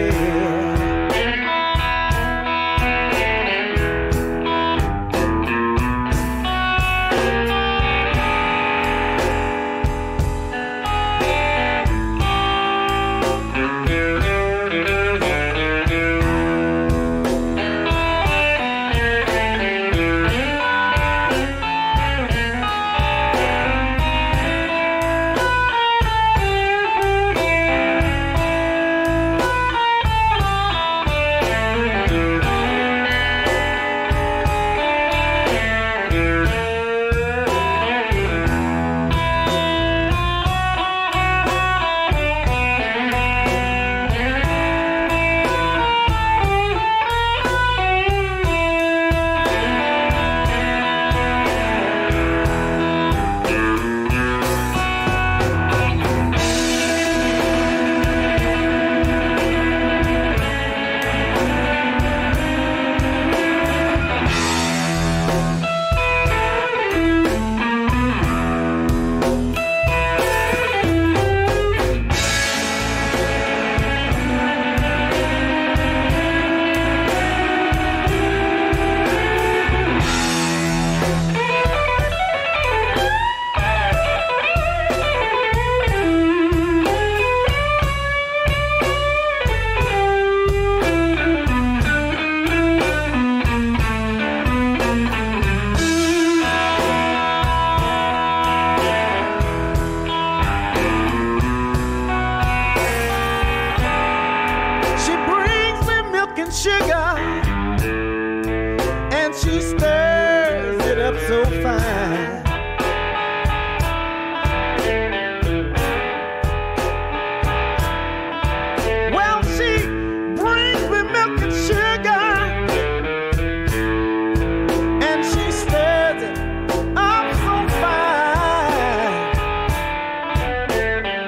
Speaker 4: She brings me milk and sugar, and she stirs it up so fine. Well, she brings me milk and sugar, and she stirs it up so fine.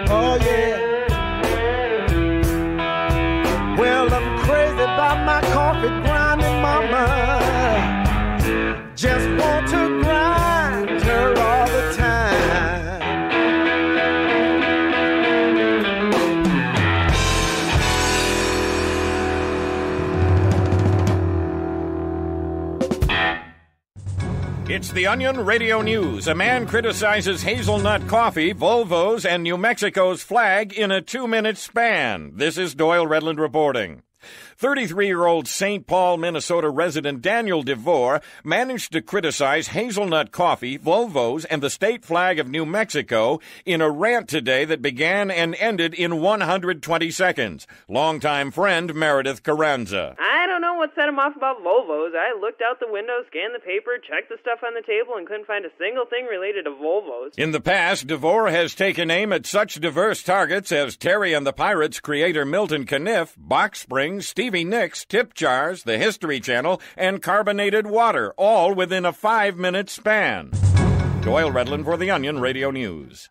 Speaker 4: Oh yeah. Well, I'm crazy about my coffee grinding mama. Just want to grind her all the time.
Speaker 21: It's the Onion Radio News. A man criticizes hazelnut coffee, Volvos, and New Mexico's flag in a 2-minute span. This is Doyle Redland reporting. 33-year-old St. Paul, Minnesota resident Daniel DeVore managed to criticize hazelnut coffee, Volvos, and the state flag of New Mexico in a rant today that began and ended in 120 seconds. Longtime friend Meredith Carranza.
Speaker 23: I don't know what set him off about Volvos. I looked out the window, scanned the paper, checked the stuff on the table, and couldn't find a single thing related to Volvos.
Speaker 21: In the past, DeVore has taken aim at such diverse targets as Terry and the Pirates creator Milton Caniff, Box Springs, Stevie Nicks, tip jars, the History Channel, and carbonated water, all within a 5-minute span. Doyle Redland for The Onion Radio News.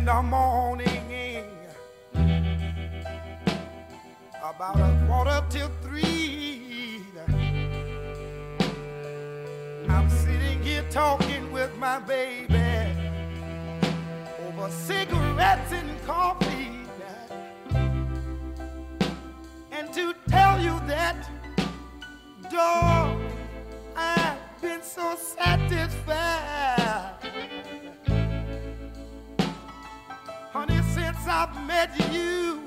Speaker 4: the morning, about 2:45. I'm sitting here talking with my baby over cigarettes and coffee. And to tell you that, dog, I've been so satisfied. Honey, since I've met you,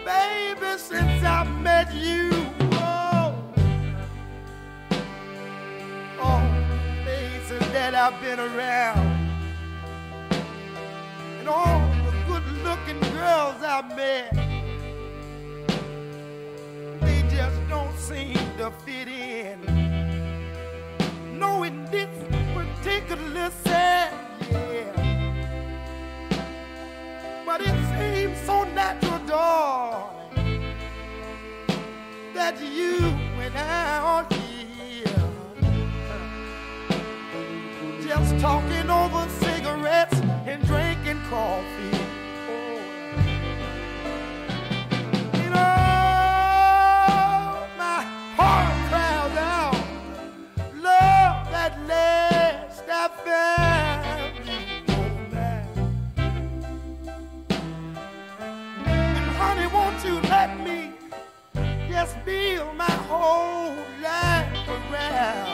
Speaker 4: baby, since I've met you, oh, places that I've been around, and all the good-looking girls I've met, seem to fit in. Knowing this particular sad, yeah. But it seems so natural, darling, that you went out here just talking over cigarettes and drinking coffee. You know, my heart cries out, love that last I found you, oh man. And honey, won't you let me just build my whole life around?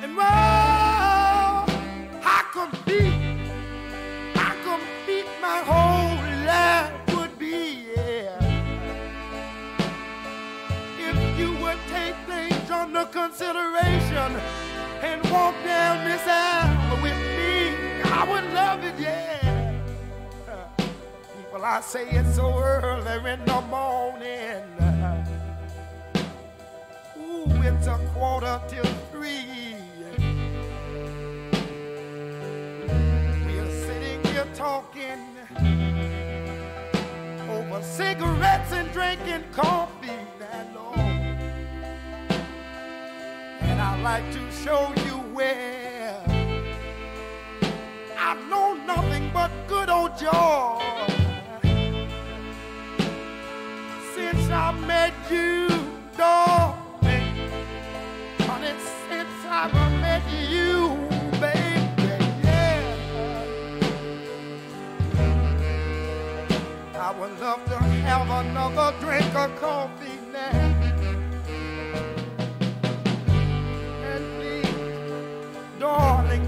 Speaker 4: And well, I compete my whole life would be, yeah. If you would take things under consideration and walk down this aisle with me, I would love it, yeah. Well, I say it's so early in the morning. Ooh, it's 2:45. We're sitting here talking over cigarettes and drinking coffee, that Lord. And I'd like to show you where I know nothing but good old joy. Since I met you, darling, honey, since I met you, baby, yeah. I would love to have another drink of coffee now. And please, darling,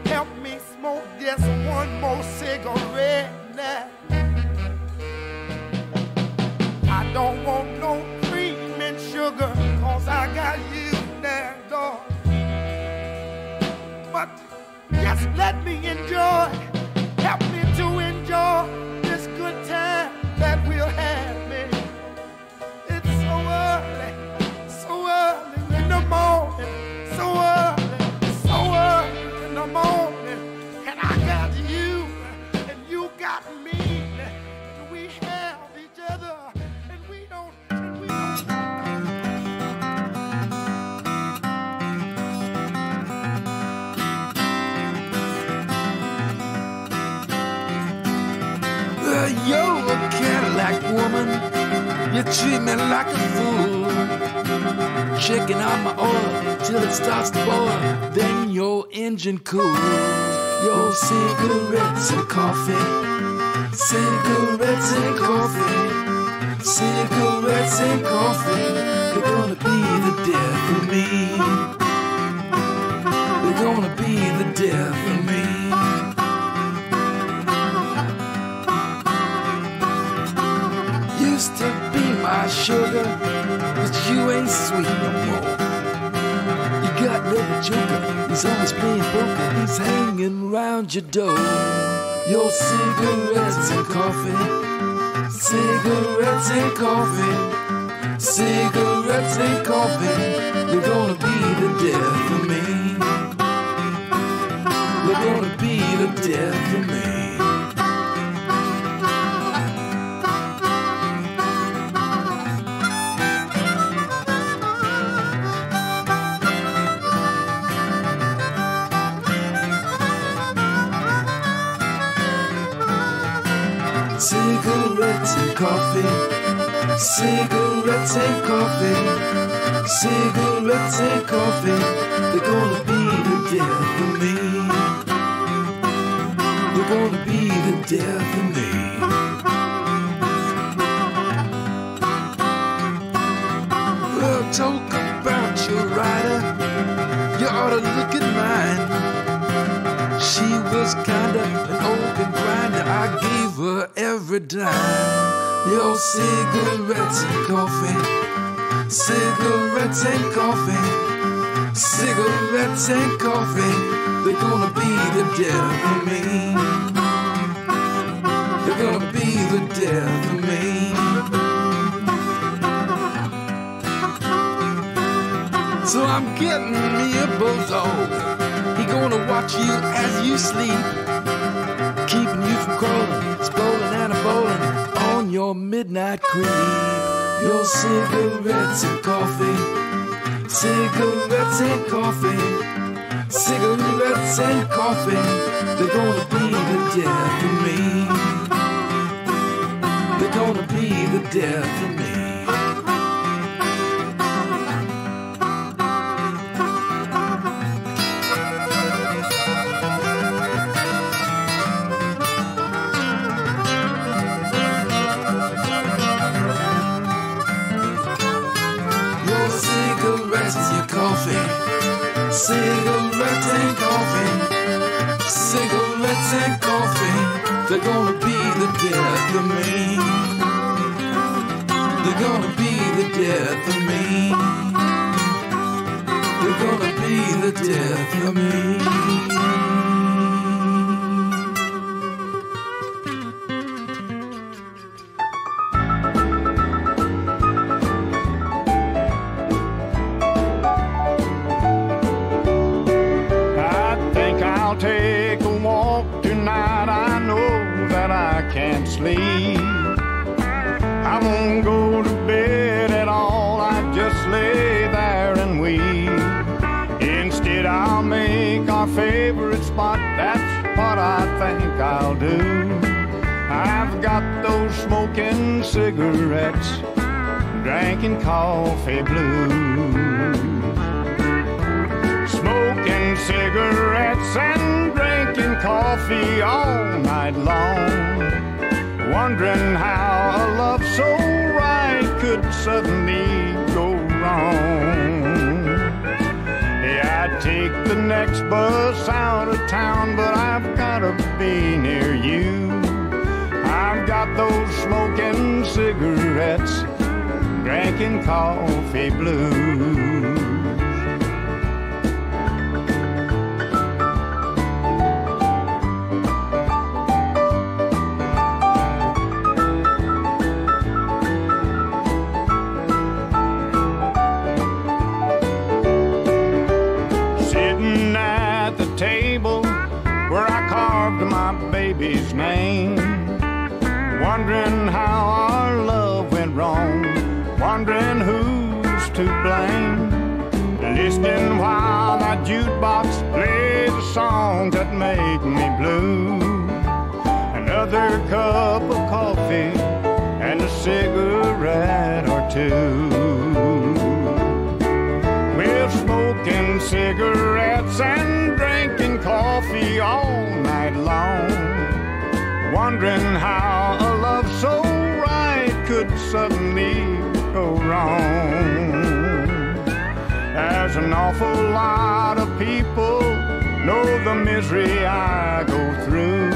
Speaker 4: help me smoke just one more cigarette now. I don't want no cream and sugar, 'cause I got you now, dog. But just let me enjoy, help me to enjoy this good time that we'll have, man. It's so early in the morning, so early in the morning, and I got you, and you got me, and we have each other.
Speaker 8: You're a Cadillac woman, you treat me like a fool. Checking out my oil till it starts to boil, then your engine cools. Your cigarettes and coffee, cigarettes and coffee, cigarettes and coffee, they're gonna be the death of me. They're gonna be the death of me. Used to be my sugar, but you ain't sweet no more. You got another joker, he's always playing poker, he's hanging round your door. Your cigarettes and coffee, cigarettes and coffee, cigarettes and coffee, they're gonna be the death of me. They're gonna be the death of me. Cigarettes and coffee, cigarettes and coffee, cigarettes and coffee, they're gonna be the death of me. They're gonna be the death of me. Well, talk about your rider, you ought to look at mine. She was kinda an open grinder, I gave her every dime. Your cigarettes and coffee, cigarettes and coffee, cigarettes and coffee, they're gonna be the death of me. They're gonna be the death of me. I'm getting me a bozo. He gonna watch you as you sleep, keeping you from crawling, scrolling and a-bowling on your midnight creep. Your cigarettes and coffee, cigarettes and coffee, cigarettes and coffee, they're gonna be the death of me. They're gonna be the death of me. Cigarettes and coffee, cigarettes and coffee, they're gonna be the death of me. They're gonna be the death of me. They're gonna be the death of me.
Speaker 9: Can't sleep. I won't go to bed at all. I just lay there and weep. Instead, I'll make our favorite spot. That's what I think I'll do. I've got those smoking cigarettes, drinking coffee blues. Smoking cigarettes and drinking coffee all night long, wondering how a love so right could suddenly go wrong. Yeah, I'd take the next bus out of town, but I've gotta be near you. I've got those smoking cigarettes, drinking coffee blues. Baby's name, wondering how our love went wrong, wondering who's to blame, listening while that jukebox plays a song that make me blue. Another cup of coffee and a cigarette or two. We're smoking cigarettes and drinking coffee all night long, wondering how a love so right could suddenly go wrong. There's an awful lot of people know the misery I go through.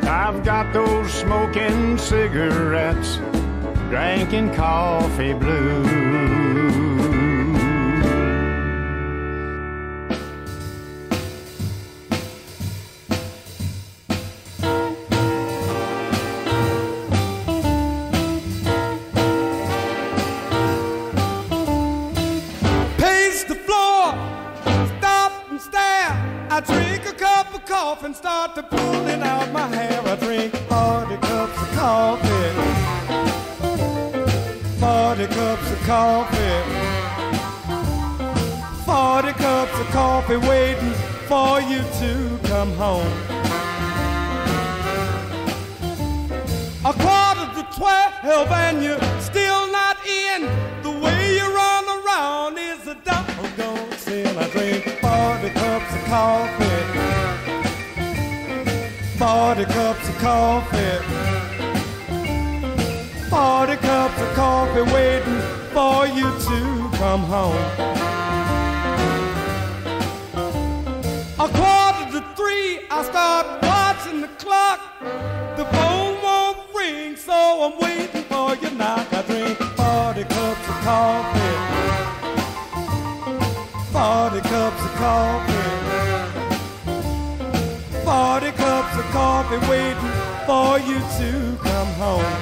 Speaker 9: I've got those smoking cigarettes, drinking coffee blues.
Speaker 4: I drink a cup of coffee and start to pulling out my hair. I drink 40 cups of coffee, 40 cups of coffee, 40 cups of coffee waiting for you to come home. 11:45 and you're still not in. The way you run around is a doggone sin. I drink 40 cups of coffee, 40 cups of coffee, 40 cups of coffee waiting for you to come home. 2:45, I start watching the clock. The phone won't ring, so I'm waiting for your knock. I drink 40 cups of coffee, 40 cups of coffee, 40 cups of coffee waiting for you to come home.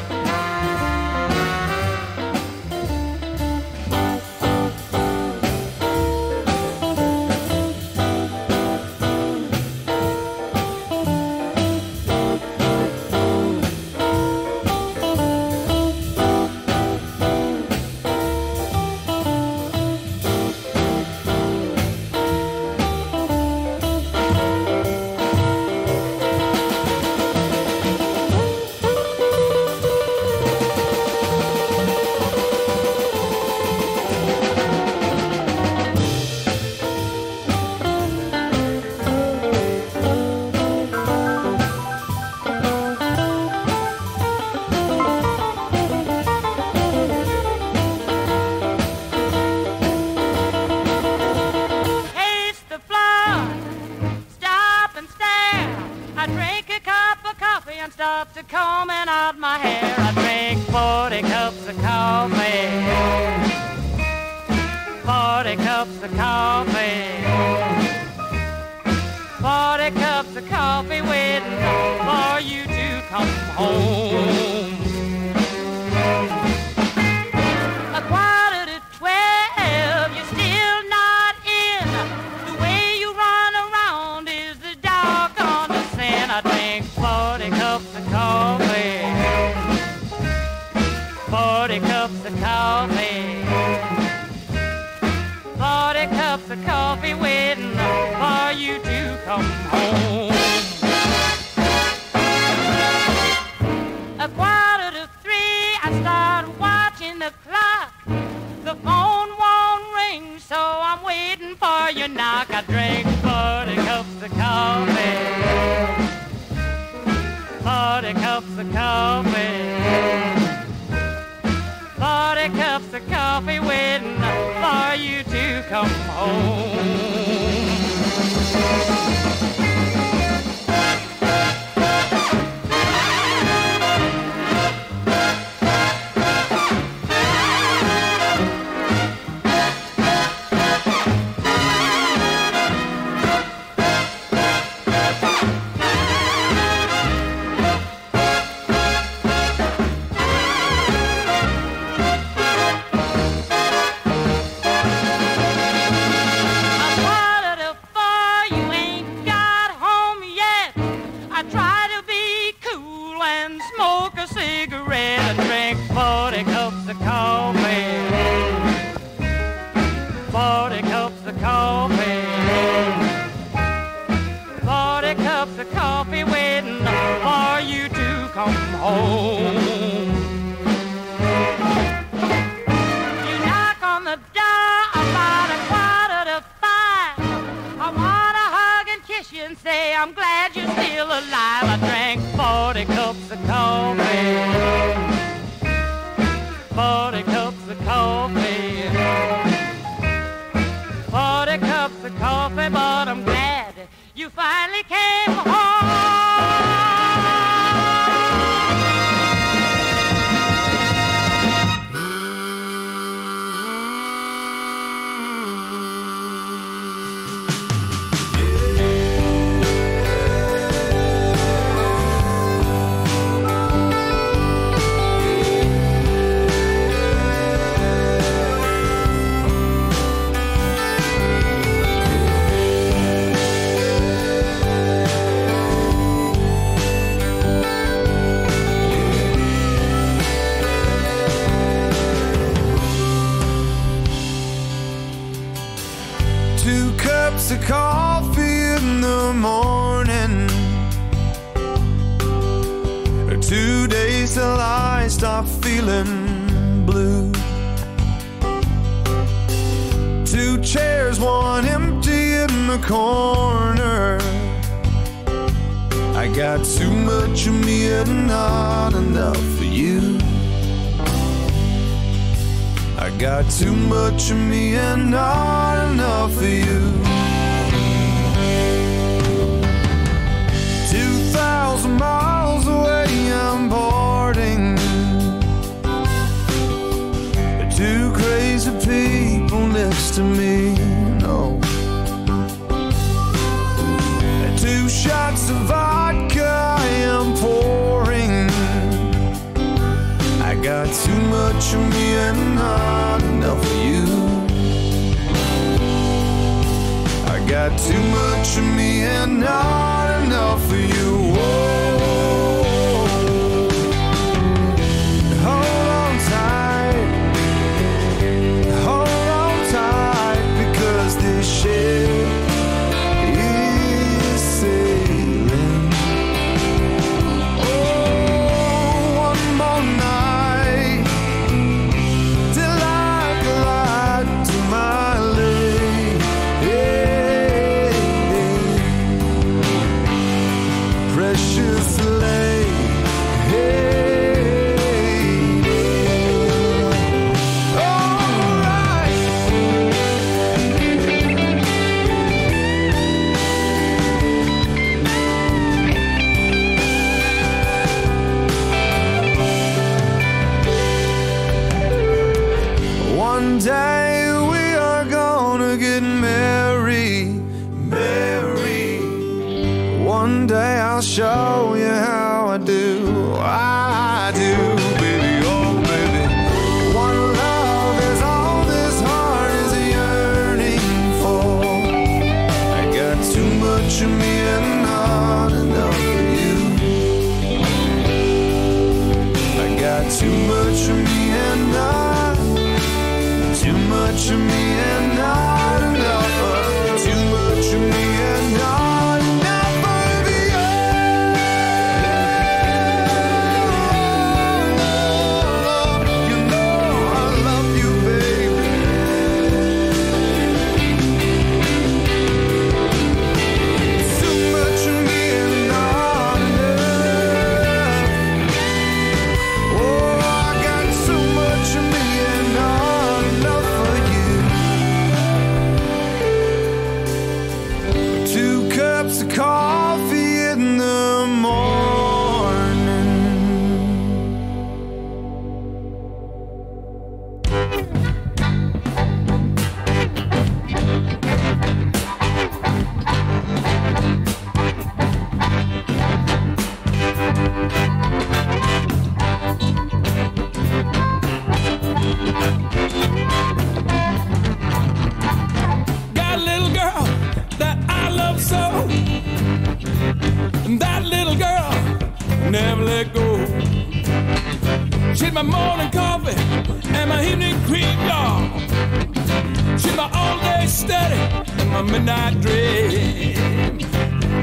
Speaker 19: of coffee. 40 cups of coffee waiting for you to come home. A quarter to 12, you're still not in. The way you run around is the dark on the sin. I drink 40 cups of coffee. 40 cups of coffee. 40 cups of coffee waiting for you to come home. A quarter to 3, I start watching the clock. The phone won't ring, so I'm waiting for your knock. I drink 40 cups of coffee. 40 cups of coffee. 40 cups of coffee waiting for you to come home.
Speaker 13: Too much of me and not enough of you. 2,000 miles away I'm boarding. Two crazy people next to me, no. 2 shots of vodka I am pouring. I got too much of me and not enough of you. I got too much of me and not enough of you. Whoa. Hold on tight, because this ship is sailing. Oh, one more night till I glide to my lake. Precious lake. One day we are gonna get I'll show you how I do. I do, baby, oh baby. One love is all this heart is yearning for. I got too much of me and not enough of you. I got too much of me and not, too much of me and not enough of, too much of me and not enough of you. You know I love you, baby. Too much of me and not enough. Oh, I got so much of me and not enough for you. 2 cups of coffee in the morning.
Speaker 8: Got a little girl that I love so, and that little girl never let go. She's my morning coffee and my evening cream, y'all. She's my all-day study and my midnight dream.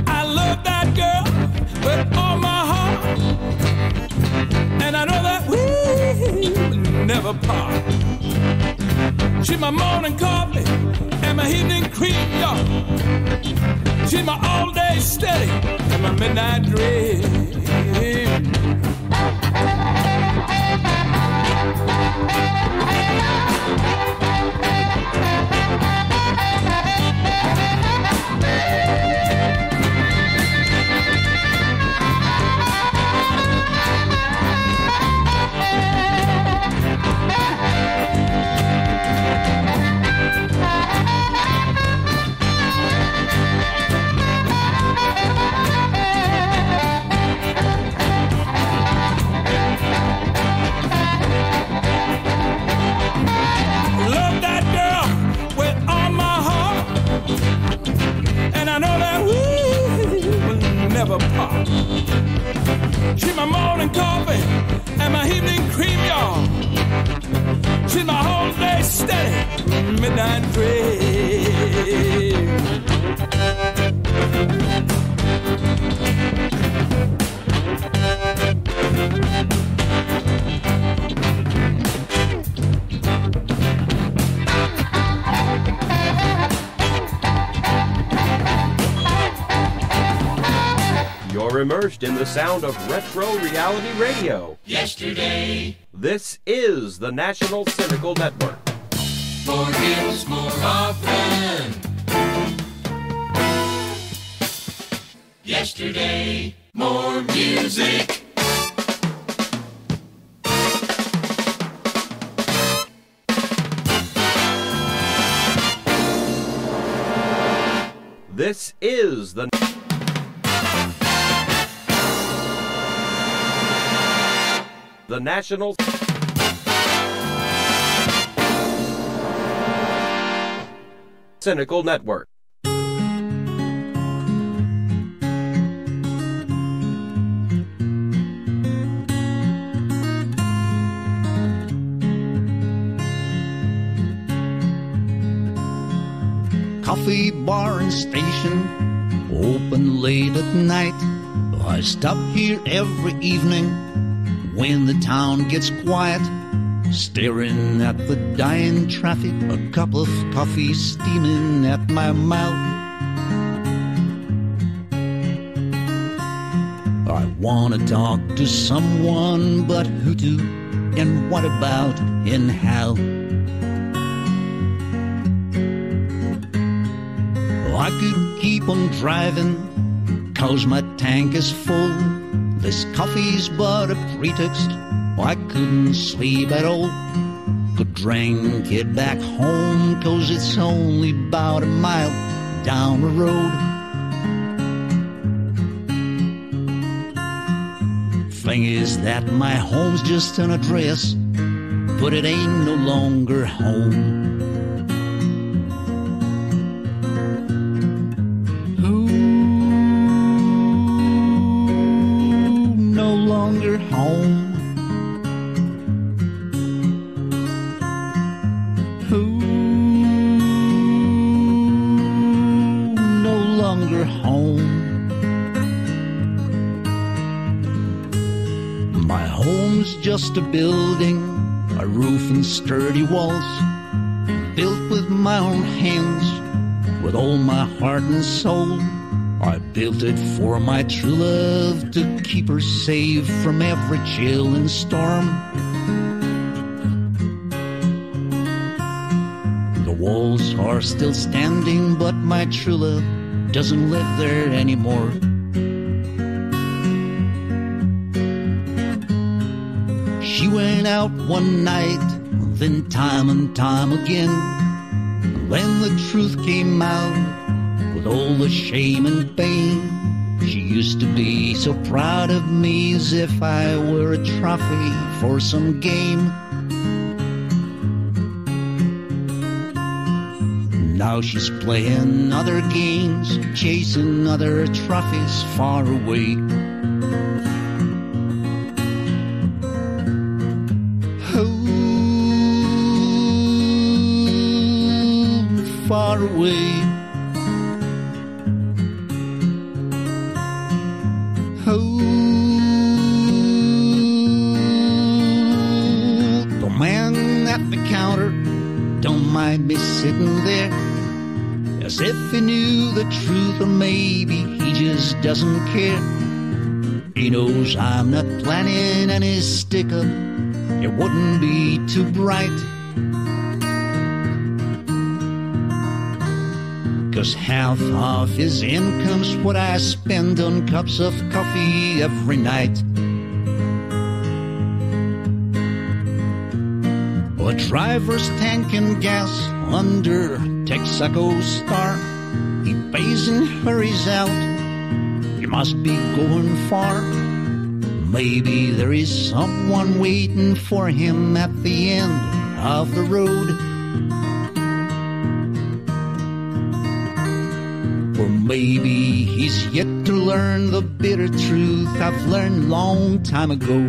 Speaker 8: I love that girl with all my heart, and I know that we will never part. She's my morning coffee and my evening cream, y'all. She's my all-day steady and my midnight dream. Love that girl with all my heart, and I know that we will never part. She's my morning coffee and my evening cream, y'all. She's my whole day steady midnight dream.
Speaker 11: You're immersed in the sound of retro reality radio.
Speaker 17: Yesterday.
Speaker 11: This is the National Cynical Network.
Speaker 17: More hits, more often. Yesterday. More music.
Speaker 11: This is the National Cynical Network.
Speaker 18: Coffee bar and station, open late at night. I stop here every evening when the town gets quiet, staring at the dying traffic, a cup of coffee steaming at my mouth. I want to talk to someone, but who to, and what about, and how? I could keep on driving, 'cause my tank is full. This coffee's but a pretext, I couldn't sleep at all. Could drink it back home, 'cause it's only about a mile down the road. Thing is that my home's just an address, but it ain't no longer home. No longer home. No longer home. My home's just a building, a roof and sturdy walls, built with my own hands, with all my heart and soul. I built it for my true love, to keep her safe from every chill and storm. The walls are still standing, but my true love doesn't live there anymore. She went out one night, then time and time again. When the truth came out, with all the shame and pain, she used to be so proud of me, as if I were a trophy for some game. Now she's playing other games, chasing other trophies far away. Far away. Oh, the man at the counter don't mind me sitting there, as if he knew the truth, or maybe he just doesn't care. He knows I'm not planning any stick-up, it wouldn't be too bright. 'Cause half of his income's what I spend on cups of coffee every night. A driver's tanking gas under Texaco Star. He pays and hurries out, he must be going far. Maybe there is someone waiting for him at the end of the road. Or maybe he's yet to learn the bitter truth I've learned long time ago.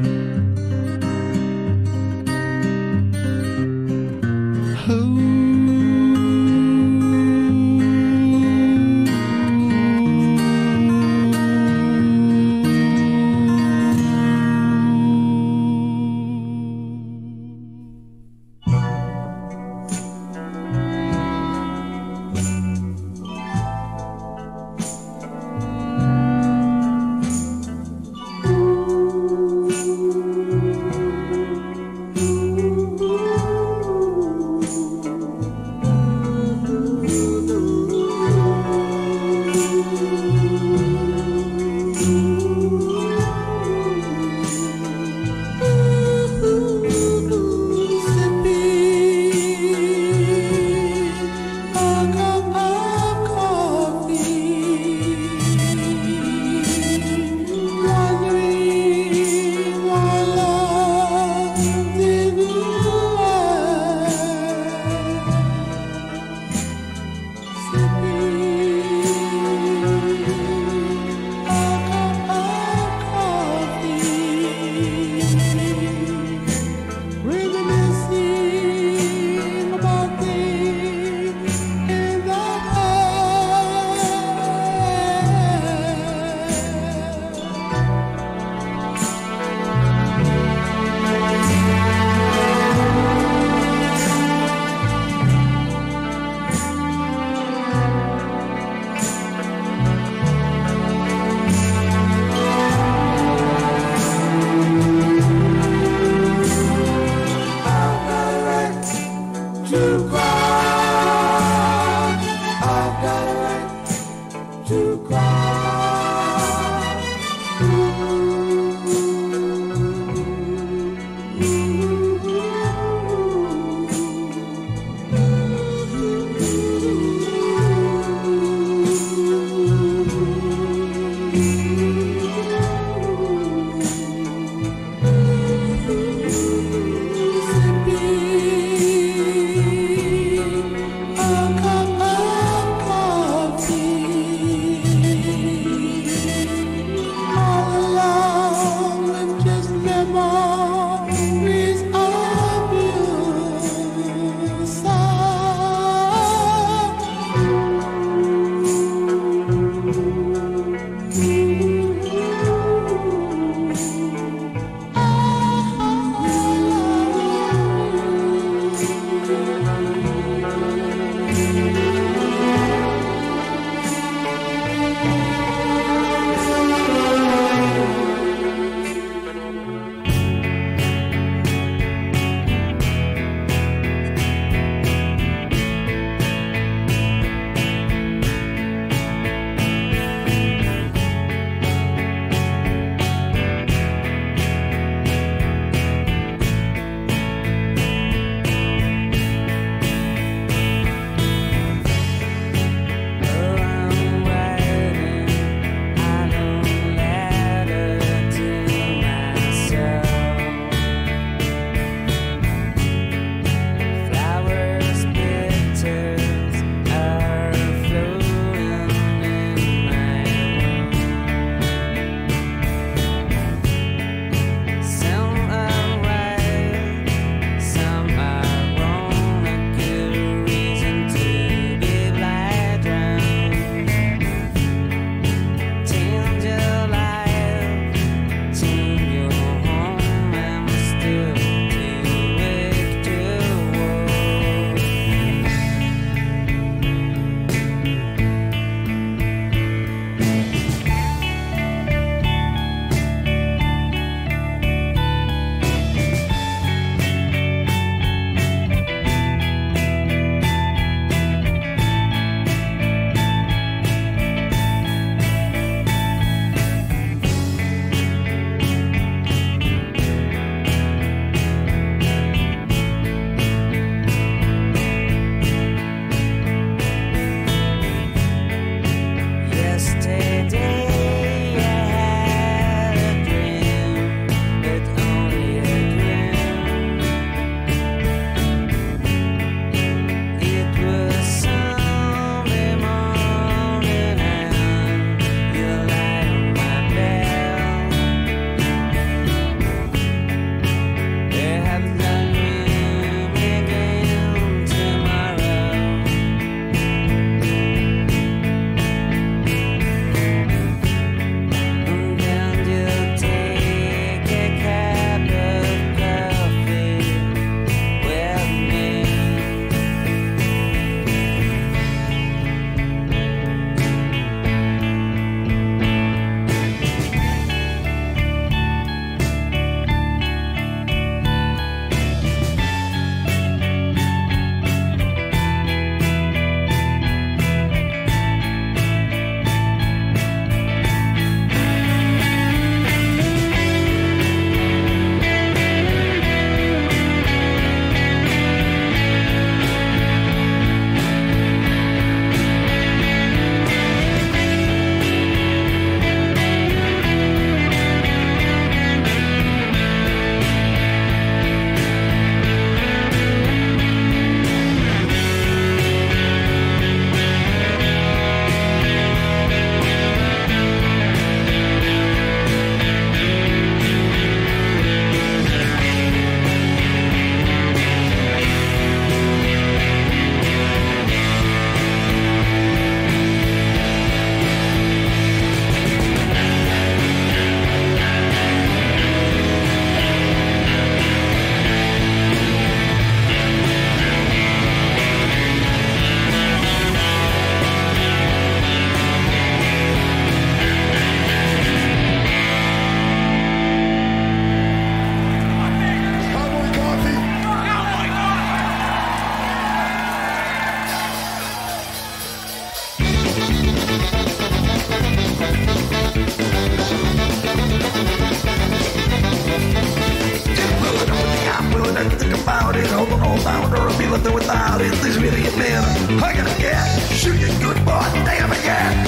Speaker 13: about it. Hold on, or I'll be left there without it. This really a man. I gotta get, shoot you good, boy, damn again.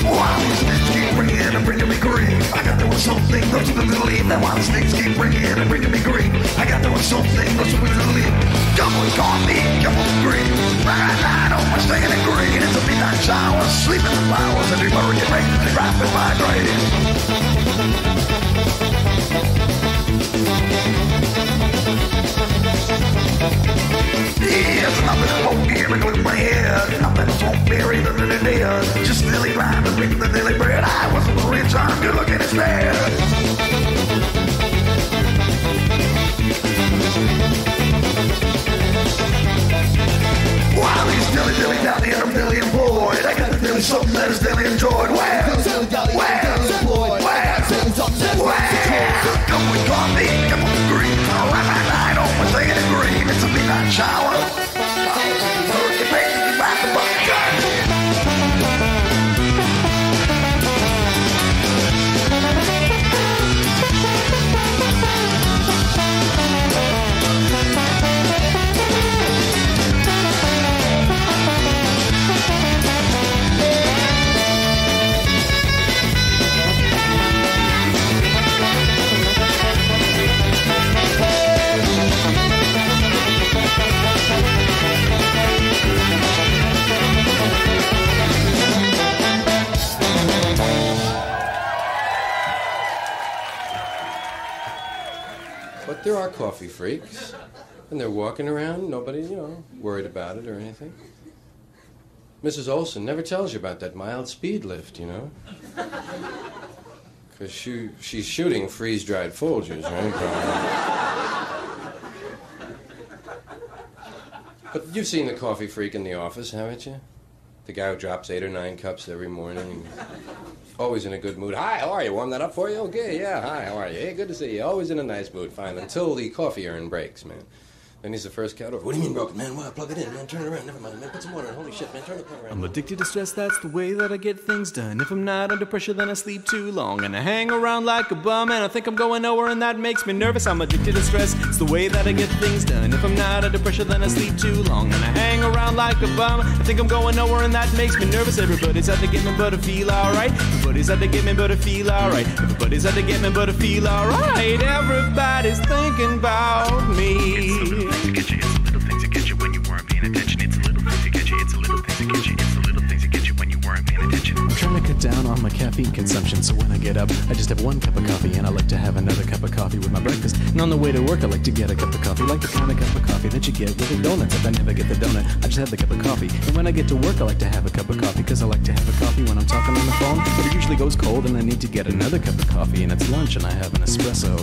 Speaker 13: Wow, these snakes keep bringing and bringing me green. I got there was something, don't you believe that while the snakes keep bringing and bringing me green. I got there was something, don't you believe. Come on, coffee, come on, green. Right now, I'm staying in green. It's a midnight shower, sleeping in the flowers, and you're working right to the rap with my grave. Yes, nothing won't get me with my head. Nothing won't bury the dead. Just nearly blind and drinking the daily bread. I wasn't rich, I'm good looking instead. Wow, he's dilly down here, I'm dilly employed. I got to dilly something that is dilly enjoyed. Where? Come with coffee, come with green. Right my night, always staying in green. It's a midnight shower. Get back to the back of the
Speaker 5: But there are coffee freaks, and they're walking around, nobody, worried about it or anything. Mrs. Olson never tells you about that mild speed lift, because she's shooting freeze-dried Folgers, right? But you've seen the coffee freak in the office, haven't you? The guy who drops 8 or 9 cups every morning. Always in a good mood. Hi, how are you? Warm that up for you? Okay, yeah, hi, how are you? Hey, good to see you. Always in a nice mood, fine. Until the coffee urn breaks, man. Then he's the first count over. What do you mean broken, man? Well, plug it in, man. Turn it around. Never mind, man. Put some water in. Holy shit, man. Turn the plug around.
Speaker 6: I'm addicted to stress, that's the way that I get things done. If I'm not under pressure, then I sleep too long. And I hang around like a bum, and I think I'm going nowhere, and that makes me nervous. I'm addicted to stress, it's the way that I get things done. If I'm not under pressure, then I sleep too long. And I hang around like a bum, I think I'm going nowhere, and that makes me nervous. Everybody's out to get me, but I feel alright. Everybody's out to get me, but I feel alright. Everybody's out to get me, but I feel alright. Everybody's thinking about me. Attention. It's a little thing to get you. It's a little thing to get you. It's a little thing to get you when you weren't paying attention. I'm trying to cut down on my caffeine consumption, so when I get up, I just have 1 cup of coffee, and I like to have another cup of coffee with my breakfast. And on the way to work, I like to get a cup of coffee, like the kind of cup of coffee that you get with the donuts. If I never get the donut, I just have the cup of coffee. And when I get to work, I like to have a cup of coffee, because I like to have a coffee when I'm talking on the phone. But it usually goes cold, and I need to get another cup of coffee, and it's lunch, and I have an espresso.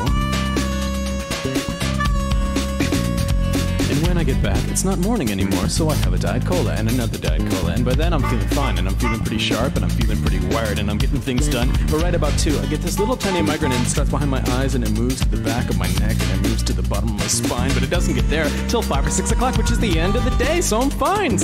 Speaker 6: And when I get back, it's not morning anymore, so I have a Diet Cola and another Diet Cola, and by then I'm feeling fine, and I'm feeling pretty sharp, and I'm feeling pretty wired, and I'm getting things done. But right about 2, I get this little tiny migraine, and it starts behind my eyes, and it moves to the back of my neck, and it moves to the bottom of my spine, but it doesn't get there till 5 or 6 o'clock, which is the end of the day, so I'm fine.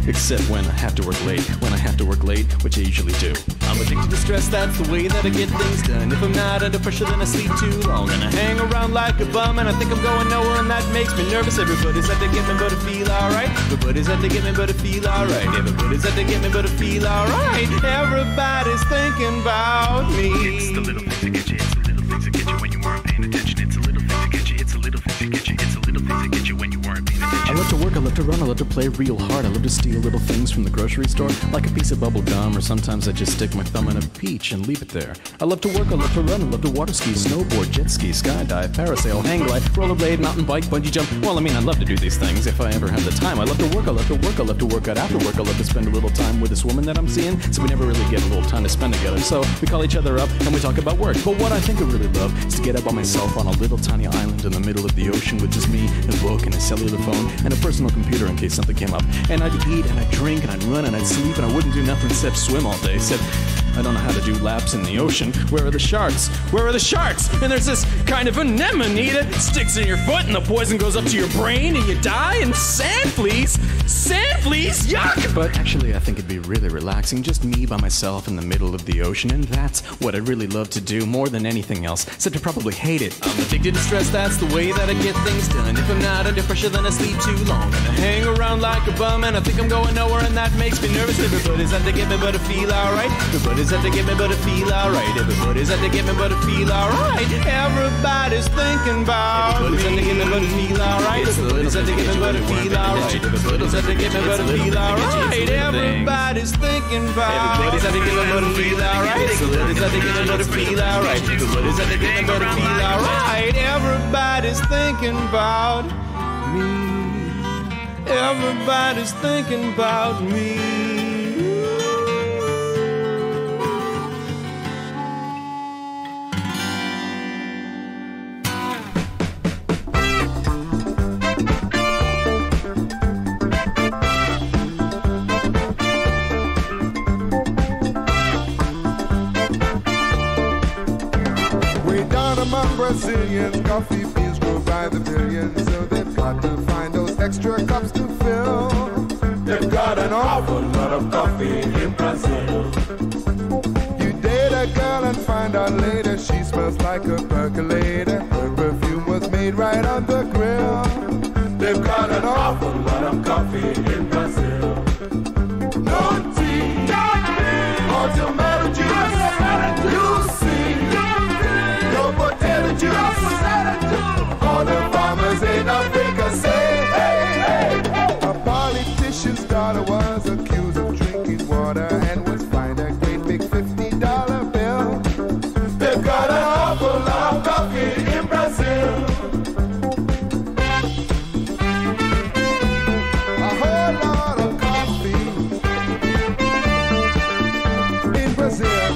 Speaker 6: Except when I have to work late, which I usually do. I'm addicted to stress, that's the way that I get things done. If I'm not under pressure, then I sleep too long, and I hang around like a bum, and I think I'm going nowhere, and that makes me nervous. Everybody's out to get me, but I feel alright. Everybody's out to get me, but I feel alright. Everybody's out to get me, but I feel alright. Everybody's thinking about me. It's the little things to get you. It's the little things to get you when you weren't paying attention. It's a little thing to get you. It's a little thing to get you. It's a little thing to get you when you weren't paying attention. I love to work, I love to run, I love to play real hard. I love to steal little things from the grocery store, like a piece of bubble gum, or sometimes I just stick my thumb in a peach and leave it there. I love to work, I love to run, I love to water ski, snowboard, jet ski, skydive, parasail, hang glide, rollerblade, mountain bike, bungee jump. Well, I love to do these things if I ever have the time. I love to work, I love to work, I love to work out after work. I love to spend a little time with this woman that I'm seeing, so we never really get a little time to spend together. So we call each other up and we talk about work. But what I think I really love is to get up by myself on a little tiny island in the middle of the ocean with just me, a book, and a cellular phone, and a personal computer in case something came up. And I'd eat, and I'd drink, and I'd run, and I'd sleep, and I wouldn't do nothing except swim all day, except I don't know how to do laps in the ocean. Where are the sharks? Where are the sharks? And there's this kind of anemone that sticks in your foot and the poison goes up to your brain and you die. And sand fleas, yuck! But actually, I think it'd be really relaxing, just me by myself in the middle of the ocean, and that's what I'd really love to do more than anything else, except I probably hate it. I'm addicted to stress, that's the way that I get things done. If I'm not under pressure, then I sleep too long. And I hang around like a bum, and I think I'm going nowhere, and that makes me nervous. Everybody's out to get me, but I feel alright. Everybody's out to get me, but I feel alright. Everybody's out to get me, but I feel alright. Everybody's thinking about me. Everybody's out to get me, but I feel alright. Everybody's out to get me, but I feel alright. Everybody's out to get me, but I feel alright. Everybody's thinking about. Everybody's out to get me, but I feel alright. Everybody's out to get me, but I feel alright. Everybody's out to get me, but I feel alright. Everybody's thinking about me. Everybody's thinking about me.
Speaker 13: Brazilians, coffee beans grow by the billions, so they've got to find those extra cups to fill. They've got an awful lot of coffee in Brazil. You date a girl and find out later she smells like a percolator. Her perfume was made right on the grill. They've got an awful lot of coffee in Brazil. No tea, or tomato juice, you see. No potato juice. All the farmers in Africa say, hey, hey. A politician's daughter was accused of drinking water and was fined a great big $50 bill. They've got an awful lot of coffee in Brazil. A whole lot of coffee in Brazil.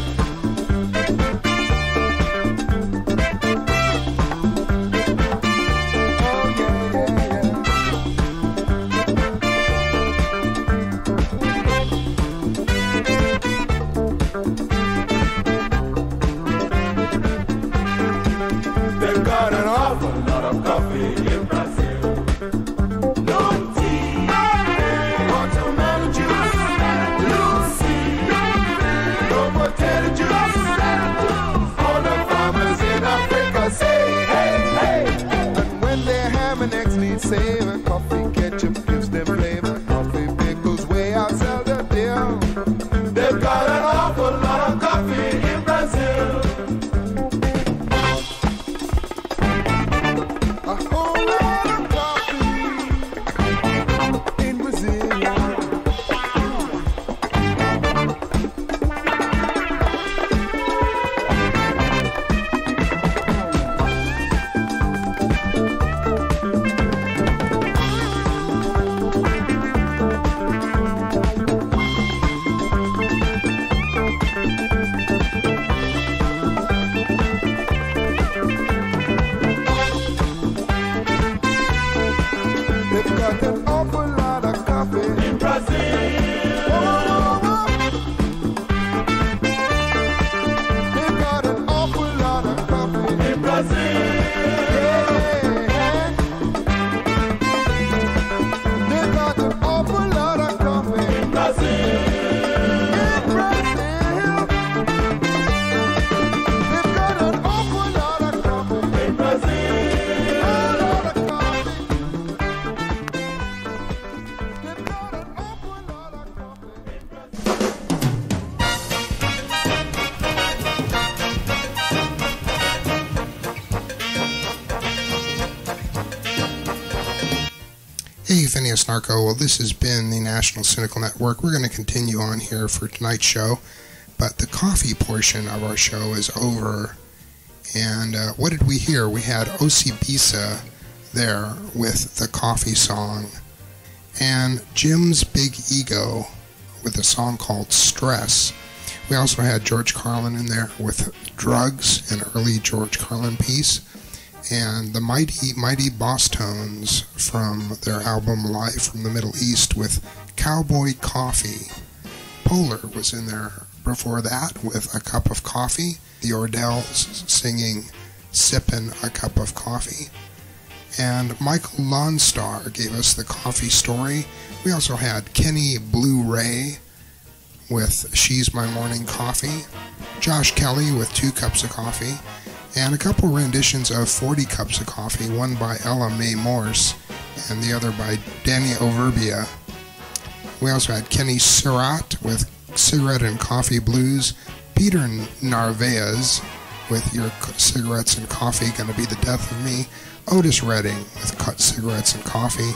Speaker 13: Savor coffee, ketchup gives them flavor. Coffee pickles way outsell the deal. They've got an awful lot of coffee in Brazil. A whole lot of coffee in Brazil.
Speaker 14: Hey, Phineas, Narco. Well, this has been the National Cynical Network. We're going to continue on here for tonight's show, but the coffee portion of our show is over. And what did we hear? We had Osibisa there with the coffee song, and Jim's Big Ego with a song called Stress. We also had George Carlin in there with Drugs, an early George Carlin piece, and the Mighty Boss Tones from their album Live from the Middle East with Cowboy Coffee. Polar was in there before that with A Cup of Coffee. The Ordells singing Sippin' a Cup of Coffee. And Michael Lonstar gave us The Coffee Story. We also had Kenny Blue Ray with She's My Morning Coffee. Josh Kelly with 2 Cups of Coffee. And a couple renditions of 40 Cups of Coffee, one by Ella Mae Morse and the other by Danny Overbia. We also had Kenny Surratt with Cigarette and Coffee Blues, Peter Narvaez with Your Cigarettes and Coffee Gonna Be the Death of Me, Otis Redding with Cut Cigarettes and Coffee,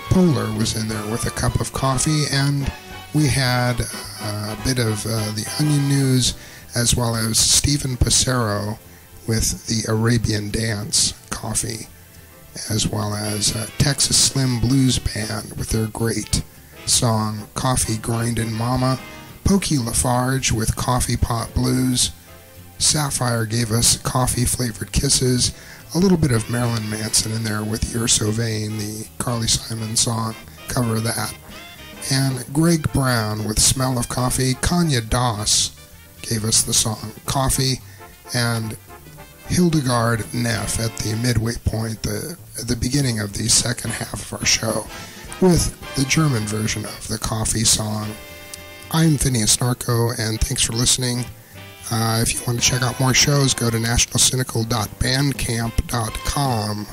Speaker 14: Polar was in there with A Cup of Coffee, and we had a bit of the Onion News, as well as Stephen Passero with the Arabian Dance Coffee, as well as Texas Slim Blues Band with their great song Coffee Grindin' Mama, Pokey Lafarge with Coffee Pot Blues, Sapphire gave us Coffee Flavored Kisses, a little bit of Marilyn Manson in there with You're So Vain, the Carly Simon song, cover of that, and Greg Brown with Smell of Coffee. Kanya Doss gave us the song Coffee, and Hildegard Neff at the midway point, at the beginning of the second half of our show, with the German version of the Coffee song. I'm Phineas Narco, and thanks for listening. If you want to check out more shows, go to nationalcynical.bandcamp.com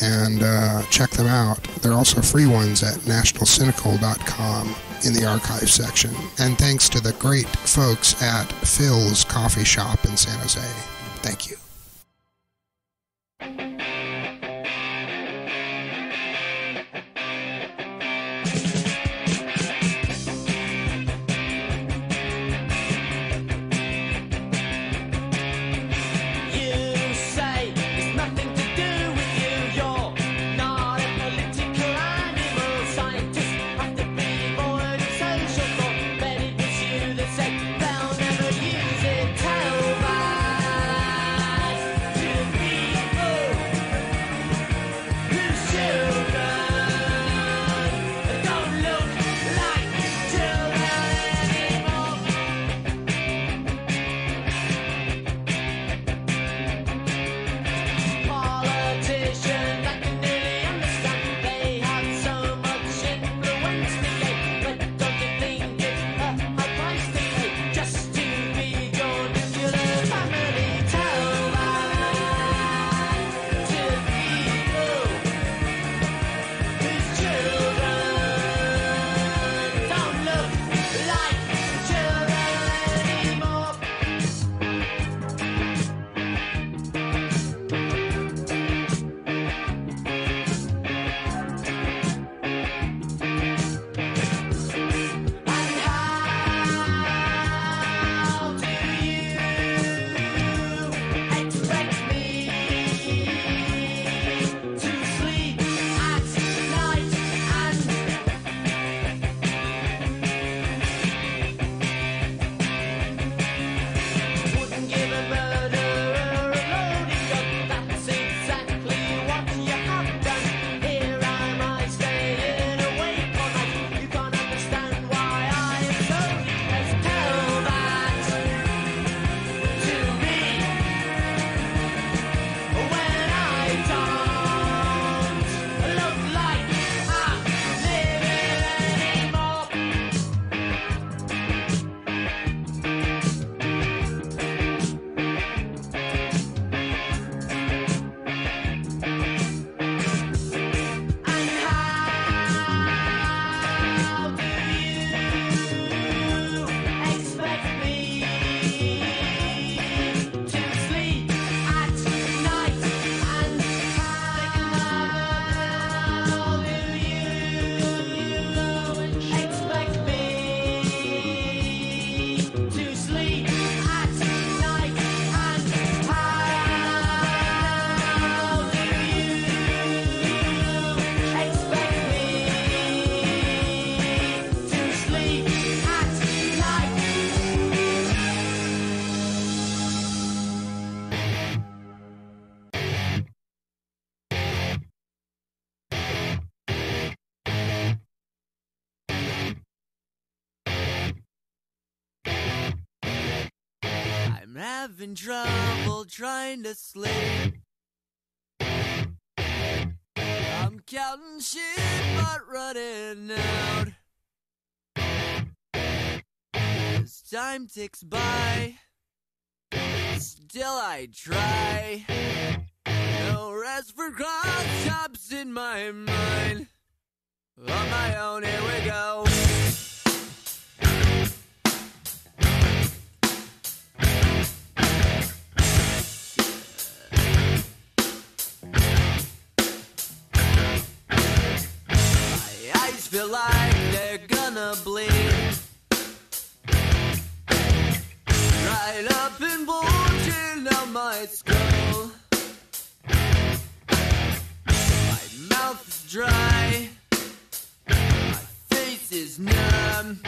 Speaker 14: and check them out. There are also free ones at nationalcynical.com in the archive section. And thanks to the great folks at Phil's Coffee Shop in San Jose. Thank you.
Speaker 1: I'm having trouble trying to sleep. I'm counting sheep but running out. As time ticks by, still I try. No rest for cross chops in my mind. On my own, here we go. My eyes feel like they're gonna bleed. Right up and bulging out my skull. My mouth is dry. My face is numb.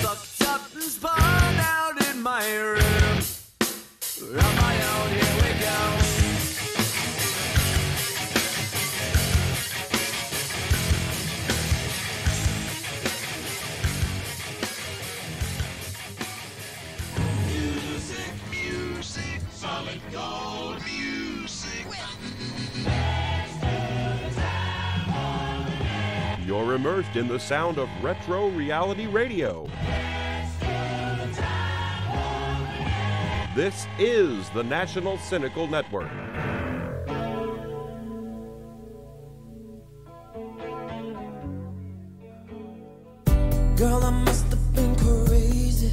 Speaker 1: Fucked up and spun out in my room. On my own, here we go.
Speaker 17: Solid gold music.
Speaker 11: You're immersed in the sound of retro reality radio. This is the National Cynical Network.
Speaker 12: Girl, I must have been crazy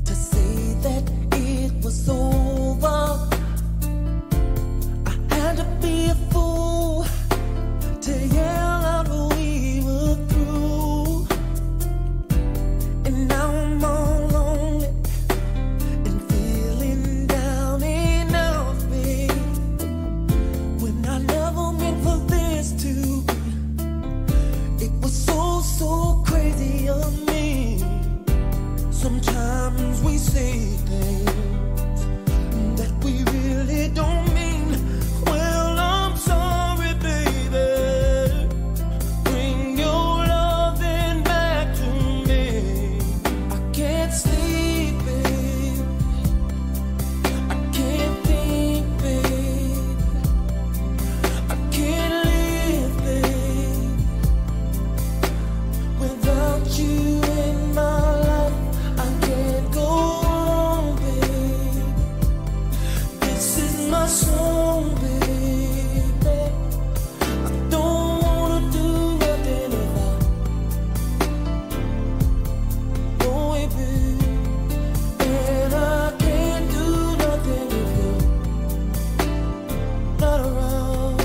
Speaker 12: to say that it was over. I had to be a fool to yell out we were through. And now I'm all lonely and feeling down and out, babe. When I never meant for this to be. It was so crazy of me. Sometimes we say things that we really don't mean. Well, I'm sorry, baby. Bring your loving back to me. I can't sleep, babe. I can't think, babe. I can't live, babe. Without you in my life, I can't go on, babe. This is my song, baby. I don't wanna do nothing without no way, babe. And I can't do nothing with you not around.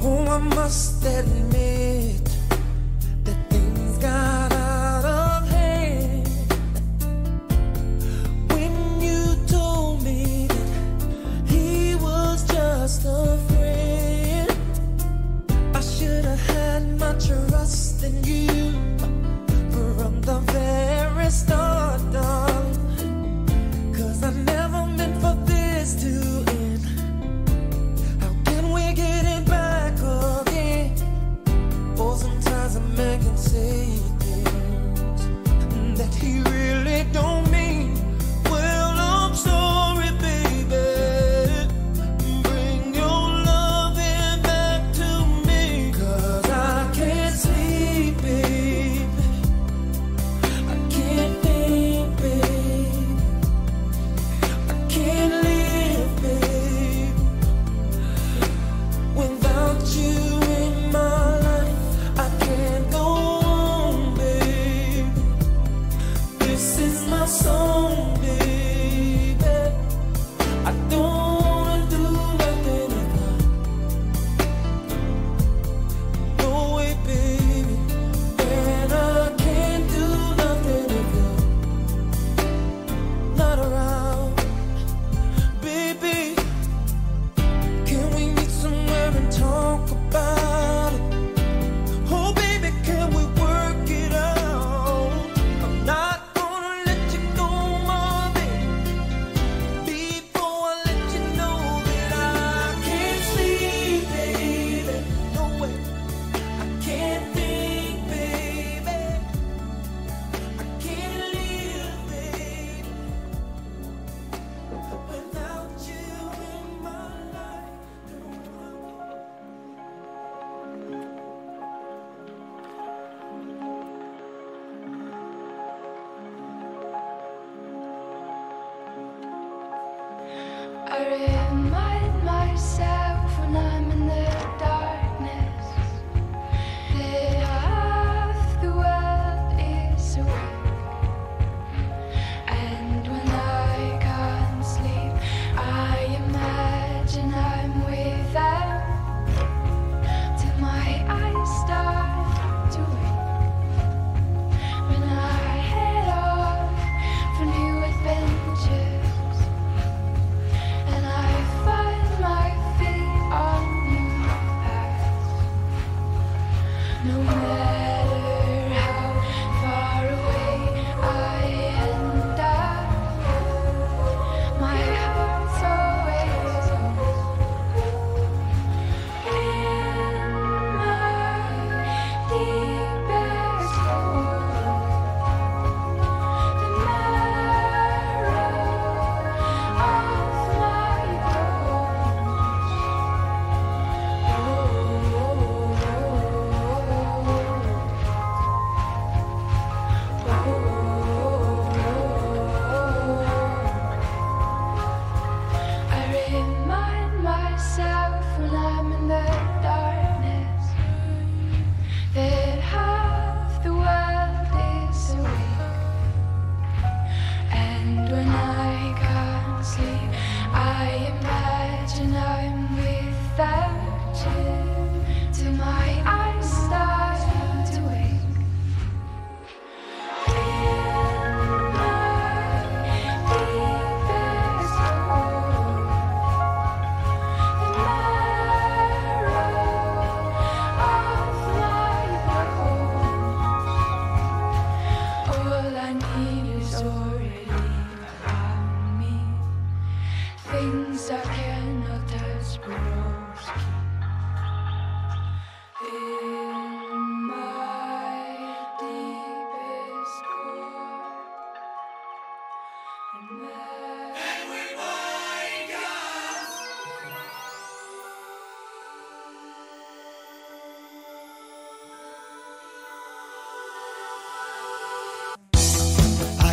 Speaker 12: Oh, I must admit that things got out of hand when you told me that he was just a friend. I should have had my trust in you from the very start, darling. 'Cause I never meant for this to end. How can we get it back again? Or sometimes a man can say things that he really don't mean. Well, I'm sorry, baby. Bring your loving back to me. 'Cause I can't sleep, babe. I can't think, babe. I can't live, babe. Without you in my life, I can't go on,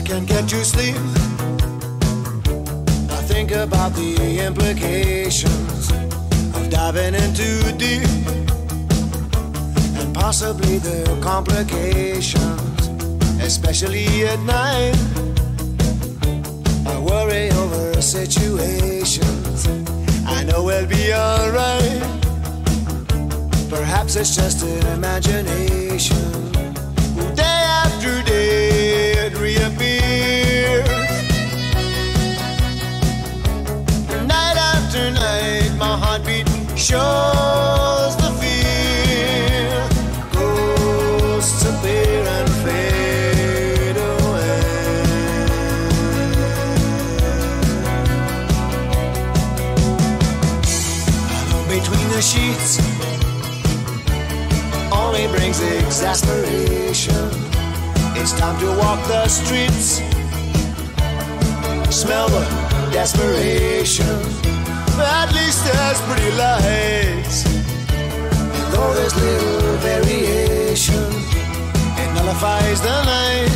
Speaker 4: can't get you sleep. I think about the implications of diving in too deep, and possibly the complications, especially at night. I worry over situations I know we'll be alright. Perhaps it's just an imagination. Day after day it reappears. Night after night my heartbeat shows the fear. Ghosts appear and fade away. Alone between the sheets only brings exasperation. It's time to walk the streets, smell the desperation. At least there's pretty lights, and though there's little variation, it nullifies the night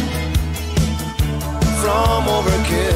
Speaker 4: from overkill.